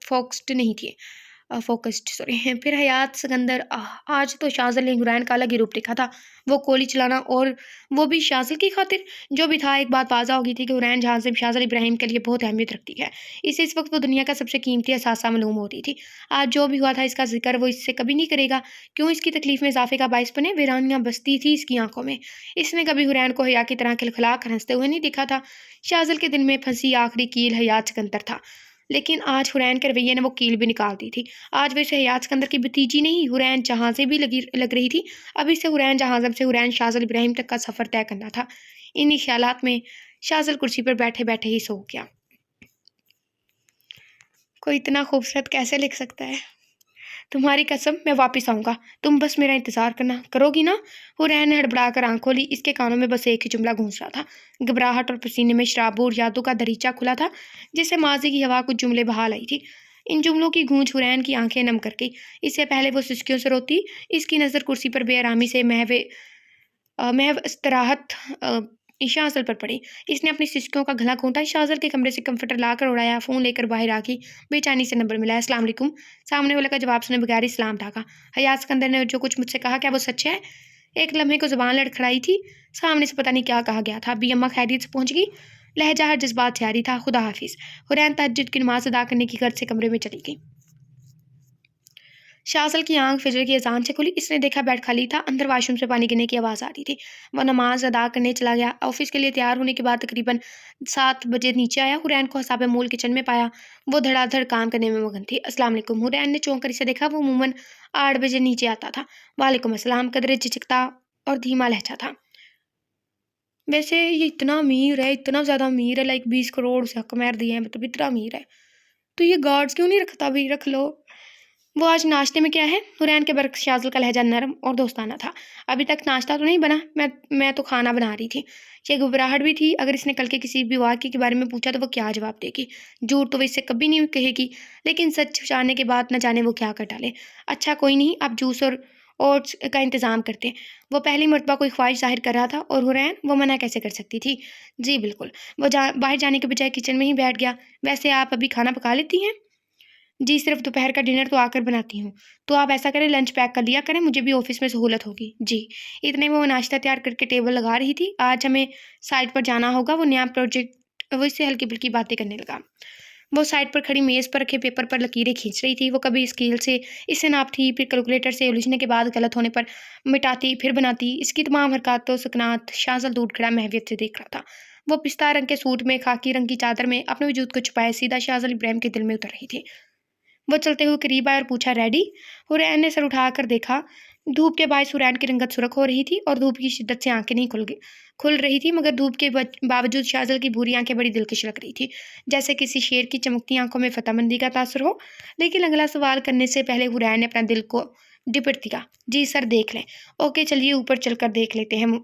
फोकस्ड सॉरी। फिर हयात सिकंदर। आज तो शाज़िल ने हुरैन का अलग ही रूप देखा था। वो गोली चलाना, और वो भी शाज़िल की खातिर। जो भी था, एक बात वाज़ा हो गई थी कि हुरैन शाज़िल इब्राहिम के लिए बहुत अहमियत रखती है। इसे इस वक्त वो दुनिया का सबसे कीमती असासा मालूम होती थी। आज जो भी हुआ था, इसका जिक्र वो इससे कभी नहीं करेगा। क्यों इसकी तकलीफ में इजाफे का बायस बने? वीरानियाँ बसती थी इसकी आंखों में। इसने कभी हुरैन को हया की तरह खिलखिला कर हंसते हुए नहीं देखा था। शाज़िल के दिल में फंसी आखिरी कील हयात सिकंदर था, लेकिन आज हुरैन के रवैये ने वो कील भी निकाल दी थी। आज वैसे हयात सिकंदर की भतीजी नहीं, हुरैन जहाँ से भी लग रही थी। अभी से हुरैन जहाँ से हुरैन शाज़िल इब्राहिम तक का सफ़र तय करना था। इन्हीं ख्यालात में शाज़िल कुर्सी पर बैठे बैठे ही सो गया। कोई इतना खूबसूरत कैसे लिख सकता है? तुम्हारी कसम, मैं वापस आऊँगा। तुम बस मेरा इंतज़ार करना करोगी ना? हुरैन ने हड़बड़ाकर आँख खोली। इसके कानों में बस एक ही जुमला गूंज रहा था। घबराहट और पसीने में शराबों और यादों का दरीचा खुला था, जिससे माजी की हवा कुछ जुमले बहाल आई थी। इन जुमलों की गूंज हुरैन की आंखें नम कर गई। इससे पहले वो सिसकियों से रोती, इसकी नज़र कुर्सी पर बेआरामी से महव istirahat शाज़ल पर पड़ी। इसने अपनी सिसकियों का गला घोंटा, शाज़ल के कमरे से कंफर्टर लाकर उड़ाया, फ़ोन लेकर बाहर आ गई। बेचैनी से नंबर मिलाया। अस्सलाम वालेकुम। सामने वाले का जवाब सुने बगैर ही सलाम ढाका। हयात सिकंदर ने जो कुछ मुझसे कहा, क्या वो सच है? एक लम्हे को ज़ुबान लड़खड़ाई थी। सामने से पता नहीं क्या कहा गया था। अभी अम्मा खैरियत से पहुंच गई? लहजा हर जज्बात से आ रही था। खुदा हाफिज़। हुरैन तहज्जुद की नमाज अदा करने की गर्ज से कमरे में चली गई। शाज़ल की आंख फजर की अजान से खुली। इसने देखा बेड खाली था। अंदर वॉशरूम से पानी गिरने की आवाज़ आ रही थी। वह नमाज अदा करने चला गया। ऑफिस के लिए तैयार होने के बाद तकरीबन 7 बजे नीचे आया। हुरैन को हिसाब मोल किचन में पाया। वो धड़ाधड़ काम करने में मगन थी। अस्सलाम वालेकुम। हुरैन ने चौंक कर इसे देखा। वो अमूमन 8 बजे नीचे आता था। वालेकुम अस्सलाम कदरे झिझकता और धीमा लहजा था। वैसे ये इतना अमीर है, इतना ज़्यादा अमीर है, लाइक 20 करोड़ से हक मैर दिए हैं, मतलब इतना अमीर है, तो ये गार्ड्स क्यों नहीं रखता? भाई रख लो। वो आज नाश्ते में क्या है? हुरैन के बरक्स शाज़ल का लहजा नरम और दोस्ताना था। अभी तक नाश्ता तो नहीं बना, मैं तो खाना बना रही थी। ये घबराहट भी थी। अगर इसने कल के किसी भी वाक़ये के बारे में पूछा तो वो क्या जवाब देगी? झूठ तो वो इससे कभी नहीं कहेगी, लेकिन सच जानने के बाद न जाने वो क्या कर डाले। अच्छा कोई नहीं, आप जूस और ओट्स का इंतज़ाम करते हैं। वो पहली मर्तबा कोई ख्वाहिश ज़ाहिर कर रहा था और हुरैन वो मना कैसे कर सकती थी? जी बिल्कुल। वो बाहर जाने के बजाय किचन में ही बैठ गया। वैसे आप अभी खाना पका लेती हैं? जी, सिर्फ़ दोपहर का डिनर तो आकर बनाती हूँ। तो आप ऐसा करें लंच पैक कर लिया करें, मुझे भी ऑफ़िस में सहूलत होगी। जी। इतने में वो नाश्ता तैयार करके टेबल लगा रही थी। आज हमें साइट पर जाना होगा, वो नया प्रोजेक्ट, वो इससे हल्की-फुल्की बातें करने लगा। वो साइट पर खड़ी मेज़ पर रखे पेपर पर लकीरें खींच रही थी। वो कभी स्केल से इसे नापती, फिर कैलकुलेटर से उलझने के बाद गलत होने पर मिटाती, फिर बनाती। इसकी तमाम हरकत व सकनात शाज़ल दूर खड़ा महवियत से देख रहा था। वो पिस्ता रंग के सूट में, खाकी रंग की चादर में अपने वजूद को छुपाए सीधा शाज़ल इब्राहिम के दिल में उतर रही थी। वो चलते हुए करीब आया और पूछा, रेडी? हुरैन ने सर उठाकर देखा। धूप के बायस हुरैन की रंगत सुर्ख हो रही थी और धूप की शिद्दत से आंखें नहीं खुल रही थी, मगर धूप के बावजूद शाज़ल की भूरी आंखें बड़ी दिलकश लग रही थी, जैसे किसी शेर की चमकती आंखों में फतहमंदी का तासुर हो। लेकिन अगला सवाल करने से पहले हुरैन ने अपना दिल को डिपट दिया। जी सर, देख लें। ओके चलिए ऊपर चलकर देख लेते हैं।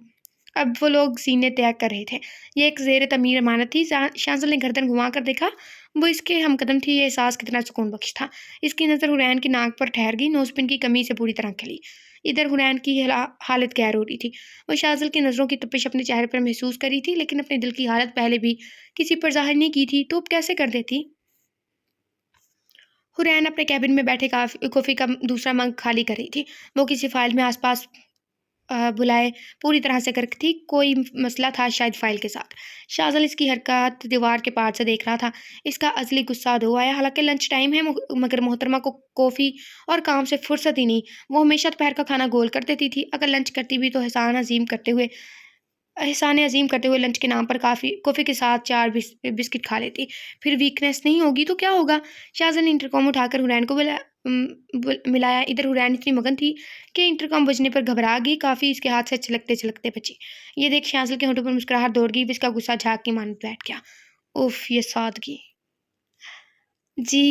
अब वो लोग सीने त्याग कर रहे थे। ये एक ज़ेर तमीर अमानत थी। शाज़ल ने गर्दन घुमा कर देखा। वो इसके हमकदम थी। ये एहसास कितना सुकून बख्श था। इसकी नज़र हुरैन की नाक पर ठहर गई। नोज़पिन की कमी से पूरी तरह खिली। इधर हुरैन की हालत गैर हो रही थी। वो शाज़ल की नज़रों की तपिश अपने चेहरे पर महसूस कर रही थी, लेकिन अपने दिल की हालत पहले भी किसी पर ज़ाहिर नहीं की थी, तो अब कैसे कर देती? हुरैन अपने कैबिन में बैठे कॉफ़ी का दूसरा मग खाली कर रही थी। वो किसी फ़ाइल में आस-पास बुलाए पूरी तरह से गर्क थी। कोई मसला था शायद फ़ाइल के साथ। शाज़ल इसकी हरकत दीवार के पार से देख रहा था। इसका अज़ली गुस्सा धो आया। हालाँकि लंच टाइम है, मगर मोहतरमा को कॉफ़ी और काम से फ़ुर्सत ही नहीं। वो हमेशा दोपहर का खाना गोल कर देती थी। अगर लंच करती भी तो एहसान अज़ीम करते हुए लंच के नाम पर कॉफ़ी के साथ 4 बिस्किट खा लेती। फिर वीकनेस नहीं होगी तो क्या होगा? शाज़ल ने इंटरकॉम उठाकर हुरैन को मिलाया। इधर हुरैन इतनी मगन थी कि इंटरकॉम बजने पर घबरा गई। काफ़ी इसके हाथ से छलकते-छलकते बची। ये देख शाज़ल के होठों पर मुस्कुराहट दौड़ गई। इसका गुस्सा झाग के मानो बैठ गया। उफ़! ये सादगी। जी,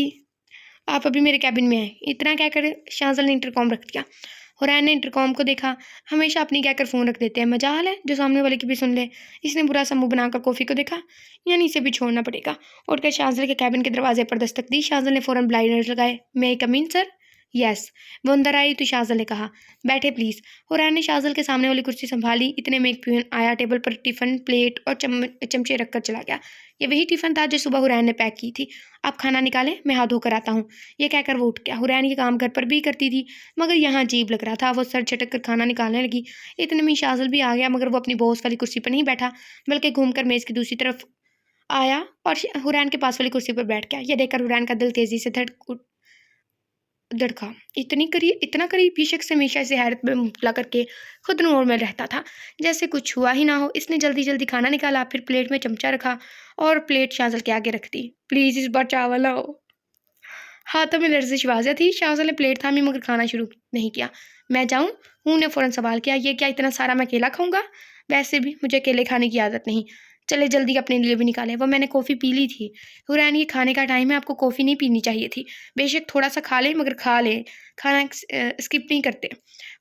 आप अभी मेरे कैबिन में हैं। इतना कहकर शाज़ल ने इंटरकॉम रख दिया। हुरैन ने इंटरकॉम को देखा। हमेशा अपनी कहकर फ़ोन रख देते हैं, मजाल है जो सामने वाले की भी सुन ले। इसने बुरा सा मुँह बनाकर कॉफ़ी को देखा, यानी इसे भी छोड़ना पड़ेगा। उठकर शाज़ल के कैबिन के दरवाजे पर दस्तक दी। शाज़ल ने फ़ौरन ब्लाइंडर्स लगाए। मे आई कम इन सर? यस। वो अंदर आई तो शाज़ल ने कहा, बैठे प्लीज़। हुरैन ने शाज़ल के सामने वाली कुर्सी संभाली। इतने में एक प्यून आया। टेबल पर टिफ़िन, प्लेट और चमचे रखकर चला गया। ये वही टिफ़िन था जो सुबह हुरैन ने पैक की थी। आप खाना निकालें, मैं हाथ धोकर आता हूँ। ये कहकर वो उठ गया। हुरैन ये काम घर पर भी करती थी, मगर यहाँ अजीब लग रहा था। वो सर झटक कर खाना निकालने लगी। इतने में शाज़ल भी आ गया, मगर वो अपनी बॉस वाली कुर्सी पर नहीं बैठा, बल्कि घूमकर मेज़ की दूसरी तरफ आया और हुरैन के पास वाली कुर्सी पर बैठ गया। ये देखकर हुरैन का दिल तेज़ी से धड़का। इतना करीब ये शख्स हमेशा इसे हैरत में मुब्तला करके खुद नॉर्मल रहता था, जैसे कुछ हुआ ही ना हो। इसने जल्दी-जल्दी खाना निकाला, फिर प्लेट में चमचा रखा और प्लेट शाज़ल के आगे रख दी। प्लीज़ इस बार चावल लाओ। हाथों में लर्ज़िश वाज़ेह थी। शाज़ल ने प्लेट थामी मगर खाना शुरू नहीं किया। मैं जाऊँ? हूँ ने फ़ौरन सवाल किया। ये क्या इतना सारा मैं अकेला खाऊँगा? वैसे भी मुझे अकेले खाने की आदत नहीं। चले जल्दी अपने लिए भी निकालें। वो मैंने कॉफ़ी पी ली थी। हुरैन, ये खाने का टाइम है, आपको कॉफ़ी नहीं पीनी चाहिए थी। बेशक थोड़ा सा खा लें मगर खा लें, खाना स्किप नहीं करते।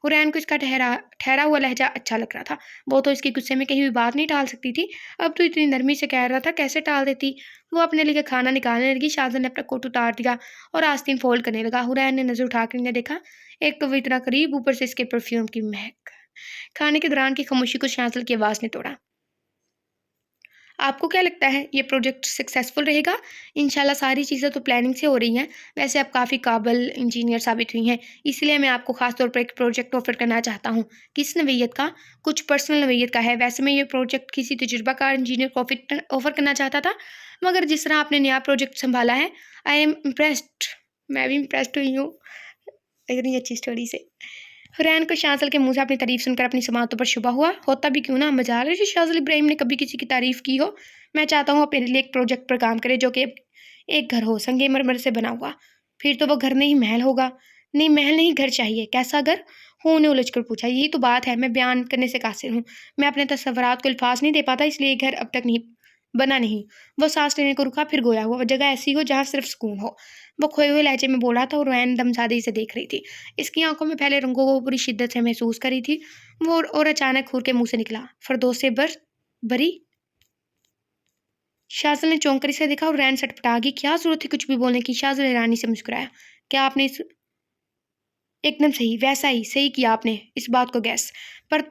हुरैन को इसका ठहरा ठहरा हुआ लहजा अच्छा लग रहा था। वो तो इसके गुस्से में कहीं भी बात नहीं टाल सकती थी। अब तो इतनी नरमी से कह रहा था, कैसे टाल देती। वो अपने लिए खाना निकालने लगी। शाहजहां ने अपना कोट उतार दिया और आस्तीन फोल्ड करने लगा। हुरैन ने नजर उठाकर इन्हें देखा। एक तो वो इतना करीब, ऊपर से इसके परफ्यूम की महक। खाने के दौरान की खामोशी को शाहजहां की आवाज़ ने तोड़ा। आपको क्या लगता है ये प्रोजेक्ट सक्सेसफुल रहेगा? इंशाल्लाह सारी चीज़ें तो प्लानिंग से हो रही हैं। वैसे आप काफ़ी काबिल इंजीनियर साबित हुई हैं, इसलिए मैं आपको ख़ास तौर पर एक प्रोजेक्ट ऑफ़र करना चाहता हूँ। किस नौइयत का? कुछ पर्सनल नौइयत का है। वैसे मैं ये प्रोजेक्ट किसी तजुर्बाकार इंजीनियर को ऑफ़र करना चाहता था, मगर जिस तरह आपने नया प्रोजेक्ट सँभाला है, आई एम इम्प्रेस्ड। मैं भी इम्प्रेस्ड हुई हूँ इतनी अच्छी स्टोरी से। हुरैन को शाहज़ल के मुँह से अपनी तारीफ़ सुनकर अपनी समातों पर शुबा हुआ। होता भी क्यों ना, मजाल है जो शाहज़ल इब्राहिम ने कभी किसी की तारीफ़ की हो। मैं चाहता हूँ अपने लिए एक प्रोजेक्ट पर काम करे जो कि एक घर हो, संगमरमर से बना हुआ। फिर तो वो घर नहीं महल होगा। नहीं महल नहीं, घर चाहिए। कैसा घर? हूँ ने उलझ कर पूछा। यही तो बात है, मैं बयान करने से कासिर हूँ। मैं अपने तसव्वुरात को अल्फाज नहीं दे पाता, इसलिए घर अब तक नहीं बना नहीं। वो सांस लेने को रुका, फिर गोया हुआ। वो जगह ऐसी हो जहाँ सिर्फ सुकून हो। वो खोए हुए लहजे में बोला था और रैन दमसादगी से देख रही थी। इसकी आंखों में फैले रंगों को पूरी शिद्दत से महसूस करी थी। वो और अचानक हूर के मुंह से निकला, फरदौस से बरी। शाज़ल ने चौंक कर इसे देखा और रैन सटपटा गई। क्या जरूरत थी कुछ भी बोलने की? शाज़ल हैरानी से मुस्कुराया। क्या आपने इस एकदम सही, वैसा ही सही किया आपने इस बात को गैस पर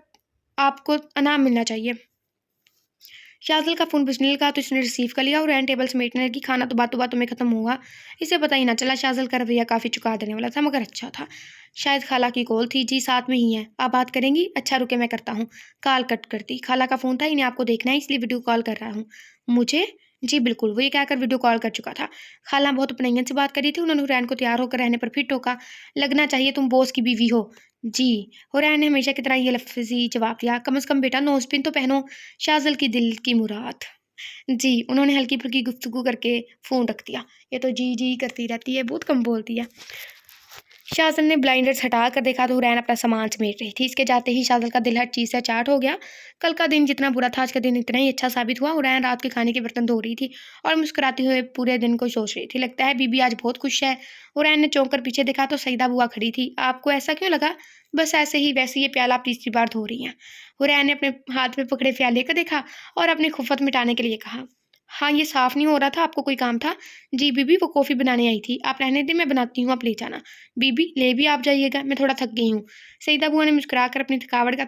आपको अनाम मिलना चाहिए। शाज़ल का फ़ोन बजने लगा तो इसने रिसीव कर लिया और रैन टेबल समेटने लगी। खाना तो बातों बातों में ख़त्म हुआ, इसे पता ही ना चला। शाज़ल का रवैया काफ़ी चुका देने वाला था, मगर अच्छा था। शायद खाला की कॉल थी। जी साथ में ही है, आप बात करेंगी? अच्छा रुके, मैं करता हूँ। कॉल कट कर दी। खाला का फ़ोन था, इन्हें आपको देखना है इसलिए वीडियो कॉल कर रहा हूँ। मुझे? जी बिल्कुल। वो ये कहकर वीडियो कॉल कर चुका था। खाला बहुत अपनैयन से बात करी थी। उन्होंने हुरैन को तैयार होकर रहने पर फिर टोका। लगना चाहिए तुम बॉस की बीवी हो। जी। हुरैन ने हमेशा की तरह ये लफ्ज़ी जवाब दिया। कम से कम बेटा नोज़पिन तो पहनो। शाज़ल की दिल की मुराद। जी, उन्होंने हल्की-फुल्की गुफ्तगू करके फ़ोन रख दिया। ये तो जी, जी करती रहती है, बहुत कम बोलती है। शाज़ल ने ब्लाइंडर्स हटा कर देखा तो हुरैन अपना सामान समेट रही थी। इसके जाते ही शाज़ल का दिल हर चीज़ से चाट हो गया। कल का दिन जितना बुरा था, आज का दिन इतना ही अच्छा साबित हुआ। हुरैन रात के खाने के बर्तन धो रही थी और मुस्कुराते हुए पूरे दिन को सोच रही थी। लगता है बीबी आज बहुत खुश है। हुरैन ने चौंक कर पीछे देखा तो सईदा बुआ खड़ी थी। आपको ऐसा क्यों लगा? बस ऐसे ही, वैसे ये प्याला आप तीसरी बार धो रही हैं। हुरैन ने अपने हाथ में पकड़े प्याले को देखा और अपनी खुफ़त मिटाने के लिए कहा, हाँ, ये साफ़ नहीं हो रहा था, आपको कोई काम था? जी बीबी, वो कॉफ़ी बनाने आई थी। आप रहने दें, मैं बनाती हूँ, आप ले जाना। बीबी, ले भी आप जाइएगा, मैं थोड़ा थक गई हूँ। सईदा बुआ ने मुस्कुराकर अपनी थकावट का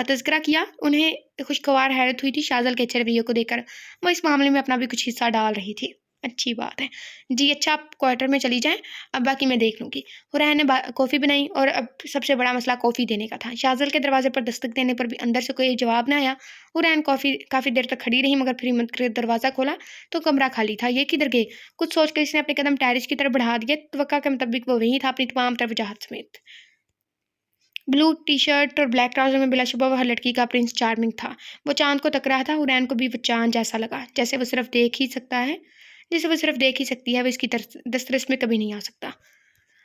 तज़किरा किया। उन्हें खुशगवार हैरत हुई थी शाज़ल के अच्छे रवैये को देखकर। वो इस मामले में अपना भी कुछ हिस्सा डाल रही थी। अच्छी बात है। जी अच्छा, आप क्वार्टर में चली जाएँ, अब बाकी मैं देख लूँगी। हुरैन ने कॉफ़ी बनाई और अब सबसे बड़ा मसला कॉफ़ी देने का था। शाज़ल के दरवाज़े पर दस्तक देने पर भी अंदर से कोई जवाब न आया। हुरैन काफ़ी देर तक खड़ी रही, मगर फिर हिम्मत करके दरवाज़ा खोला तो कमरा खाली था। ये किधर गए? कुछ सोचकर इसने अपने कदम टेरेस की तरफ बढ़ा दिए। तवक्का के मुताबिक वो वहीं था, अपनी तमाम तरफ वजाहत समेत। ब्लू टी-शर्ट और ब्लैक ट्राउज़र में बिलाशुबा वह लड़की का प्रिंस चार्मिंग था। वो चाँद को तक रहा था। हुरैन को भी वो चाँद जैसा लगा, जैसे वो सिर्फ़ देख ही सकता है जिसे वो सिर्फ़ देख ही सकती है, वो इसकी दस्तरस में कभी नहीं आ सकता।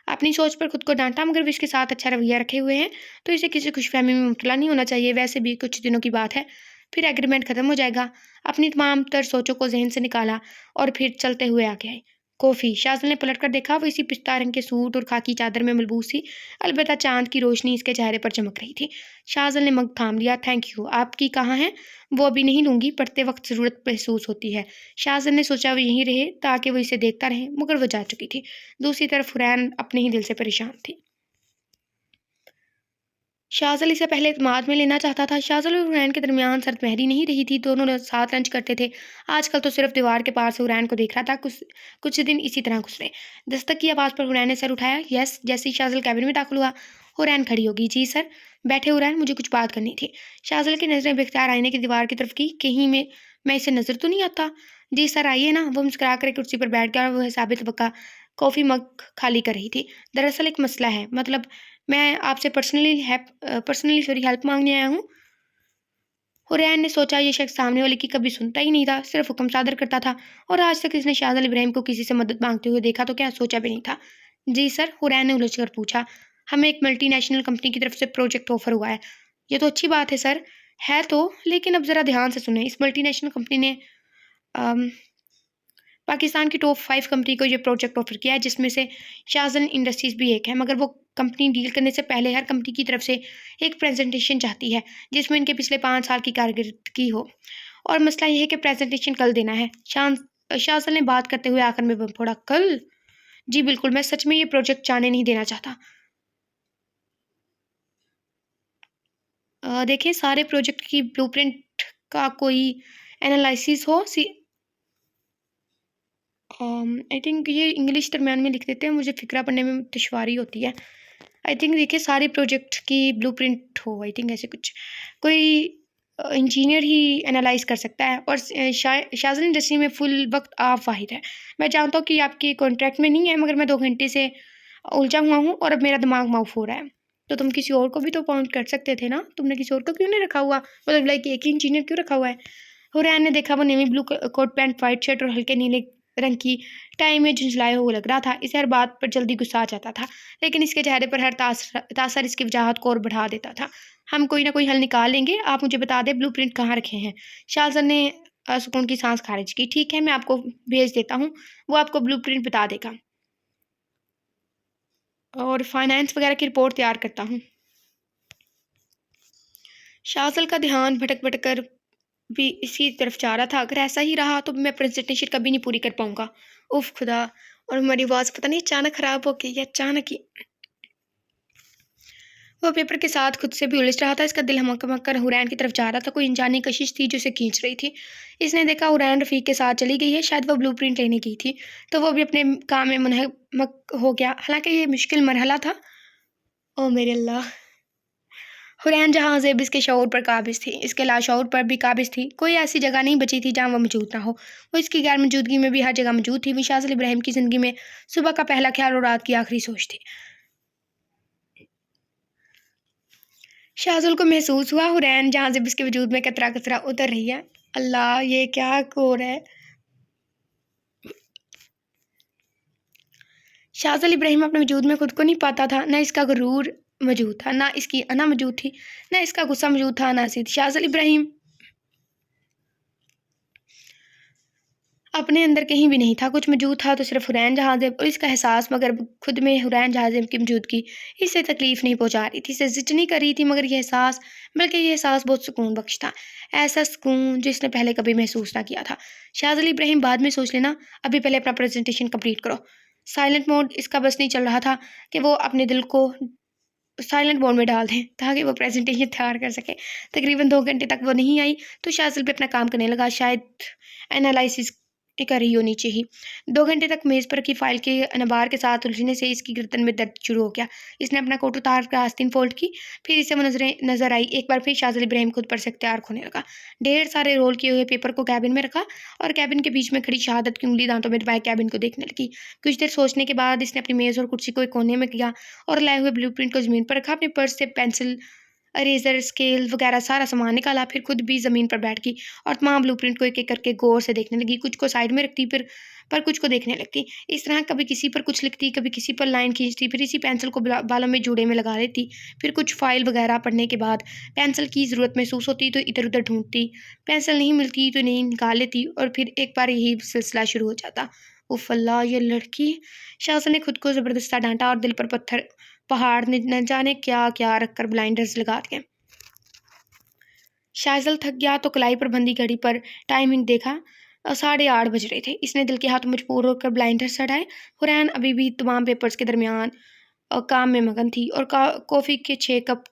अपनी सोच पर खुद को डाँटा, मगर वो इसके साथ अच्छा रवैया रखे हुए हैं, तो इसे किसी खुशफ़हमी में मुब्तला नहीं होना चाहिए। वैसे भी कुछ दिनों की बात है, फिर एग्रीमेंट ख़त्म हो जाएगा। अपनी तमाम तर सोचों को ज़हन से निकाला और फिर चलते हुए आगे आए। कॉफ़ी। शाज़ल ने पलट कर देखा, वो इसी पिस्ता रंग के सूट और खाकी चादर में मलबूस थी। अलबत्ता चाँद की रोशनी इसके चेहरे पर चमक रही थी। शाज़ल ने मग थाम लिया। Thank you. आपकी कहाँ है? वो अभी नहीं लूँगी, पढ़ते वक़्त ज़रूरत महसूस होती है। शाज़ल ने सोचा वो यहीं रहे ताकि वो इसे देखता रहे, मगर वो जा चुकी थी। दूसरी तरफ हुरैन अपने ही दिल से परेशान थी। शाज़ल इसे पहले इत्मीनान में लेना चाहता था। शाज़ल और हुरैन के दरमियान सर्द-महरी नहीं रही थी। दोनों लोग साथ लंच करते थे। आजकल तो सिर्फ़ दीवार के पार से हुरैन को देख रहा था। कुछ दिन इसी तरह गुज़रे। दस्तक की आवाज़ पर हुरैन ने सर उठाया। यस। जैसे ही शाज़ल कैबिन में दाखिल हुआ, हुरैन खड़ी हो गई। जी सर। बैठे हुरैन, मुझे कुछ बात करनी थी। शाज़ल की नज़रें बेख्तियार आईने की दीवार की तरफ की। कहीं मैं इसे नज़र तो नहीं आता? जी सर, आइए ना। वो मुस्कुरा कर एक कुर्सी पर बैठ गया और वह साबित तबक्का कॉफ़ी मग खाली कर रही थी। दरअसल एक मसला है, मतलब मैं आपसे पर्सनली हेल्प माँगने आया हूँ। हुरैन ने सोचा ये शख्स सामने वाले की कभी सुनता ही नहीं था, सिर्फ हुक्म सादर करता था और आज तक इसने शाज़ल इब्राहिम को किसी से मदद मांगते हुए देखा तो क्या सोचा भी नहीं था। जी सर, हुरैन ने उलझकर पूछा। हमें एक मल्टीनेशनल कंपनी की तरफ से प्रोजेक्ट ऑफर हुआ है। ये तो अच्छी बात है सर। है तो, लेकिन अब ज़रा ध्यान से सुने। इस मल्टीनेशनल कंपनी ने अम, पाकिस्तान की टॉप 5 कंपनी को ये प्रोजेक्ट ऑफर किया है, जिसमें से शाहज़न इंडस्ट्रीज़ भी एक है। मगर वो कंपनी डील करने से पहले हर कंपनी की तरफ से एक प्रेजेंटेशन चाहती है, जिसमें इनके पिछले 5 साल की कारकर्दगी हो। और मसला ये है कि प्रेजेंटेशन कल देना है। शाहज़न ने बात करते हुए आखिर में बम फोड़ा, कल? जी बिल्कुल, मैं सच में ये प्रोजेक्ट जाने नहीं देना चाहता। देखिए, सारे प्रोजेक्ट की ब्लूप्रिंट का कोई एनालिसिस हो सी। आई थिंक ये इंग्लिश दरमियान में लिख देते हैं, मुझे फ़िक्रा पढ़ने में दुश्वारी होती है। आई थिंक देखिए, सारे प्रोजेक्ट की ब्लूप्रिंट हो, आई थिंक ऐसे कुछ कोई इंजीनियर ही एनालाइज कर सकता है। और शाज़न इंडस्ट्री में फुल वक्त आप वाहिद है। मैं जानता हूँ कि आपके कॉन्ट्रैक्ट में नहीं है, मगर मैं 2 घंटे से उलझा हुआ हूँ और अब मेरा दिमाग माउफ हो रहा है। तो तुम किसी और को भी तो अपॉइंट कर सकते थे ना, तुमने किसी और को क्यों नहीं रखा हुआ? मतलब लाइक एक ही इंजीनियर क्यों रखा हुआ है? हुरैन ने देखा, वो navy blue coat pant, white shirt और हल्के नीले रंग की टाई में झुंझलाया हुआ लग रहा था। इसे हर बात पर जल्दी गुस्सा आ जाता था, लेकिन इसके चेहरे पर हर तासर इसकी वजाहत को और बढ़ा देता था। हम कोई ना कोई हल निकाल लेंगे, आप मुझे बता दें ब्लूप्रिंट कहाँ रखे हैं। शाहज़न ने सुकून की सांस खारिज की। ठीक है, मैं आपको भेज देता हूँ, वो आपको ब्लूप्रिंट बता देगा और फाइनेंस वगैरह की रिपोर्ट तैयार करता हूँ। शाहज़ल का ध्यान भटक भटक कर भी इसी तरफ जा रहा था। अगर ऐसा ही रहा तो मैं प्रेजेंटेशन कभी नहीं पूरी कर पाऊंगा। उफ खुदा! और हमारी आवाज़ पता नहीं अचानक ख़राब हो गई है, अचानक ही। वो पेपर के साथ खुद से भी उलझ रहा था। इसका दिल हमक कर हुरैन की तरफ जा रहा था। कोई अनजानी कशिश थी जो उसे खींच रही थी। इसने देखा हुरैन रफ़ीक के साथ चली गई है। शायद वो ब्लूप्रिंट लेने गई थी, तो वो भी अपने काम में मुनहमक हो गया। हालांकि ये मुश्किल मरहला था। ओ मेरे अल्लाह! हुरैन जहाँ ज़ेब इसके शऊर पर काबिज़ थी, इसके लाशऊर पर भी काबिज़ थी। कोई ऐसी जगह नहीं बची थी जहाँ वो मौजूद ना हो। वो इसकी गैर मौजूदगी में भी हर जगह मौजूद थी। वो शाज़िल इब्राहिम की ज़िंदगी में सुबह का पहला ख्याल और रात की आखिरी सोच थी। शाज़िल को महसूस हुआ हुरैन जहाँ ज़ेब इसके वजूद में कतरा कतरा उतर रही है। अल्लाह! ये क्या हो रहा है? शाज़िल इब्राहिम अपने वजूद में खुद को नहीं पाता था। ना इसका गुरूर मौजूद था, ना इसकी अना मौजूद थी, ना इसका गुस्सा मौजूद था, ना सिद्ध। शाज़िल इब्राहिम अपने अंदर कहीं भी नहीं था। कुछ मौजूद था तो सिर्फ हुरैन जहाज़ेब और इसका एहसास, मगर खुद में हुरैन जहाज़ेब की मौजूदगी इसे तकलीफ़ नहीं पहुँचा रही थी, इसे ज़िद नहीं कर रही थी, मगर ये एहसास, बल्कि ये एहसास बहुत सुकून बख्श था। ऐसा सुकून जो इसने पहले कभी महसूस ना किया था। शाज़िल इब्राहिम, बाद में सोच लेना, अभी पहले अपना प्रेजेंटेशन कंप्लीट करो। साइलेंट मोड इसका बस नहीं चल रहा था कि वो अपने दिल को साइलेंट मोड में डाल दें ताकि वो प्रेजेंटेशन तैयार कर सके। तकरीबन 2 घंटे तक वो नहीं आई तो शाज़िल भी अपना काम करने लगा। शायद एनालिसिस कर रही हो नीचे ही। 2 घंटे तक मेज़ पर रखी फ़ाइल के अनबार के साथ उलझने से इसकी गर्दन में दर्द शुरू हो गया। इसने अपना कोट उतार कर आस्तीन फ़ोल्ड की, फिर इसे वो नज़र आई। एक बार फिर शाज़िल इब्राहिम खुद पर से इख्तियार खोने लगा। ढेर सारे रोल किए हुए पेपर को कैबिन में रखा और कैबिन के बीच में खड़ी शहादत की उँगली दाँतों में दबाए कैबिन को देखने लगी। कुछ देर सोचने के बाद इसने अपनी मेज़ और कुर्सी को एक कोने में किया और लाए हुए ब्लूप्रिंट को ज़मीन पर रखा। अपने पर्स से पेंसिल, इरेज़र, स्केल वगैरह सारा सामान निकाला। फिर खुद भी ज़मीन पर बैठ गई और तमाम ब्लूप्रिंट को एक-एक करके गौर से देखने लगी। कुछ को साइड में रखती, फिर पर कुछ को देखने लगती। इस तरह कभी किसी पर कुछ लिखती, कभी किसी पर लाइन खींचती, फिर इसी पेंसिल को बालों में जूड़े में लगा लेती। फिर कुछ फ़ाइल वगैरह पढ़ने के बाद पेंसिल की ज़रूरत महसूस होती तो इधर-उधर ढूँढती, पेंसिल नहीं मिलती तो नहीं निकाल लेती और फिर एक बार यही सिलसिला शुरू हो जाता। उफ़ अल्लाह! ये लड़की! शाज़िल ने खुद को ज़बरदस्ती डाँटा और दिल पर पत्थर पहाड़ ने न जाने क्या-क्या रखकर ब्लाइंडर्स लगा दिए। शाज़िल थक गया तो कलाई पर बंधी घड़ी पर टाइमिंग देखा। 8:30 बज रहे थे। इसने दिल के हाथों मजबूर होकर ब्लाइंडर्स हटाए। हुरैन अभी भी तमाम पेपर्स के दरमियान काम में मगन थी और कॉफ़ी के 6 कप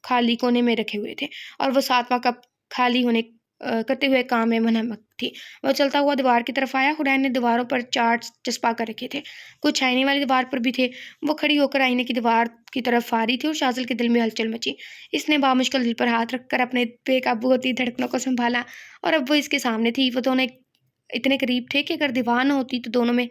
खाली कोने में रखे हुए थे और वो 7वां कप खाली होने करते हुए काम में मुनहमक थी। वह चलता हुआ दीवार की तरफ आया। हुरैन ने दीवारों पर चार्ट्स चस्पा कर रखे थे। कुछ आईने वाली दीवार पर भी थे। वो खड़ी होकर आईने की दीवार की तरफ आ रही थी और शाज़िल के दिल में हलचल मची। इसने बामुश्किल दिल पर हाथ रखकर अपने बेकाबू होती धड़कनों को सँभाला और अब वो इसके सामने थी। वो दोनों इतने करीब थे कि अगर दीवार न होती तो दोनों में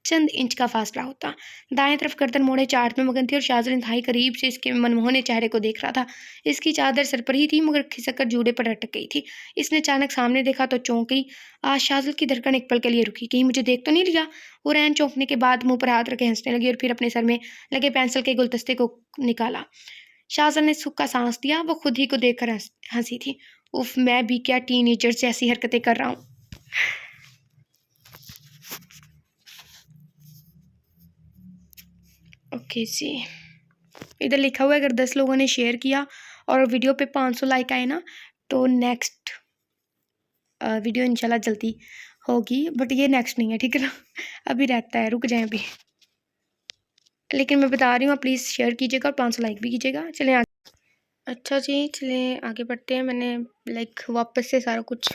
चंद इंच का फासला होता। दाएं तरफ गर्दन मोड़े चार्ट में मगन थी और शाज़िल इंतहाई करीब से इसके मनमोहने चेहरे को देख रहा था। इसकी चादर सर पर ही थी, मगर खिसक कर जूड़े पर अटक गई थी। इसने अचानक सामने देखा तो चौंक गई। आज शाज़िल की धड़कन एक पल के लिए रुकी। कहीं मुझे देख तो नहीं लिया? हुरैन चौंकने के बाद मुंह पर हाथ रखे हंसने लगी और फिर अपने सर में लगे पेंसिल के गुलदस्ते को निकाला। शाज़िल ने सूखा सांस दिया। वो खुद ही को देखकर हंसी थी। उफ, मैं भी क्या टीनेजर से ऐसी हरकतें कर रहा हूँ। ओके जी, इधर लिखा हुआ है अगर 10 लोगों ने शेयर किया और वीडियो पे 500 लाइक आए ना तो नेक्स्ट वीडियो इंशाल्लाह जल्दी होगी, बट ये नेक्स्ट नहीं है, ठीक है ना। अभी रहता है, रुक जाएं अभी, लेकिन मैं बता रही हूँ, आप प्लीज़ शेयर कीजिएगा और 500 लाइक भी कीजिएगा। चलें आगे। अच्छा जी, चलें आगे बढ़ते हैं। मैंने वापस से सारा कुछ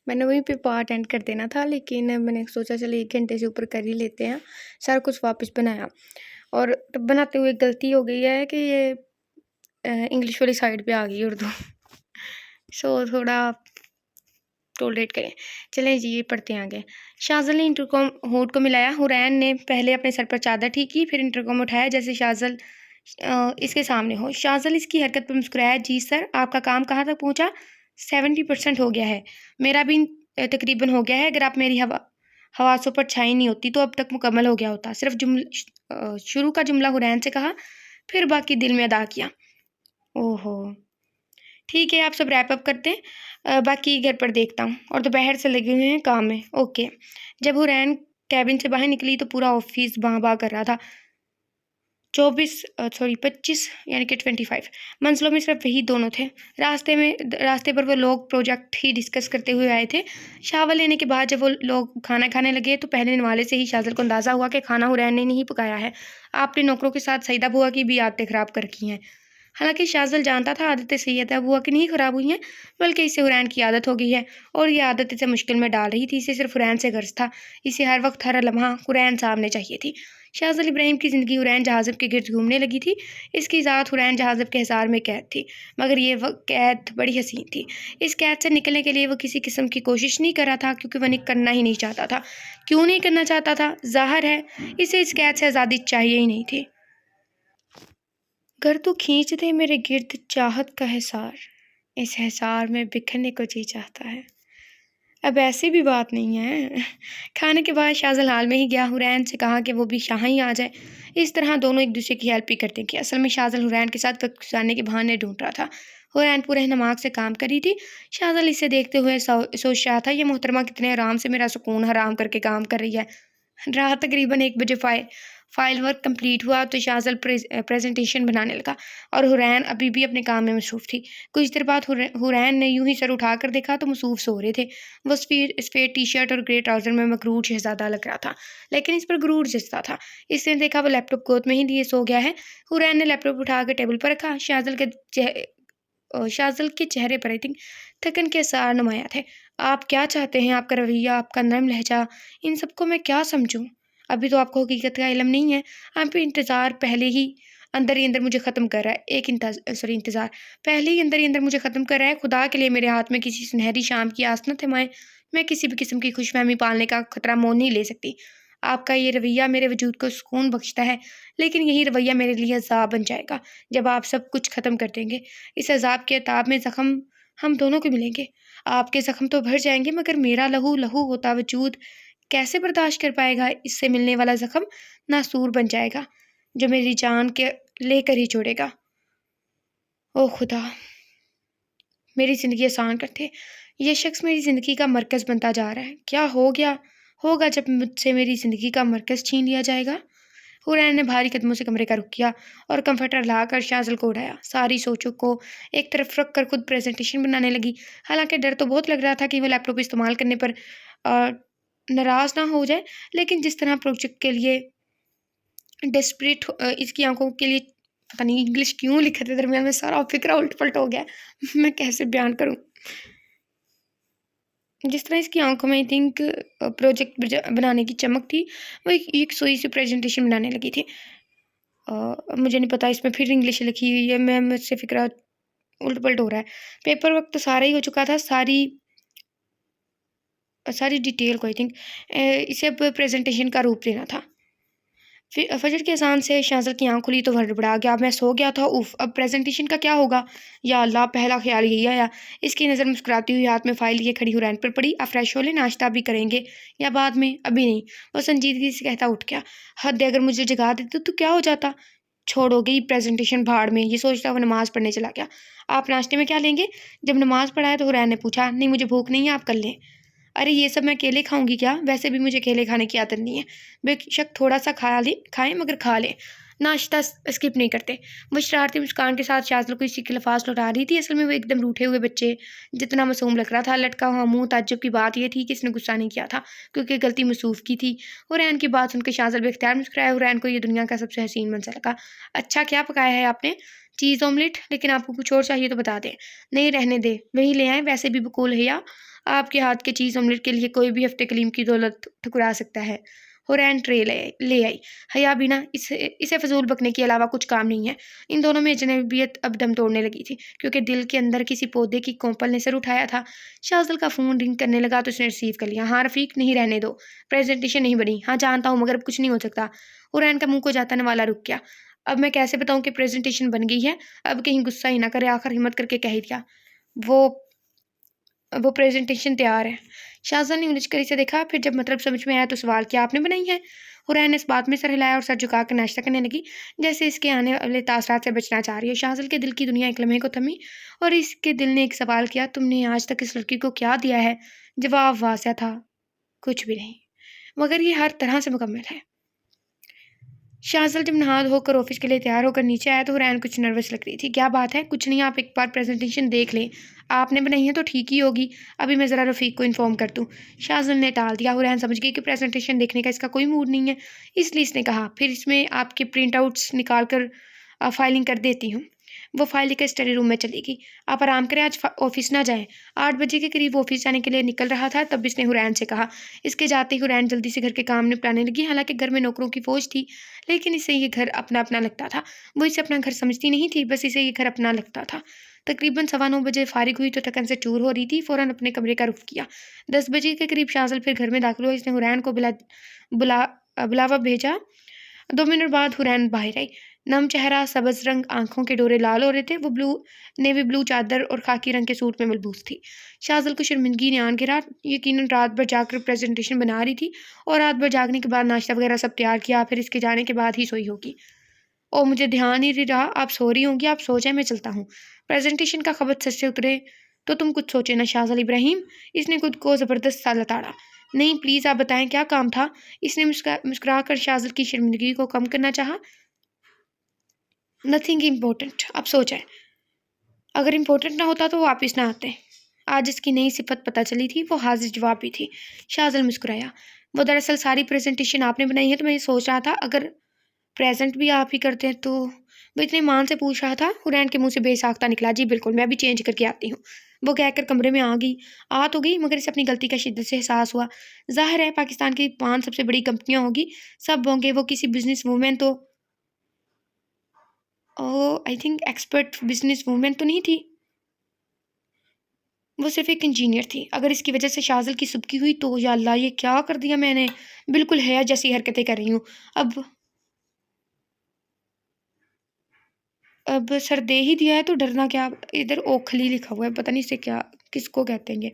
मैंने वहीं पे पार्ट एंड कर देना था, लेकिन मैंने सोचा चलिए 1 घंटे से ऊपर कर ही लेते हैं। सारा कुछ वापस बनाया और तब बनाते हुए गलती हो गई है कि ये इंग्लिश वाली साइड पे आ गई उर्दू। सो थोड़ा टॉलरेट करें। चलें जी, ये पढ़ते हैं आगे। शाज़ल ने इंटरकॉम होड को मिलाया। हुरैन ने पहले अपने सर पर चादर ठीक की, फिर इंटरकॉम उठाया जैसे शाज़ल इसके सामने हो। शाज़ल इसकी हरकत पर मुस्कुराया। जी सर, आपका काम कहाँ तक पहुँचा? 70% हो गया है। मेरा भी तकरीबन हो गया है। अगर आप मेरी हवासों पर छाई नहीं होती तो अब तक मुकम्मल हो गया होता। सिर्फ शुरू का जुमला हुरैन से कहा, फिर बाकी दिल में अदा किया। ओहो, ठीक है, आप सब रैप अप करते हैं, बाकी घर पर देखता हूँ। और दोपहर से लगे हुए हैं काम में। ओके। जब हुरैन कैबिन से बाहर निकली तो पूरा ऑफिस बाँ बाँ कर रहा था। 25 यानी कि 25 मंजिलों में सिर्फ वही दोनों थे। रास्ते पर वो लोग प्रोजेक्ट ही डिस्कस करते हुए आए थे। शावर लेने के बाद जब वो लोग खाना खाने लगे तो पहले नवाले से ही शाज़ल को अंदाज़ा हुआ कि खाना हुरैन ने नहीं पकाया है। आपने नौकरों के साथ सईदा बुआ की भी आदतें ख़राब कर रखी हैं। हालांकि शाज़ल जानता था आदतें सैयदा बुआ की नहीं ख़राब हुई हैं, बल्कि इसे हुरैन की आदत हो गई है और ये आदत इसे मुश्किल में डाल रही थी। इसे सिर्फ हुरैन से गर्ज था। इसे हर वक्त हर लम्हा हुरैन सामने चाहिए थी। शाज़ल इब्राहिम की ज़िंदगी हुरैन जहाज़ब के गिर्द घूमने लगी थी। इसकी ज़ात हुरैन जहाज़ब के हिसार में कैद थी, मगर ये कैद बड़ी हसीन थी। इस कैद से निकलने के लिए वो किसी किस्म की कोशिश नहीं कर रहा था, क्योंकि वह करना ही नहीं चाहता था। क्यों नहीं करना चाहता था? ज़ाहिर है इसे इस कैद से आज़ादी चाहिए ही नहीं थी। घर तो खींच दे मेरे गिर्द चाहत का हिसार, इस हिसार में बिखरने को जी चाहता है। अब ऐसी भी बात नहीं है। खाने के बाद शाज़ल हाल में ही गया। हुरैन से कहा कि वो भी यहाँ ही आ जाए। इस तरह दोनों एक दूसरे की हेल्प भी करते कि असल में शाज़ल हुरैन के साथ वक्त गुजारने के बहाने ढूंढ रहा था। हुरैन पूरे नमाज से काम करी थी। शाज़ल इसे देखते हुए सोच रहा था, ये मोहतरमा कितने आराम से मेरा सुकून हराम करके काम कर रही है। रात तकरीबन 1 बजे फाइल वर्क कंप्लीट हुआ तो शाज़ल प्रेजेंटेशन बनाने लगा और हुरैन अभी भी अपने काम में मसरूफ़ थी। कुछ देर बाद हुरैन ने यूं ही सर उठाकर देखा तो मसूफ सो रहे थे। वो सफ़ेद टी शर्ट और ग्रे ट्राउज़र में मकरूर शहज़ादा लग रहा था, लेकिन इस पर गुरूर जचता था। इसने देखा वो लैपटॉप गोद में ही लिए सो गया है। हुरैन ने लैपटॉप उठाकर टेबल पर रखा। शाज़ल के चेहरे पर आई थिंक थकन के आसार नुमाया थे। आप क्या चाहते हैं? आपका रवैया, आपका नरम लहजा, इन सबको मैं क्या समझूं? अभी तो आपको हकीकत का इल्म नहीं है। आप इंतज़ार पहले ही अंदर मुझे ख़त्म कर रहा है। इंतज़ार पहले ही अंदर मुझे ख़त्म कर रहा है। खुदा के लिए मेरे हाथ में किसी सुनहरी शाम की आस न थमाएं। मैं किसी भी किस्म की खुशफहमी पालने का खतरा मोल नहीं ले सकती। आपका ये रवैया मेरे वजूद को सुकून बख्शता है, लेकिन यही रवैया मेरे लिए अज़ाब बन जाएगा जब आप सब कुछ ख़त्म कर देंगे। इस अज़ाब के ताब में ज़ख्म हम दोनों को मिलेंगे। आपके ज़ख्म तो भर जाएंगे, मगर मेरा लहू लहू होता वजूद कैसे बर्दाश्त कर पाएगा? इससे मिलने वाला ज़ख्म नासूर बन जाएगा, जो मेरी जान के लेकर ही छोड़ेगा। ओ खुदा, मेरी ज़िंदगी आसान कर दे। ये शख्स मेरी ज़िंदगी का मरकज़ बनता जा रहा है। क्या होगा जब मुझसे मेरी ज़िंदगी का मरकज़ छीन लिया जाएगा? हुरैन ने भारी कदमों से कमरे का रुख किया और कंफर्टर लाकर शाज़ल को उठाया। सारी सोचों को एक तरफ रख कर खुद प्रेजेंटेशन बनाने लगी। हालांकि डर तो बहुत लग रहा था कि वो लैपटॉप इस्तेमाल करने पर नाराज़ ना हो जाए, लेकिन जिस तरह प्रोजेक्ट के लिए डेस्परेट इसकी आंखों के लिए पता नहीं इंग्लिश क्यों लिखे थे, दरमियान में सारा फिक्रा उल्ट पलट हो गया। मैं कैसे बयान करूं? जिस तरह इसकी आंखों में आई थिंक प्रोजेक्ट बनाने की चमक थी, वो एक सोई सी प्रेजेंटेशन बनाने लगी थी। मुझे नहीं पता इसमें फिर इंग्लिश लिखी हुई है। मैं मुझसे फिक्रा उल्ट पलट हो रहा है। पेपर वर्क तो सारा ही हो चुका था, सारी डिटेल को आई थिंक इसे अब प्रेजेंटेशन का रूप देना था। फिर फजर के अज़ान से शाज़ल की आँख खुली तो हड़बड़ा गया। मैं सो गया था। उफ़, अब प्रेजेंटेशन का क्या होगा? या अल्लाह, पहला ख्याल यही आया। इसकी नज़र मुस्कुराती हुई हाथ में फ़ाइल लिए खड़ी हुरैन पर पड़ी। आप फ्रेश हो लें, नाश्ता भी करेंगे या बाद में? अभी नहीं। वो संजीदगी से कहता उठ गया। हद है, अगर मुझे जगा देते तो क्या हो जाता? छोड़ो गई प्रेजेंटेशन भाड़ में, ये सोचता हुआ नमाज़ पढ़ने चला गया। आप नाश्ते में क्या लेंगे? जब नमाज़ पढ़ाया तो हुरैन ने पूछा, नहीं मुझे भूख नहीं है, आप कर लें। अरे ये सब मैं केले खाऊंगी क्या? वैसे भी मुझे केले खाने की आदत नहीं है। बेशक थोड़ा सा खाएं मगर खा लें, नाश्ता स्किप नहीं करते। वो शरारती मुस्कान के साथ शाज़िल को इसी के लफाज लौटा रही थी। असल में वो एकदम रूठे हुए बच्चे जितना मासूम लग रहा था। लटका हुआ मुंह। ताज्जुब की बात यह थी कि इसने गुस्सा नहीं किया था क्योंकि गलती मसूफ की थी। हुरैन की बात सुनकर शाज़िल बेख्तियार मुस्कुराया। हुरैन को ये दुनिया का सबसे हसीन मंजर लगा। अच्छा क्या पकाया है आपने? चीज़ ऑमलेट। लेकिन आपको कुछ और चाहिए तो बता दें। नहीं रहने दे, वही ले आए। वैसे भी बकूल है या आपके हाथ के चीज़ ऑमलेट के लिए कोई भी हफ्ते कलीम की दौलत ठुकरा सकता है। हुरैन ट्रे ले आई। हया भी ना इसे इसे फजूल बकने के अलावा कुछ काम नहीं है। इन दोनों में अजनबियत अब दम तोड़ने लगी थी क्योंकि दिल के अंदर किसी पौधे की कोंपल ने सर उठाया था। शाज़िल का फ़ोन रिंग करने लगा तो उसने रिसीव कर लिया। हाँ रफ़ीक, नहीं रहने दो, प्रेजेंटेशन नहीं बनी। हाँ जानता हूँ मगर अब कुछ नहीं हो सकता। हुरैन का मुँह को जाता नवाला रुक गया। अब मैं कैसे बताऊँ कि प्रेजेंटेशन बन गई है? अब कहीं गुस्सा ही ना करे। आखिर हिम्मत करके कह ही दिया। वो वो प्रेजेंटेशन तैयार है। शाहज़ाद ने उलझ कर इसे देखा। फिर जब मतलब समझ में आया तो सवाल, क्या आपने बनाई है? हुरैन ने इस बात में सर हिलाया और सर झुका कर नाश्ता करने लगी जैसे इसके आने वाले तासरात से बचना चाह रही है। शाहज़ाद के दिल की दुनिया एक लम्हे को थमी और इसके दिल ने एक सवाल किया, तुमने आज तक इस लड़की को क्या दिया है? जवाब वाज़ेह था, कुछ भी नहीं, मगर ये हर तरह से मुकम्मल है। शाहज़ाद जब नहा धोकर ऑफिस के लिए तैयार होकर नीचे आया तो हुरैन कुछ नर्वस लग रही थी। क्या बात है? कुछ नहीं, आप एक बार प्रेजेंटेशन देख लें। आपने बनाई है तो ठीक ही होगी। अभी मैं ज़रा रफ़ीक को इन्फॉर्म कर दूँ। शाहज़ाद ने टाल दिया। हुरैन समझ गई कि प्रेजेंटेशन देखने का इसका कोई मूड नहीं है, इसलिए इसने कहा, फिर इसमें आपके प्रिंट आउट्स निकाल कर फाइलिंग कर देती हूँ। वो फाइल लेकर स्टडी रूम में चली गई। आप आराम करें, आज ऑफिस ना जाएं। 8 बजे के करीब ऑफिस जाने के लिए निकल रहा था तब इसने हुरैन से कहा। इसके जाते ही हुरैन जल्दी से घर के काम निपटाने लगी। हालांकि घर में नौकरों की फौज थी लेकिन इसे ये घर अपना अपना लगता था। वो इसे अपना घर समझती नहीं थी, बस इसे ये घर अपना लगता था। तकरीबन 9:15 फारिग हुई तो थकन से चूर हो रही थी। फ़ौरन अपने कमरे का रुख किया। 10 बजे के करीब शाज़िल फिर घर में दाखिल हुआ। इसने हुरैन को बुला बुलावा भेजा। 2 मिनट बाद हुरैन बाहर आई। नम चेहरा, सब्ज़ रंग, आंखों के डोरे लाल हो रहे थे। वो नेवी ब्लू चादर और खाकी रंग के सूट में मलबूस थी। शाज़िल को शर्मिंदगी ने आन घेरा। यकीनन रात भर जाकर प्रेजेंटेशन बना रही थी और रात भर जागने के बाद नाश्ता वगैरह सब तैयार किया, फिर इसके जाने के बाद ही सोई होगी। ओ मुझे ध्यान ही नहीं रहा, आप सो रही होंगी। आप सो जाए, मैं चलता हूँ। प्रेजेंटेशन का खबत सच से उतरे तो तुम कुछ सोचे ना शाज़िल इब्राहिम। इसने खुद को ज़बरदस्त सा लताड़ा। नहीं प्लीज़ आप बताएं क्या काम था? इसने मुस्कुरा कर शाज़िल की शर्मिंदगी को कम करना चाहा। नथिंग इम्पोर्टेंट, आप सो जाए। अगर इम्पोर्टेंट ना होता तो वो वापिस ना आते। आज इसकी नई सिफत पता चली थी, वो हाजिर जवाब भी थी। शाज़िल मुस्कुराया। वो दरअसल सारी प्रेजेंटेशन आपने बनाई है तो मैं ये सोच रहा था अगर प्रेजेंट भी आप ही करते हैं तो। वो इतने मान से पूछ रहा था। हुरैन के मुंह से बेसाख्ता निकला, जी बिल्कुल, मैं भी चेंज करके आती हूँ। वो कहकर कमरे में आ गई। आ तो गई मगर इसे अपनी गलती का शिद्दत से एहसास हुआ। जाहिर है पाकिस्तान की 5 सबसे बड़ी कंपनियां होगी, सब होंगे, वो किसी बिजनेस वूमेन तो I think expert business women तो नहीं थी। वो सिर्फ एक इंजीनियर थी। अगर इसकी वजह से शाज़िल की सुबकी हुई तो या अल्लाह ये क्या कर दिया मैंने। बिल्कुल हया जैसी हरकतें कर रही हूँ। अब सर दे ही दिया है तो डरना क्या। इधर ओखली लिखा हुआ है, पता नहीं इसे क्या किसको कहते हैं ये।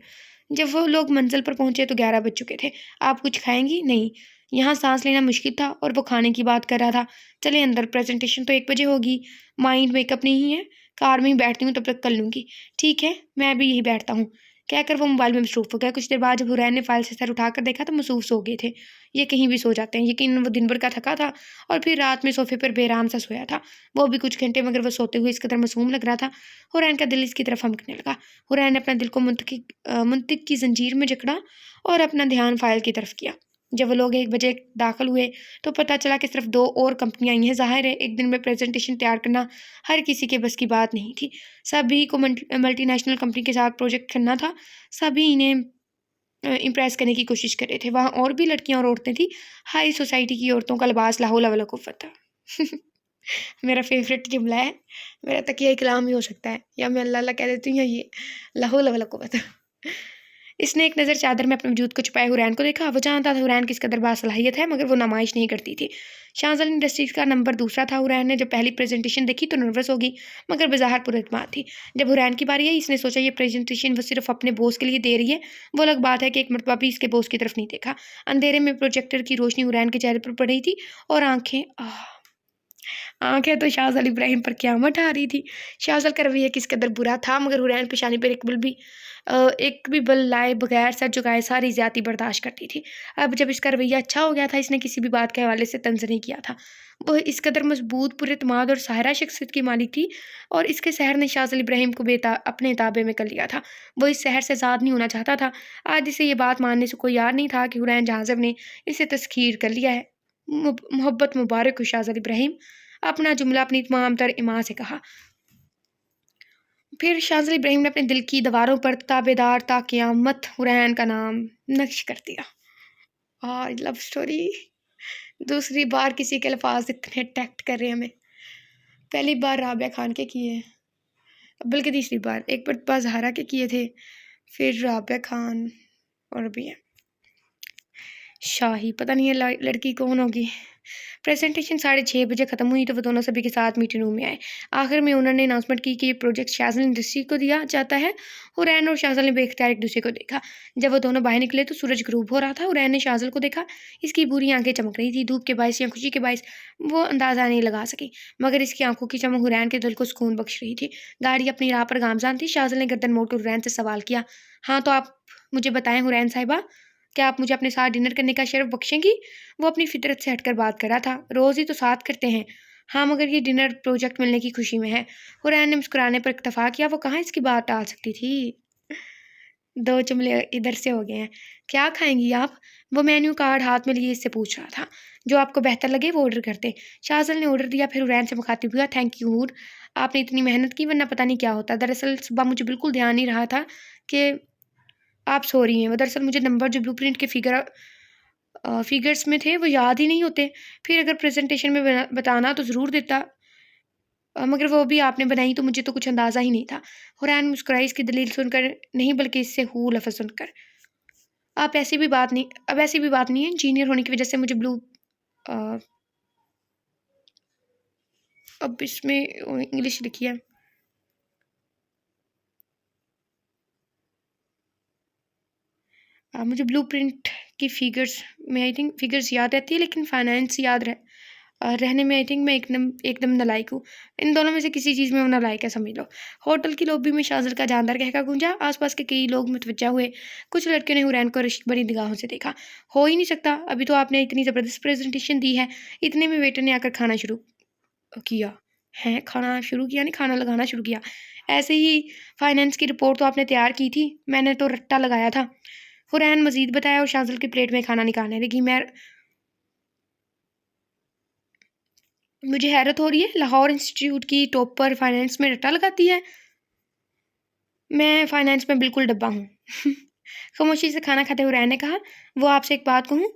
जब वो लोग मंजिल पर पहुंचे तो 11 बज चुके थे। आप कुछ खाएंगी? नहीं, यहाँ सांस लेना मुश्किल था और वो खाने की बात कर रहा था। चले अंदर, प्रेजेंटेशन तो 1 बजे होगी। माइंड मेकअप नहीं है, कार में ही बैठती हूँ, तब तक कर लूँगी। ठीक है, मैं भी यही बैठता हूँ, कहकर वो मोबाइल में मसरूफ़ हो गया। कुछ देर बाद जब हुरैन ने फाइल से सर उठाकर देखा तो मसूफ सो गए थे। ये कहीं भी सो जाते हैं। यकीन वो दिन भर का थका था और फिर रात में सोफे पर बेराम सा सोया था। वो भी कुछ घंटे, मगर वो सोते हुए इस कदर मासूम लग रहा था। हुरैन का दिल इसकी तरफ हमकने लगा। हुरैन ने अपना दिल को मुंतक की जंजीर में जकड़ा और अपना ध्यान फाइल की तरफ किया। जब वो लोग 1 बजे दाखिल हुए तो पता चला कि सिर्फ 2 और कंपनियां आई हैं। जाहिर है एक दिन में प्रेजेंटेशन तैयार करना हर किसी के बस की बात नहीं थी। सभी को मल्टीनेशनल कंपनी के साथ प्रोजेक्ट करना था। सभी इन्हें इम्प्रेस करने की कोशिश कर रहे थे। वहाँ और भी लड़कियां और औरतें थी। हाई सोसाइटी की औरतों का लिबास ला हौला वला कुव्वत था। मेरा फेवरेट जुमला है। मेरा तकिया कलाम ही हो सकता है, या मैं अल्लाह अल्लाह कह देती हूँ या ये ला हौला वला कुव्वत। इसने एक नज़र चादर में अपने वजूद को छुपाए हुरैन को देखा। वो जानता था हुरैन किस कदर बासलाहियत है, मगर वो नुमाइश नहीं करती थी। शाज़िल इंडस्ट्रीज़ का नंबर दूसरा था। हुरैन ने जब पहली प्रेजेंटेशन देखी तो नर्वस होगी मगर बज़ाहिर पुरएतमाद थी। जब हुरैन की बारी आई इसने सोचा ये प्रेजेंटेशन वो सिर्फ अपने बॉस के लिए दे रही है। वो अलग बात है कि एक मरतबा भी इसके बॉस की तरफ नहीं देखा। अंधेरे में प्रोजेक्टर की रोशनी हुरैन के चेहरे पर पड़ रही थी और आंखें आंखें तो शाहज़ाद इब्राहिम पर क़यामत आ रही थी। शाहज़ाद का रवैया किस कदर बुरा था, मगर हुरैन पेशानी पर एक भी बल लाए बगैर सर झुकाए सारी ज़्यादती बर्दाश्त करती थी। अब जब इसका रवैया अच्छा हो गया था, इसने किसी भी बात के हवाले से तंज़ नहीं किया था। वो इस कदर मज़बूत, पुरएतमाद और साहिरा शख्सियत की मालिक थी, और इसके सहर ने शाहज़ाद इब्राहिम को अपने ताबे में कर लिया था। वो इस सहर से आज़ाद नहीं होना चाहता था। आज इसे ये बात मानने से कोई यार नहीं था कि हुरैन जहाज़ब ने इसे तस्ख़ीर कर लिया है। मोहब्बत मुबारक हो शाहज़ाद इब्राहिम, अपना जुमला अपनी तमाम तर इमां से कहा। फिर शाहज़ाद इब्राहिम ने अपने दिल की दीवारों पर ताबेदार ता क़यामत हुरैन का नाम नक्श कर दिया। Love story. दूसरी बार किसी के अल्फाज इतने अट्रैक्ट कर रहे हैं हमें। पहली बार राबिया खान के किए, बल्कि तीसरी बार। एक बार ज़हरा के किए थे, फिर राबिया खान, और अभी है शाही। पता नहीं है लड़की कौन होगी। प्रेजेंटेशन 6:30 बजे ख़त्म हुई तो वो दोनों सभी के साथ मीटिंग रूम में आए। आखिर में उन्होंने अनाउंसमेंट की कि ये प्रोजेक्ट शाज़ल इंडस्ट्री को दिया जाता है। हुरैन और शाज़ल ने बेख्तियार एक दूसरे को देखा। जब वो दोनों बाहर निकले तो सूरज गरूब हो रहा था। हुरैन ने शाज़ल को देखा। इसकी बुरी आंखें चमक रही थी। धूप के बायस या खुशी के बायस वो अंदाज़ा नहीं लगा सकी, मगर इसकी आंखों की चमक हुरैन के दिल को सुकून बख्श रही थी। गाड़ी अपनी राह पर गामज़ान थी। शाज़ल ने गर्दन मोड़कर हुरैन से सवाल किया, हाँ तो आप मुझे बताएं हुरैन साहिबा, क्या आप मुझे अपने साथ डिनर करने का शर्फ बख्शेंगी? वो अपनी फितरत से हटकर बात कर रहा था। रोज़ ही तो साथ करते हैं। हाँ, मगर ये डिनर प्रोजेक्ट मिलने की खुशी में है। हुरैन ने मुस्कुराने पर इत्तफ़ाक़ किया। वो कहाँ इसकी बात टाल सकती थी। 2 जुमले इधर से हो गए हैं। क्या खाएंगी आप? वो मेन्यू कार्ड हाथ में लिए इससे पूछ रहा था। जो आपको बेहतर लगे वो ऑर्डर करते। शाज़ल ने ऑर्डर दिया, फिर हुरैन से मुखातिब हुआ, थैंक यू हूर, आपने इतनी मेहनत की, वरना पता नहीं क्या होता। दरअसल सुबह मुझे बिल्कुल ध्यान नहीं रहा था कि आप सो रही हैं। वो दरअसल मुझे नंबर जो ब्लूप्रिंट के फिगर्स में थे वो याद ही नहीं होते। फिर अगर प्रेजेंटेशन में बताना तो ज़रूर देता, मगर वो भी आपने बनाई तो मुझे तो कुछ अंदाज़ा ही नहीं था। हुरैन मुस्कुराई इसकी दलील सुनकर नहीं, बल्कि इससे हू लफ्ज़ सुनकर। अब ऐसी भी बात नहीं है। इंजीनियर होने की वजह से मुझे अ, अब इसमें इंग्लिश लिखी है। मुझे ब्लूप्रिंट की फ़िगर्स में आई थिंक फ़िगर्स याद रहती है, लेकिन फाइनेंस रहने में आई थिंक मैं एकदम नालायक हूँ। इन दोनों में से किसी चीज़ में मैं नालायक है, समझ लो। होटल की लॉबी में शाज़ल का जानदार कहका गूंजा। आसपास के कई लोग मुतवज्जा हुए। कुछ लड़कियों ने हुरैन को रश्क भरी निगाहों से देखा। हो ही नहीं सकता, अभी तो आपने इतनी ज़बरदस्त प्रेजेंटेशन दी है। इतने में वेटर ने आकर खाना शुरू किया। हैं, खाना शुरू किया नहीं, खाना लगाना शुरू किया। ऐसे ही फाइनेंस की रिपोर्ट तो आपने तैयार की थी, मैंने तो रट्टा लगाया था। हुरैन मज़ीद बताया और शाज़ल की प्लेट में खाना निकालने लगी। मुझे हैरत हो रही है, लाहौर इंस्टीट्यूट की टॉपर फाइनेंस में रट्टा लगाती है। मैं फाइनेंस में बिल्कुल डब्बा हूँ। खामोशी से खाना खाते हुरैन ने कहा, वो आपसे एक बात कहूँ?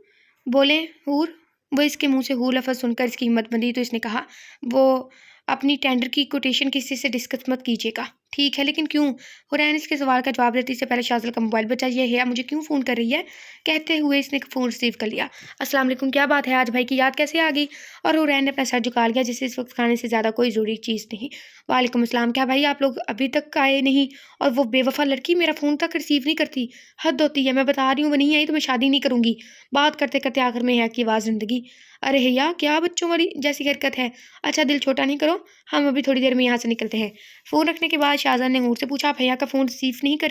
बोले हूर। वो इसके मुंह से हूर लफ्ज़ सुनकर इसकी हिम्मत बंधी तो इसने कहा, वो अपनी टेंडर की कोटेशन किसी से डिस्कस मत कीजिएगा, ठीक है? लेकिन क्यों? हुरैन इसके सवाल का जवाब देते से पहले शाज़ल का मोबाइल बचा। ये है मुझे क्यों फ़ोन कर रही है? कहते हुए इसने फ़ोन रिसीव कर लिया। अस्सलाम वालेकुम, क्या बात है, आज भाई की याद कैसे आ गई? और हुरैन ने अपना सर झुका लिया, जिसे इस वक्त खाने से ज़्यादा कोई ज़रूरी चीज़ नहीं। वालेकुम अस्सलाम, क्या भाई आप लोग अभी तक आए नहीं? और वो बेवफा लड़की मेरा फ़ोन तक रिसीव नहीं करती। हद होती है, मैं बता रही हूँ, वो नहीं आई तो मैं शादी नहीं करूँगी। बात करते करते आखिर में हया की आवाज़ ज़िंदगी। अरे हैया, क्या बच्चों वाली जैसी हरकत है? अच्छा दिल छोटा नहीं करो, हम अभी थोड़ी देर में यहाँ से निकलते हैं। फ़ोन रखने के बाद शाहज़ाद ने हूर से पूछा, आप हैया का फ़ोन रिसीव नहीं कर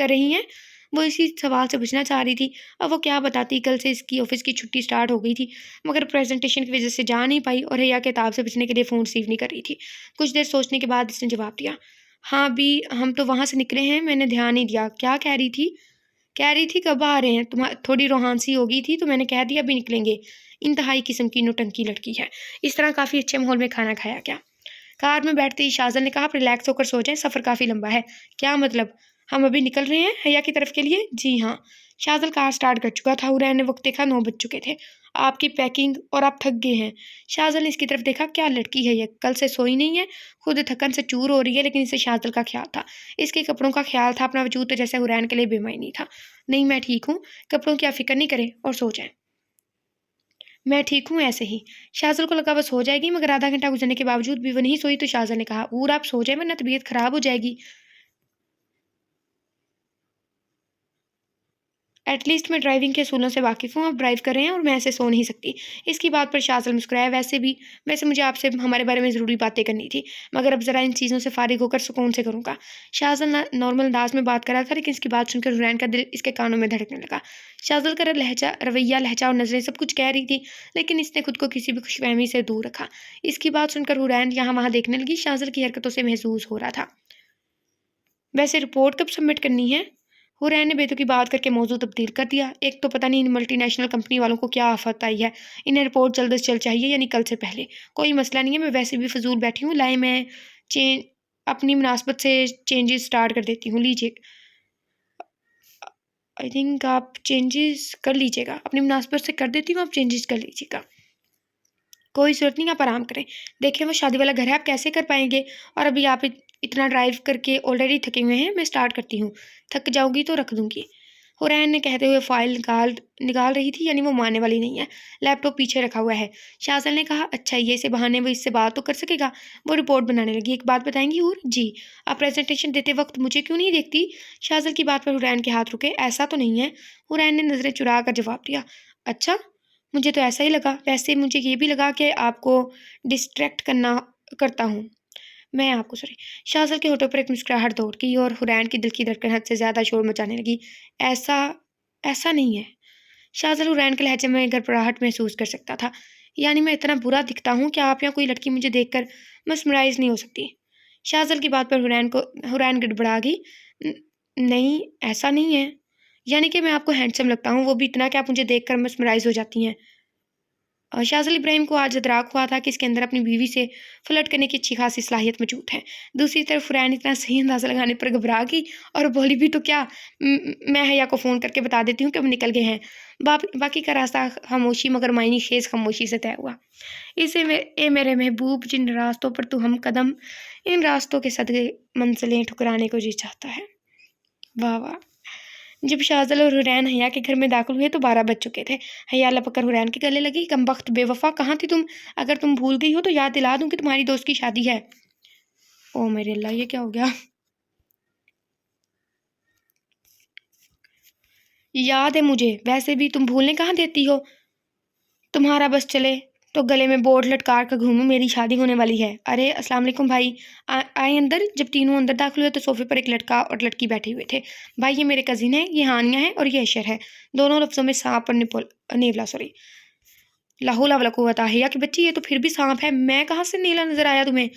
रही हैं? वो इसी सवाल से बचना चाह रही थी। अब वो क्या बताती, कल से इसकी ऑफ़िस की छुट्टी स्टार्ट हो गई थी, मगर प्रेजेंटेशन की वजह से जा नहीं पाई और हैया के ताब से बचने के लिए फ़ोन रिसीव नहीं कर रही थी। कुछ देर सोचने के बाद इसने जवाब दिया, हाँ अभी हम तो वहाँ से निकले हैं, मैंने ध्यान नहीं दिया। क्या कह रही थी? कह रही थी कब आ रहे हैं? थोड़ी रोमांसी हो गई थी तो मैंने कह दिया अभी निकलेंगे। इंतहाई किस्म की नौटंकी लड़की है। इस तरह काफ़ी अच्छे माहौल में खाना खाया क्या? कार में बैठते ही शाज़ल ने कहा, आप रिलैक्स होकर सो जाएं, सफ़र काफ़ी लंबा है। क्या मतलब? हम अभी निकल रहे हैं हया की तरफ के लिए? जी हाँ। शाज़ल कार स्टार्ट कर चुका था। हुरैन ने वक्त देखा, 9 बज चुके थे। आपकी पैकिंग और आप थक गए हैं। शाज़ल ने इसकी तरफ देखा, क्या लड़की है ये, कल से सोई नहीं है, खुद थकन से चूर हो रही है, लेकिन इसे शाज़ल का ख्याल था, इसके कपड़ों का ख्याल था। अपना वजूद तो जैसे हुरैन के लिए बेमायनी था। नहीं मैं ठीक हूँ, कपड़ों की आप फिक्र नहीं करें और सो जाएं। मैं ठीक हूँ ऐसे ही। शाज़ल को लगा बस हो जाएगी, मगर आधा घंटा गुजरने के बावजूद भी वो नहीं सोई तो शाज़ल ने कहा, हूर आप सो जाएं वरना तबीयत ख़राब हो जाएगी। एटलीस्ट मैं ड्राइविंग के असूलों से वाकिफ़ हूँ, आप ड्राइव कर रहे हैं और मैं ऐसे सो नहीं सकती। इसकी बात पर शाज़िल मुस्कुराया। वैसे मुझे आपसे हमारे बारे में ज़रूरी बातें करनी थी, मगर अब ज़रा इन चीज़ों से फ़ारिग होकर सुकून से करूँगा। शाज़िल नॉर्मल अंदाज़ में बात कर रहा था, लेकिन इसकी बात सुनकर हुरैन का दिल इसके कानों में धड़कने लगा। शाज़िल का रवैया, लहज़ा और नज़रें सब कुछ कह रही थी, लेकिन इसने खुद को किसी भी खुशफ़हमी से दूर रखा। इसकी बात सुनकर हुरैन यहाँ-वहाँ देखने लगी। शाज़िल की हरकतों से महसूस हो रहा था। वैसे रिपोर्ट कब सबमिट करनी है? हुरैन ने बेतुकी बात करके मौजू तब्दील कर दिया। एक तो पता नहीं इन मल्टीनेशनल कंपनी वालों को क्या आफत आई है। इन्हें रिपोर्ट जल्द से जल्द चाहिए, यानी कल से पहले। कोई मसला नहीं है, मैं वैसे भी फ़िज़ूल बैठी हूँ। लाएँ मैं चे अपनी मुनासबत से चेंजेस स्टार्ट कर देती हूँ। लीजिए, आई थिंक आप चेंजेस कर लीजिएगा। अपनी मुनासबत से कर देती हूँ, आप चेंजेस कर लीजिएगा। कोई ज़रूरत नहीं, आप आराम करें। देखिए, वो शादी वाला घर है, आप कैसे कर पाएँगे? और अभी आप इतना ड्राइव करके ऑलरेडी थके हुए हैं। मैं स्टार्ट करती हूँ। थक जाऊँगी तो रख दूँगी। हुरैन ने कहते हुए फ़ाइल निकाल रही थी, यानी वो मानने वाली नहीं है। लैपटॉप पीछे रखा हुआ है। शाज़िल ने कहा, अच्छा ये इसे बहाने वो इससे बात तो कर सकेगा। वो रिपोर्ट बनाने लगी। एक बात बताएँगी हूर? जी। आप प्रेज़ेंटेशन देते वक़्त मुझे क्यों नहीं देखती? शाज़िल की बात पर हुरैन के हाथ रुके। ऐसा तो नहीं है। हुरैन ने नज़रें चुरा कर जवाब दिया। अच्छा? मुझे तो ऐसा ही लगा। वैसे मुझे ये भी लगा कि आपको डिस्ट्रैक्ट करता हूँ मैं आपको, सॉरी। शाज़िल के होठों पर एक मुस्कुराहट दौड़ गई और हुरैन की दिल की धड़कन हद से ज़्यादा शोर मचाने लगी। ऐसा ऐसा नहीं है। शाज़िल हुरैन के लहजे में घबराहट महसूस कर सकता था। यानी मैं इतना बुरा दिखता हूँ कि आप या कोई लड़की मुझे देखकर mesmerize नहीं हो सकती? शाज़िल की बात पर हुरैन गड़बड़ा गई। "न नहीं, ऐसा नहीं है। यानी कि मैं आपको हैंडसम लगता हूँ, वो भी इतना कि आप मुझे देखकर mesmerize हो जाती हैं।" शाज़िल इब्राहिम को आज इदराक हुआ था कि इसके अंदर अपनी बीवी से फ्लर्ट करने की अच्छी खासी सलाहियत मौजूद है। दूसरी तरफ हुरैन इतना सही अंदाज़ा लगाने पर घबरा गई और बोली भी तो क्या, मैं हया को फ़ोन करके बता देती हूँ कि अब निकल गए हैं। बाकी का रास्ता खामोशी मगर मायने खेज़ खामोशी से तय हुआ। ए मेरे महबूब, जिन रास्तों पर तू हम कदम, इन रास्तों के सदक़े मंज़िलें ठुकराने को जी चाहता है। वाह वाह! जब शाज़िल और हुरैन हया के घर में दाखिल हुए तो 12 बज चुके थे। हया लपक कर हुरैन के गले लगी। कमबख्त बेवफ़ा, कहाँ थी तुम? अगर तुम भूल गई हो तो याद दिला दूँ कि तुम्हारी दोस्त की शादी है। ओह मेरे अल्लाह, ये क्या हो गया? याद है मुझे, वैसे भी तुम भूलने कहाँ देती हो? तुम्हारा बस चले तो गले में बोर्ड लटका कर घूमूं, मेरी शादी होने वाली है। अरे अस्सलाम वालेकुम भाई। आए अंदर। जब तीनों अंदर दाखिल हुए तो सोफे पर एक लड़का और लड़की बैठे हुए थे। भाई ये मेरे कजिन है, ये हानिया है और ये अशर है। दोनों लफ्ज़ों में सांप और नेवला, सॉरी, लाहौला वला कुव्वता हिया की बच्ची, ये तो फिर भी सांप है। मैं कहाँ से नीला नजर आया तुम्हें?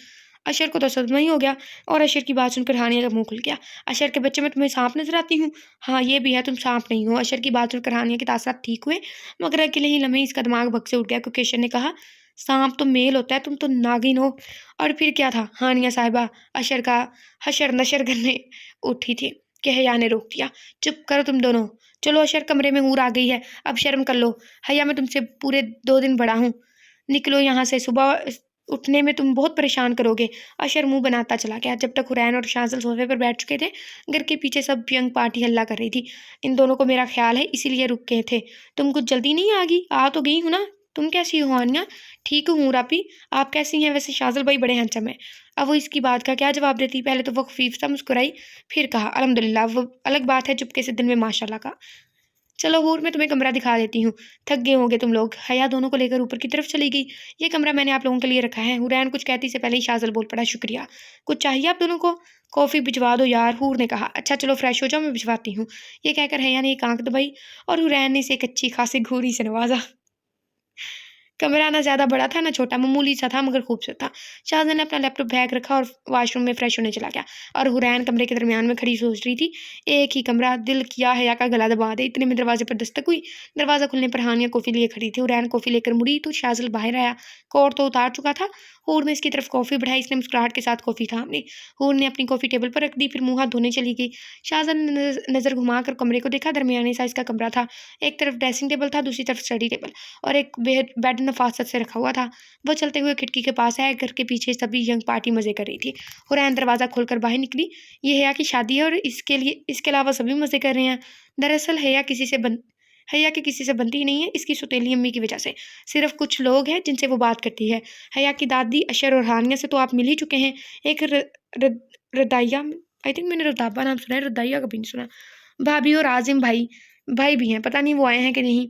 अशर को तो सदमा ही हो गया और अशर की बात सुनकर हानिया का मुंह खुल गया। अशर के बच्चे, मैं तुम्हें सांप नजर आती हूँ? हाँ ये भी है, तुम सांप नहीं हो। अशर की बात सुनकर हानिया के तासुरात ठीक हुए, मगर अकेले ही लम्हे इसका दिमाग भग से उठ गया, क्योंकि अशर ने कहा, सांप तो मेल होता है, तुम तो नागिन हो। और फिर क्या था हानिया साहिबा? अशर का हशर नशर करने उठी थी कि हया ने रोक दिया। चुप करो तुम दोनों। चलो अशर, कमरे में हूर आ गई है, अब शर्म कर लो। हया, मैं तुमसे पूरे 2 दिन बड़ा हूँ। निकलो यहाँ से, सुबह उठने में तुम बहुत परेशान करोगे। अशर मुंह बनाता चला गया। जब तक हुरैन और शाज़िल सोफे पर बैठ चुके थे, घर के पीछे सब यंग पार्टी हल्ला कर रही थी। इन दोनों को मेरा ख्याल है इसीलिए रुक गए थे। तुम कुछ जल्दी नहीं आ गई? आ तो गई हूँ ना। तुम कैसी हो हानिया? ठीक हूँ रापी, आप कैसी हैं? वैसे शाज़िल भाई बड़े हैंडसम है। अब वो इसकी बात का क्या जवाब देती? पहले तो वो खफीफ सा मुस्कुराई, फिर कहा अल्हम्दुलिल्लाह। वो अलग बात है चुपके से दिल में माशाल्लाह का। चलो हूर, मैं तुम्हें कमरा दिखा देती हूँ। थक गए होंगे तुम लोग। हया दोनों को लेकर ऊपर की तरफ चली गई। ये कमरा मैंने आप लोगों के लिए रखा है। हुरैन कुछ कहती से पहले ही शाज़िल बोल पड़ा, शुक्रिया। कुछ चाहिए आप दोनों को? कॉफ़ी भिजवा दो यार, हूर ने कहा। अच्छा चलो फ्रेश हो जाओ, मैं भिजवाती हूँ। ये कहकर हया ने एक आंख दबाई और हुरैन ने इसे एक अच्छी खासी घूरी से नवाजा। कमरा ना ज़्यादा बड़ा था ना छोटा, मामूली सा था मगर खूबसूरत था। शाहज़ान ने अपना लैपटॉप बैग रखा और वॉशरूम में फ्रेश होने चला गया और हुरैन कमरे के दरमियान में खड़ी सोच रही थी, एक ही कमरा, दिल किया हया का गला दबा दे। इतने में दरवाजे पर दस्तक हुई। दरवाज़ा खुलने पर हानिया कॉफ़ी लिए खड़ी थी। हुरैन कॉफ़ी लेकर मुड़ी तो शाज़िल बाहर आया। कोट तो उतार चुका था। हूर ने इसकी तरफ कॉफ़ी बढ़ाई। इसने मुस्कुराहट के साथ कॉफ़ी थाम ली। हूर ने अपनी कॉफ़ी टेबल पर रख दी, फिर मुँह हाथ धोने चली गई। शाहज़ान ने नज़र घुमाकर कमरे को देखा। दरमियाने साइज़ का कमरा था। एक तरफ ड्रेसिंग टेबल था, दूसरी तरफ स्टडी टेबल और एक बेड नफासत से रखा हुआ था। वह चलते हुए खिड़की के पास आया। घर के पीछे सभी यंग पार्टी मज़े कर रही थी। हुरैन दरवाज़ा खोलकर बाहर निकली। ये हया की शादी है और इसके अलावा सभी मज़े कर रहे हैं। दरअसल हया के किसी से बनती ही नहीं है, इसकी सौतेली अम्मी की वजह से। सिर्फ कुछ लोग हैं जिनसे वो बात करती है। हया की दादी अशर और हानिया से तो आप मिल ही चुके हैं। एक रदाइया, आई थिंक मैंने रदाबा नाम सुना है, रदाइया कभी नहीं सुना। भाभी और आजिम भाई, भाई भी हैं, पता नहीं वो आए हैं कि नहीं।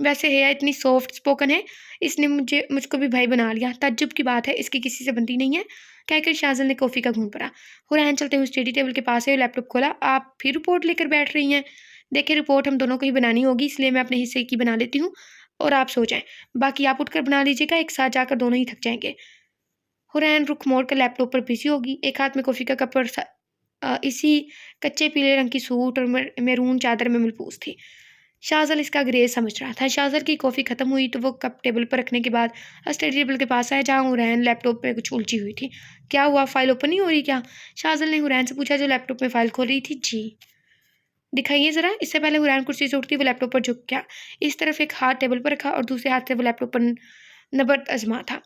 वैसे है इतनी सॉफ्ट स्पोकन है, इसने मुझको भी भाई बना लिया। ताज्जुब की बात है, इसकी किसी से बनती नहीं है। कहकर शाज़िल ने कॉफ़ी का घूंट भरा। हुरैन चलते हुए स्टडी टेबल के पास है, लैपटॉप खोला। आप फिर रिपोर्ट लेकर बैठ रही हैं? देखिए, रिपोर्ट हम दोनों को ही बनानी होगी, इसलिए मैं अपने हिस्से की बना लेती हूँ और आप सो जाएं। बाकी आप उठकर बना लीजिएगा, एक साथ जाकर दोनों ही थक जाएंगे। हुरैन रुख मोड़ कर लैपटॉप पर बिजी होगी, एक हाथ में कॉफ़ी का कप और इसी कच्चे पीले रंग की सूट और मैरून चादर में मलबूस थी। शाहज़ल इसका ग्रेज समझ रहा था। शाहज़ल की कॉफ़ी ख़त्म हुई तो वो कप टेबल पर रखने के बाद स्टडी टेबल के पास आया, जहाँ हुरैन लैपटॉप पे कुछ उलझी हुई थी। क्या हुआ, फ़ाइल ओपन नहीं हो रही क्या? शाहज़ल ने हुरैन से पूछा, जो लैपटॉप में फ़ाइल खोल रही थी। जी। दिखाइए ज़रा। इससे पहले हुरैन कुर्सी से उठती वो लैपटॉप पर झुक गया। इस तरफ एक हाथ टेबल पर रखा और दूसरे हाथ से वो लैपटॉप पर नबर्द आजमा था,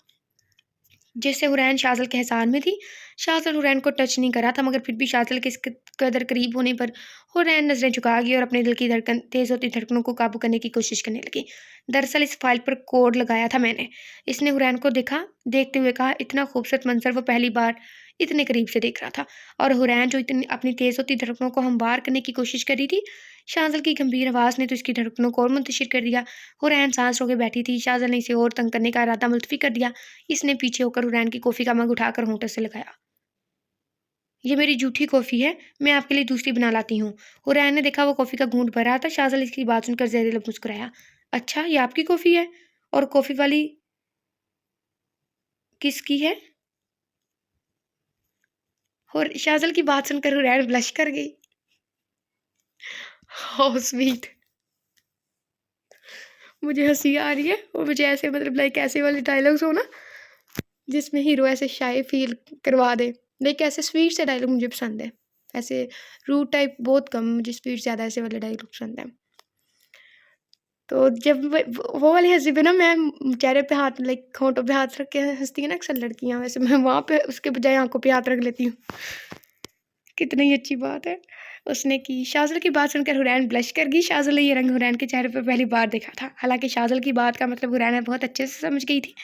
जिससे हुरैन शाज़िल के एहसान में थी। शाज़िल हुरैन को टच नहीं कर रहा था, मगर फिर भी शाज़िल के इस कदर करीब होने पर हुरैन नज़रें झुका गई और अपने दिल की धड़कन तेज़ होती धड़कनों को काबू करने की कोशिश करने लगी। दरअसल इस फाइल पर कोड लगाया था मैंने। इसने हुरैन को देखते हुए कहा। इतना खूबसूरत मंजर वो पहली बार इतने करीब से देख रहा था, और हुरैन जो इतनी अपनी तेज़ होती धड़कनों को हमवार करने की कोशिश कर रही थी। शाज़िल की गंभीर आवाज़ ने तो इसकी धड़कनों को और मुंतशिर कर दिया। हुरैन सांस रोके बैठी थी। शाज़िल ने इसे और तंग करने का इरादा मुलतवी कर दिया। इसने पीछे होकर हुरैन की कॉफ़ी का मग उठाकर होंठों से लगाया। ये मेरी जूठी कॉफ़ी है, मैं आपके लिए दूसरी बना लाती हूँ। हुरैन ने देखा वो कॉफ़ी का घूंट भर रहा था। शाज़िल इसकी बात सुनकर ज़ेरे लब मुस्कुराया। अच्छा, ये आपकी कॉफ़ी है? और कॉफ़ी वाली किसकी है? और शाज़िल की बात सुनकर हुरैन ब्लश कर गई। How sweet. मुझे हंसी आ रही है, और मुझे ऐसे मतलब लाइक ऐसे वाले डायलॉग्स हो ना, जिसमें हीरो ऐसे शाय फील करवा दे। लाइक ऐसे स्वीट से डायलॉग मुझे पसंद है। ऐसे रूड टाइप बहुत कम, मुझे स्वीट ज़्यादा ऐसे वाले डायलॉग पसंद है। तो जब वो वाली हंसी पे ना, मैं चेहरे पे हाथ लाइक होंठों पे हाथ रख के हंसती है ना अक्सर लड़कियां, वैसे मैं वहाँ पे उसके बजाय आंखों पे हाथ रख लेती हूँ। कितनी अच्छी बात है उसने की। शाज़िल की बात सुनकर हुरैन ब्लश कर गई। शाज़िल ने ये रंग हुरैन के चेहरे पर पहली बार देखा था। हालांकि शाज़िल की बात का मतलब हुरैन बहुत अच्छे से समझ गई थी,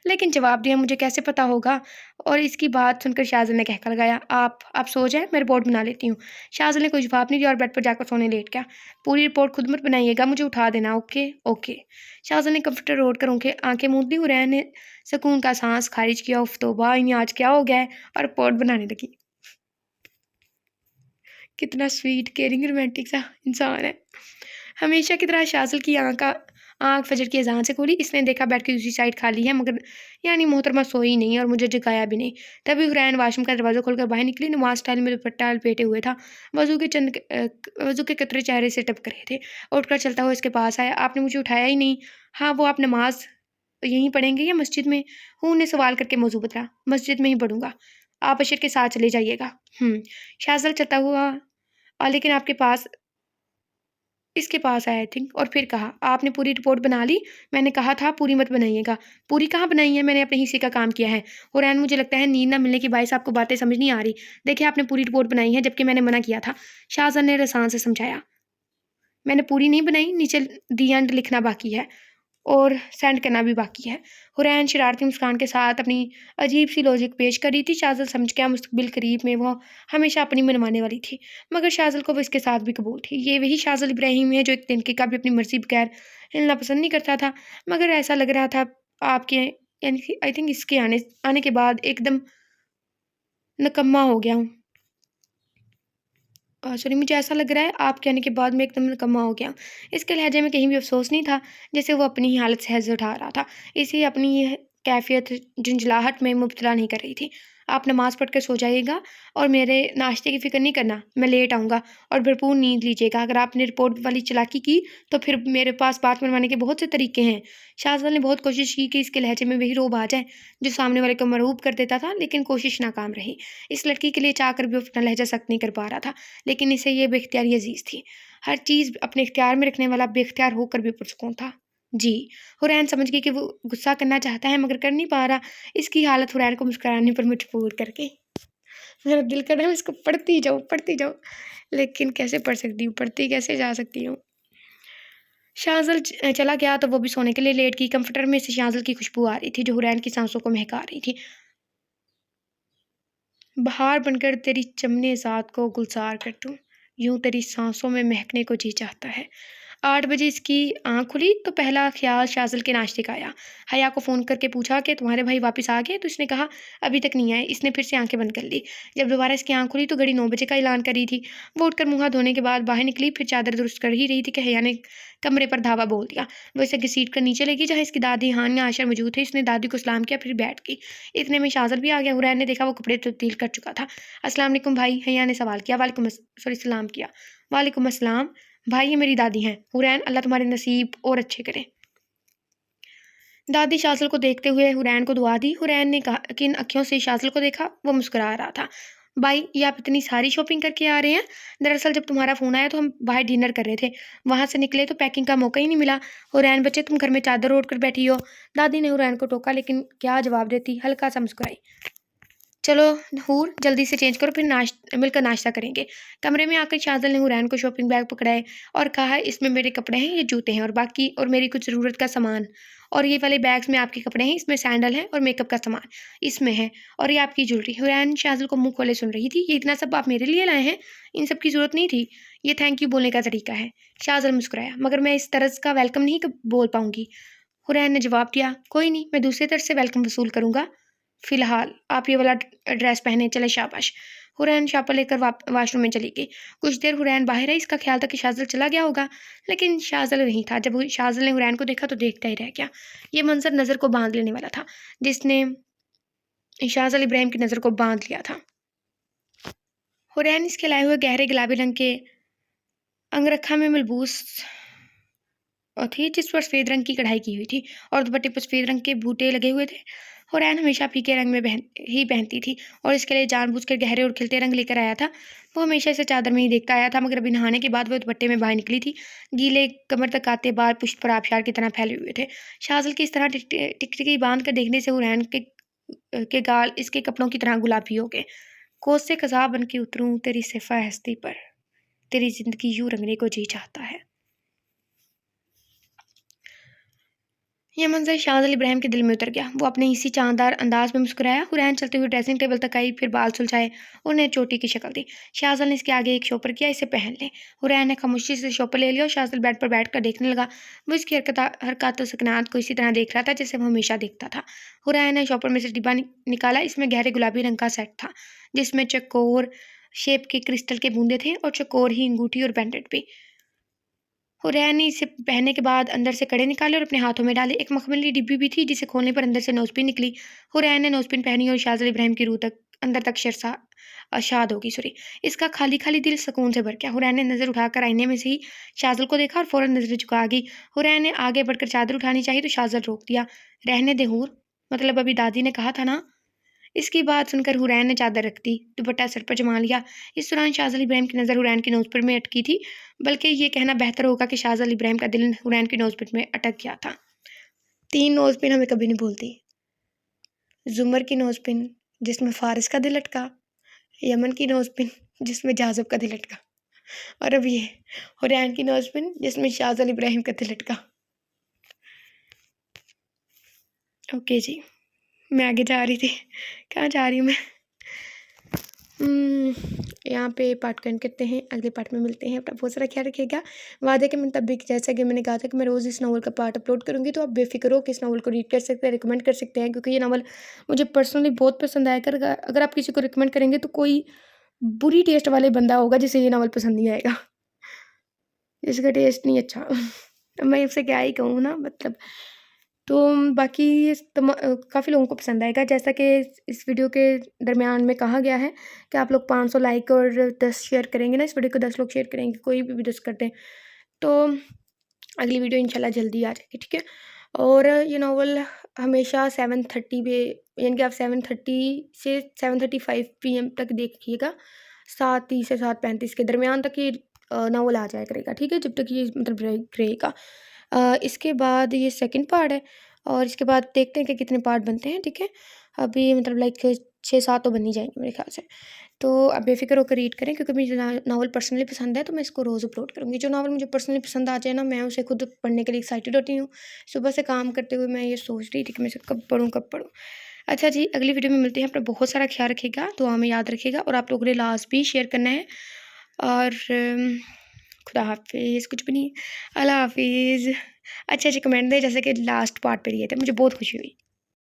लेकिन जवाब दिया, मुझे कैसे पता होगा? और इसकी बात सुनकर शाज़िल ने कहकर लगाया, आप सो जाएं, मैं रिपोर्ट बना लेती हूँ। शाज़िल ने कोई जवाब नहीं दिया और बेड पर जाकर सोने लेट गया। पूरी रिपोर्ट खुद मत बनाइएगा, मुझे उठा देना। Okay okay. शाज़िल ने कंप्यूटर ओढ़ कर आंखें मूंद ली। हुरैन ने सुकून का सांस खारिज किया। उफ तौबा, इन्हें आज क्या हो गया है? और रिपोर्ट बनाने लगी। कितना स्वीट, केयरिंग, रोमांटिक सा इंसान है। हमेशा की तरह शाज़िल की आँख फजर की अज़ान से खुली। इसने देखा बेड की दूसरी साइड खाली है, मगर यानी मोहतरमा सोई नहीं और मुझे जगाया भी नहीं। तभी हुरैन वाशरूम का दरवाज़ा खोलकर बाहर निकली। नमाज स्टाइल में दुपट्टा लपेटे हुए था। वज़ू के कतरे चेहरे से टपक रहे थे। उठकर चलता हुआ इसके पास आया। आपने मुझे उठाया ही नहीं। हाँ, वो आप नमाज यहीं पढ़ेंगे या मस्जिद में? हूँ ने सवाल करके मौजू बदला। मस्जिद में ही पढ़ूंगा। आप अशर के साथ चले जाइएगा। शाज़िल चलता हुआ लेकिन आपके पास इसके पास आया आई थिंक, और फिर कहा, आपने पूरी रिपोर्ट बना ली? मैंने कहा था पूरी मत बनाइएगा। पूरी कहाँ बनाई है, मैंने अपने हिस्से का काम किया है। हुरैन, मुझे लगता है नींद ना मिलने की बायस आपको बातें समझ नहीं आ रही। देखिए, आपने पूरी रिपोर्ट बनाई है, जबकि मैंने मना किया था। शाहजहां ने रसान से समझाया। मैंने पूरी नहीं बनाई, नीचे दी एंड लिखना बाकी है और सेंड करना भी बाकी है। हुरैन शरारती मुस्कान के साथ अपनी अजीब सी लॉजिक पेश कर रही थी। शाज़िल समझ गया मुस्तकबिल करीब में वो हमेशा अपनी मनवाने वाली थी, मगर शाज़िल को वो इसके साथ भी कबूल थी। ये वही शाज़िल इब्राहिम है जो एक तिनके का भी अपनी मर्जी बगैर हिलना पसंद नहीं करता था, मगर ऐसा लग रहा था आपके यानी कि आई थिंक इसके आने आने के बाद एकदम निकम्मा हो गया हूँ। सॉरी, मुझे ऐसा लग रहा है आपके आने के बाद मैं एकदम निकम्मा हो गया। इसके लहजे में कहीं भी अफ़सोस नहीं था, जैसे वो अपनी ही हालत से हज़्ज़ उठा रहा था। इसे अपनी ये कैफ़ियत झुंझलाहट में मुब्तला नहीं कर रही थी। आप नमाज़ पढ़ कर सो जाइएगा और मेरे नाश्ते की फ़िक्र नहीं करना, मैं लेट आऊँगा, और भरपूर नींद लीजिएगा। अगर आपने रिपोर्ट वाली चालाकी की, तो फिर मेरे पास बात मनवाने के बहुत से तरीके हैं। शाहज़ाद ने बहुत कोशिश की कि इसके लहजे में वही रोब आ जाए, जो सामने वाले को मरऊब कर देता था, लेकिन कोशिश नाकाम रही। इस लड़की के लिए चाह कर भी वो अपना लहजा सख्त नहीं कर पा रहा था, लेकिन इसे ये बेख्तियारी अजीज़ थी। हर चीज़ अपने इख्तियार में रखने वाला बेख्तियार होकर भी पुरसुकून था। जी। हुरैन समझ गई कि वो गुस्सा करना चाहता है, मगर कर नहीं पा रहा। इसकी हालत हुरैन को मुस्कुराने पर मजबूर करके मेरा दिल कर रहा है मैं इसको पढ़ती जाऊँ, लेकिन कैसे पढ़ सकती हूँ? पढ़ती कैसे जा सकती हूँ? शाज़िल चला गया तो वो भी सोने के लिए लेट गई। कंफर्टर में से शाज़िल की खुशबू आ रही थी, जो हुरैन की सांसों को महका रही थी। बहार बनकर तेरी चमने ज़ात को गुलजार कर दूँ, यूँ तेरी सांसों में महकने को जी चाहता है। 8 बजे इसकी आँख खुली तो पहला ख्याल शाज़िल के नाश्ते का आया। हया को फ़ोन करके पूछा कि तुम्हारे भाई वापस आ गए? तो इसने कहा अभी तक नहीं आए। इसने फिर से आंखें बंद कर ली। जब दोबारा इसकी आँख खुली तो घड़ी 9 बजे का ऐलान कर रही थी। वो उठकर मुँह हाथ धोने के बाद बाहर निकली, फिर चादर दुरुस्त कर ही रही थी कि हया ने कमरे पर धावा बोल दिया। वो इसे घसीट कर नीचे ले गई जहाँ इसकी दादी हानिया आशर मौजूद थे। इसने दादी को सलाम किया, फिर बैठ गई। इतने में शाज़िल भी आ गया। हुरैन ने देखा वो कपड़े तब्दील कर चुका था। अस्सलाम वालेकुम भाई, हया ने सवाल किया। सलाम किया। वालेकुम अस्सलाम भाई, ये मेरी दादी हैं। हुरैन, अल्लाह तुम्हारे नसीब और अच्छे करे। दादी शाज़िल को देखते हुए हुरैन को दुआ दी। हुरैन ने कहा किन अखियों से शाज़िल को देखा, वो मुस्कुरा रहा था। भाई, ये आप इतनी सारी शॉपिंग करके आ रहे हैं? दरअसल जब तुम्हारा फ़ोन आया तो हम बाहर डिनर कर रहे थे। वहाँ से निकले तो पैकिंग का मौका ही नहीं मिला। हुरैन बच्चे, तुम घर में चादर ओढ़ कर बैठी हो। दादी ने हुरैन को टोका, लेकिन क्या जवाब देती, हल्का सा मुस्कुराई। चलो हूर, जल्दी से चेंज करो, फिर मिलकर नाश्ता करेंगे। कमरे में आकर शाज़िल ने हुरैन को शॉपिंग बैग पकड़ाए और कहा इसमें मेरे कपड़े हैं, ये जूते हैं और मेरी कुछ ज़रूरत का सामान। और ये वाले बैग्स में आपके कपड़े हैं, इसमें सैंडल है और मेकअप का सामान इसमें है, और ये आपकी ज्वेलरी। हुरैन शाज़िल को मुंह खोले सुन रही थी। ये इतना सब आप मेरे लिए लाए हैं? इन सब की ज़रूरत नहीं थी। ये थैंक यू बोलने का तरीका है। शाज़िल मुस्कुराया, मगर मैं इस तरह का वेलकम नहीं बोल पाऊंगी। हुरैन ने जवाब दिया, कोई नहीं, मैं दूसरे तरफ से वेलकम वसूल करूंगा। फिलहाल आप ये वाला ड्रेस पहने, चले शाबाश। हुरैन शापर लेकर वाशरूम में चली गई। कुछ देर हुरैन बाहर रही। इसका ख्याल था कि शाज़िल चला गया होगा, लेकिन शाज़िल नहीं था। जब शाज़िल ने हुरैन को देखा तो देखता ही रह गया। ये मंजर नज़र को बांध लेने वाला था, जिसने शाज़िल इब्राहिम की नज़र को बांध लिया था। हुरैन इसके लाए हुए गहरे गुलाबी रंग के अंगरखा में मलबूस थी, जिस पर सफ़ेद रंग की कढ़ाई की हुई थी और दुपट्टे पर सफ़ेद रंग के बूटे लगे हुए थे। हुरैन हमेशा फीके रंग में पहनती थी और इसके लिए जानबूझकर गहरे और खिलते रंग लेकर आया था। वो हमेशा इसे चादर में ही देखता आया था, मगर अभी नहाने के बाद वो दुपट्टे में बाहर निकली थी। गीले कमर तक आते बाल पुष्ट पर आबशार की तरह फैले हुए थे। शाज़िल की इस तरह टिकटिकी बांध कर देखने से हुरैन के गाल इसके कपड़ों की तरह गुलाबी हो गए। कोस से खज़ा बन के उतरूँ तेरी सिफा हस्ती पर, तेरी जिंदगी यूँ रंगने को जी चाहता है। यह मंजर शाज़िल इब्राहिम के दिल में उतर गया। वो अपने इसी चांदार अंदाज में मुस्कुराया। हुरैन चलते हुए ड्रेसिंग टेबल तक आई, फिर बाल सुलझाए, उन्हें चोटी की शक्ल दी। शाज़िल ने इसके आगे एक शॉपर किया, इसे पहन ले। हुरैन ने खामोशी से शॉपर ले लिया और शाज़िल बेड पर बैठकर देखने लगा। वो इसकी हरकत सकनात को इसी तरह देख रहा था जैसे वो हमेशा देखता था। हुरैन ने शॉपर में से डिब्बा निकाला। इसमें गहरे गुलाबी रंग का सेट था, जिसमें चकोर शेप के क्रिस्टल के बूंदे थे और चकोर ही अंगूठी और पेंडेंट भी। हुरैन ने इसे पहनने के बाद अंदर से कड़े निकाले और अपने हाथों में डाले। एक मखमली डिब्बी भी थी, जिसे खोलने पर अंदर से नोजपिन निकली। हुरैन ने नोजपिन पहनी और शाज़िल इब्राहिम की रूह तक अंदर तक शाद होगी। इसका खाली खाली दिल सुकून से भर गया। हुरैन ने नज़र उठाकर आईने में से ही शाज़िल को देखा और फ़ौरन नज़र झुका गई। हुरैन ने आगे बढ़कर चादर उठानी चाहिए तो शाज़िल रोक दिया। रहने दे हूर, मतलब अभी दादी ने कहा था ना। इसकी बात सुनकर हुरैन ने चादर रख दी, दुपट्टा सर पर जमा लिया। इस दौरान शाज़िल इब्राहिम की नज़र हुरैन की नोज़ पर में अटकी थी, बल्कि ये कहना बेहतर होगा कि शाज़िल इब्राहिम का दिल हुरैन की नोज़ पर में अटक गया था। 3 नोज़ पिन हमें कभी नहीं भूलती। जुमर की नोज़ पिन जिसमें फारिस का दिल अटका, यमन की नोज़ पिन जिसमें जाज़ब का दिल अटका, और अब ये हुरैन की नोज़ पिन जिसमें शाज़िल इब्राहिम का दिल अटका। ओके जी, मैं आगे जा रही थी। कहाँ जा रही हूँ मैं? यहाँ पे पार्ट को एंड करते हैं। अगले पार्ट में मिलते हैं। अपना बहुत सारा ख्याल रखिएगा। वादे के मुताबिक जैसा कि मैंने कहा था कि मैं रोज़ इस नावल का पार्ट अपलोड करूँगी, तो आप बेफिक्र हो कि इस नावल को रीड कर सकते हैं, रिकमेंड कर सकते हैं, क्योंकि ये नावल मुझे पर्सनली बहुत पसंद आया। अगर आप किसी को रिकमेंड करेंगे तो कोई बुरी टेस्ट वाले बंदा होगा जिसे ये नावल पसंद नहीं आएगा, जिसका टेस्ट नहीं अच्छा। मैं उससे क्या ही कहूँ ना, मतलब तो बाकी काफ़ी लोगों को पसंद आएगा। जैसा कि इस वीडियो के दरमियान में कहा गया है कि आप लोग 500 लाइक और 10 शेयर करेंगे ना, इस वीडियो को 10 लोग शेयर करेंगे, कोई भी वीडियोस करते हैं, तो अगली वीडियो इंशाल्लाह जल्दी आ जाएगी, ठीक है। और ये नावल हमेशा 7:30 पे, यानी कि आप 7:30 से 7:35 PM तक देखिएगा। 7:30 से 7:35 के दरमियान तक ये नावल आ जाया करेगा, ठीक है, जब तक ये मतलब ब्रेक रहेगा। इसके बाद ये सेकंड पार्ट है और इसके बाद देखते हैं कि कितने पार्ट बनते हैं, ठीक है। अभी मतलब लाइक 6-7 तो बन ही जाएंगे मेरे ख्याल से। तो आप बेफिक्र होकर रीड करें, क्योंकि मुझे नावल पर्सनली पसंद है, तो मैं इसको रोज़ अपलोड करूँगी। जो नावल मुझे पर्सनली पसंद आ जाए ना, मैं उसे खुद पढ़ने के लिए एक्साइटेड होती हूँ। सुबह से काम करते हुए मैं ये सोच रही थी कि मैं इसे कब पढ़ूँ कब पढ़ूँ। अच्छा जी, अगली वीडियो में मिलते हैं। अपना बहुत सारा ख्याल रखिएगा, दुआ में याद रखिएगा, और आप लोगों ने लास्ट भी शेयर करना है। और खुदा हाफिज़। कुछ भी नहीं, अल्लाह हाफिज़। अच्छे अच्छे कमेंट दे जैसे कि लास्ट पार्ट पे दिए थे, मुझे बहुत खुशी हुई।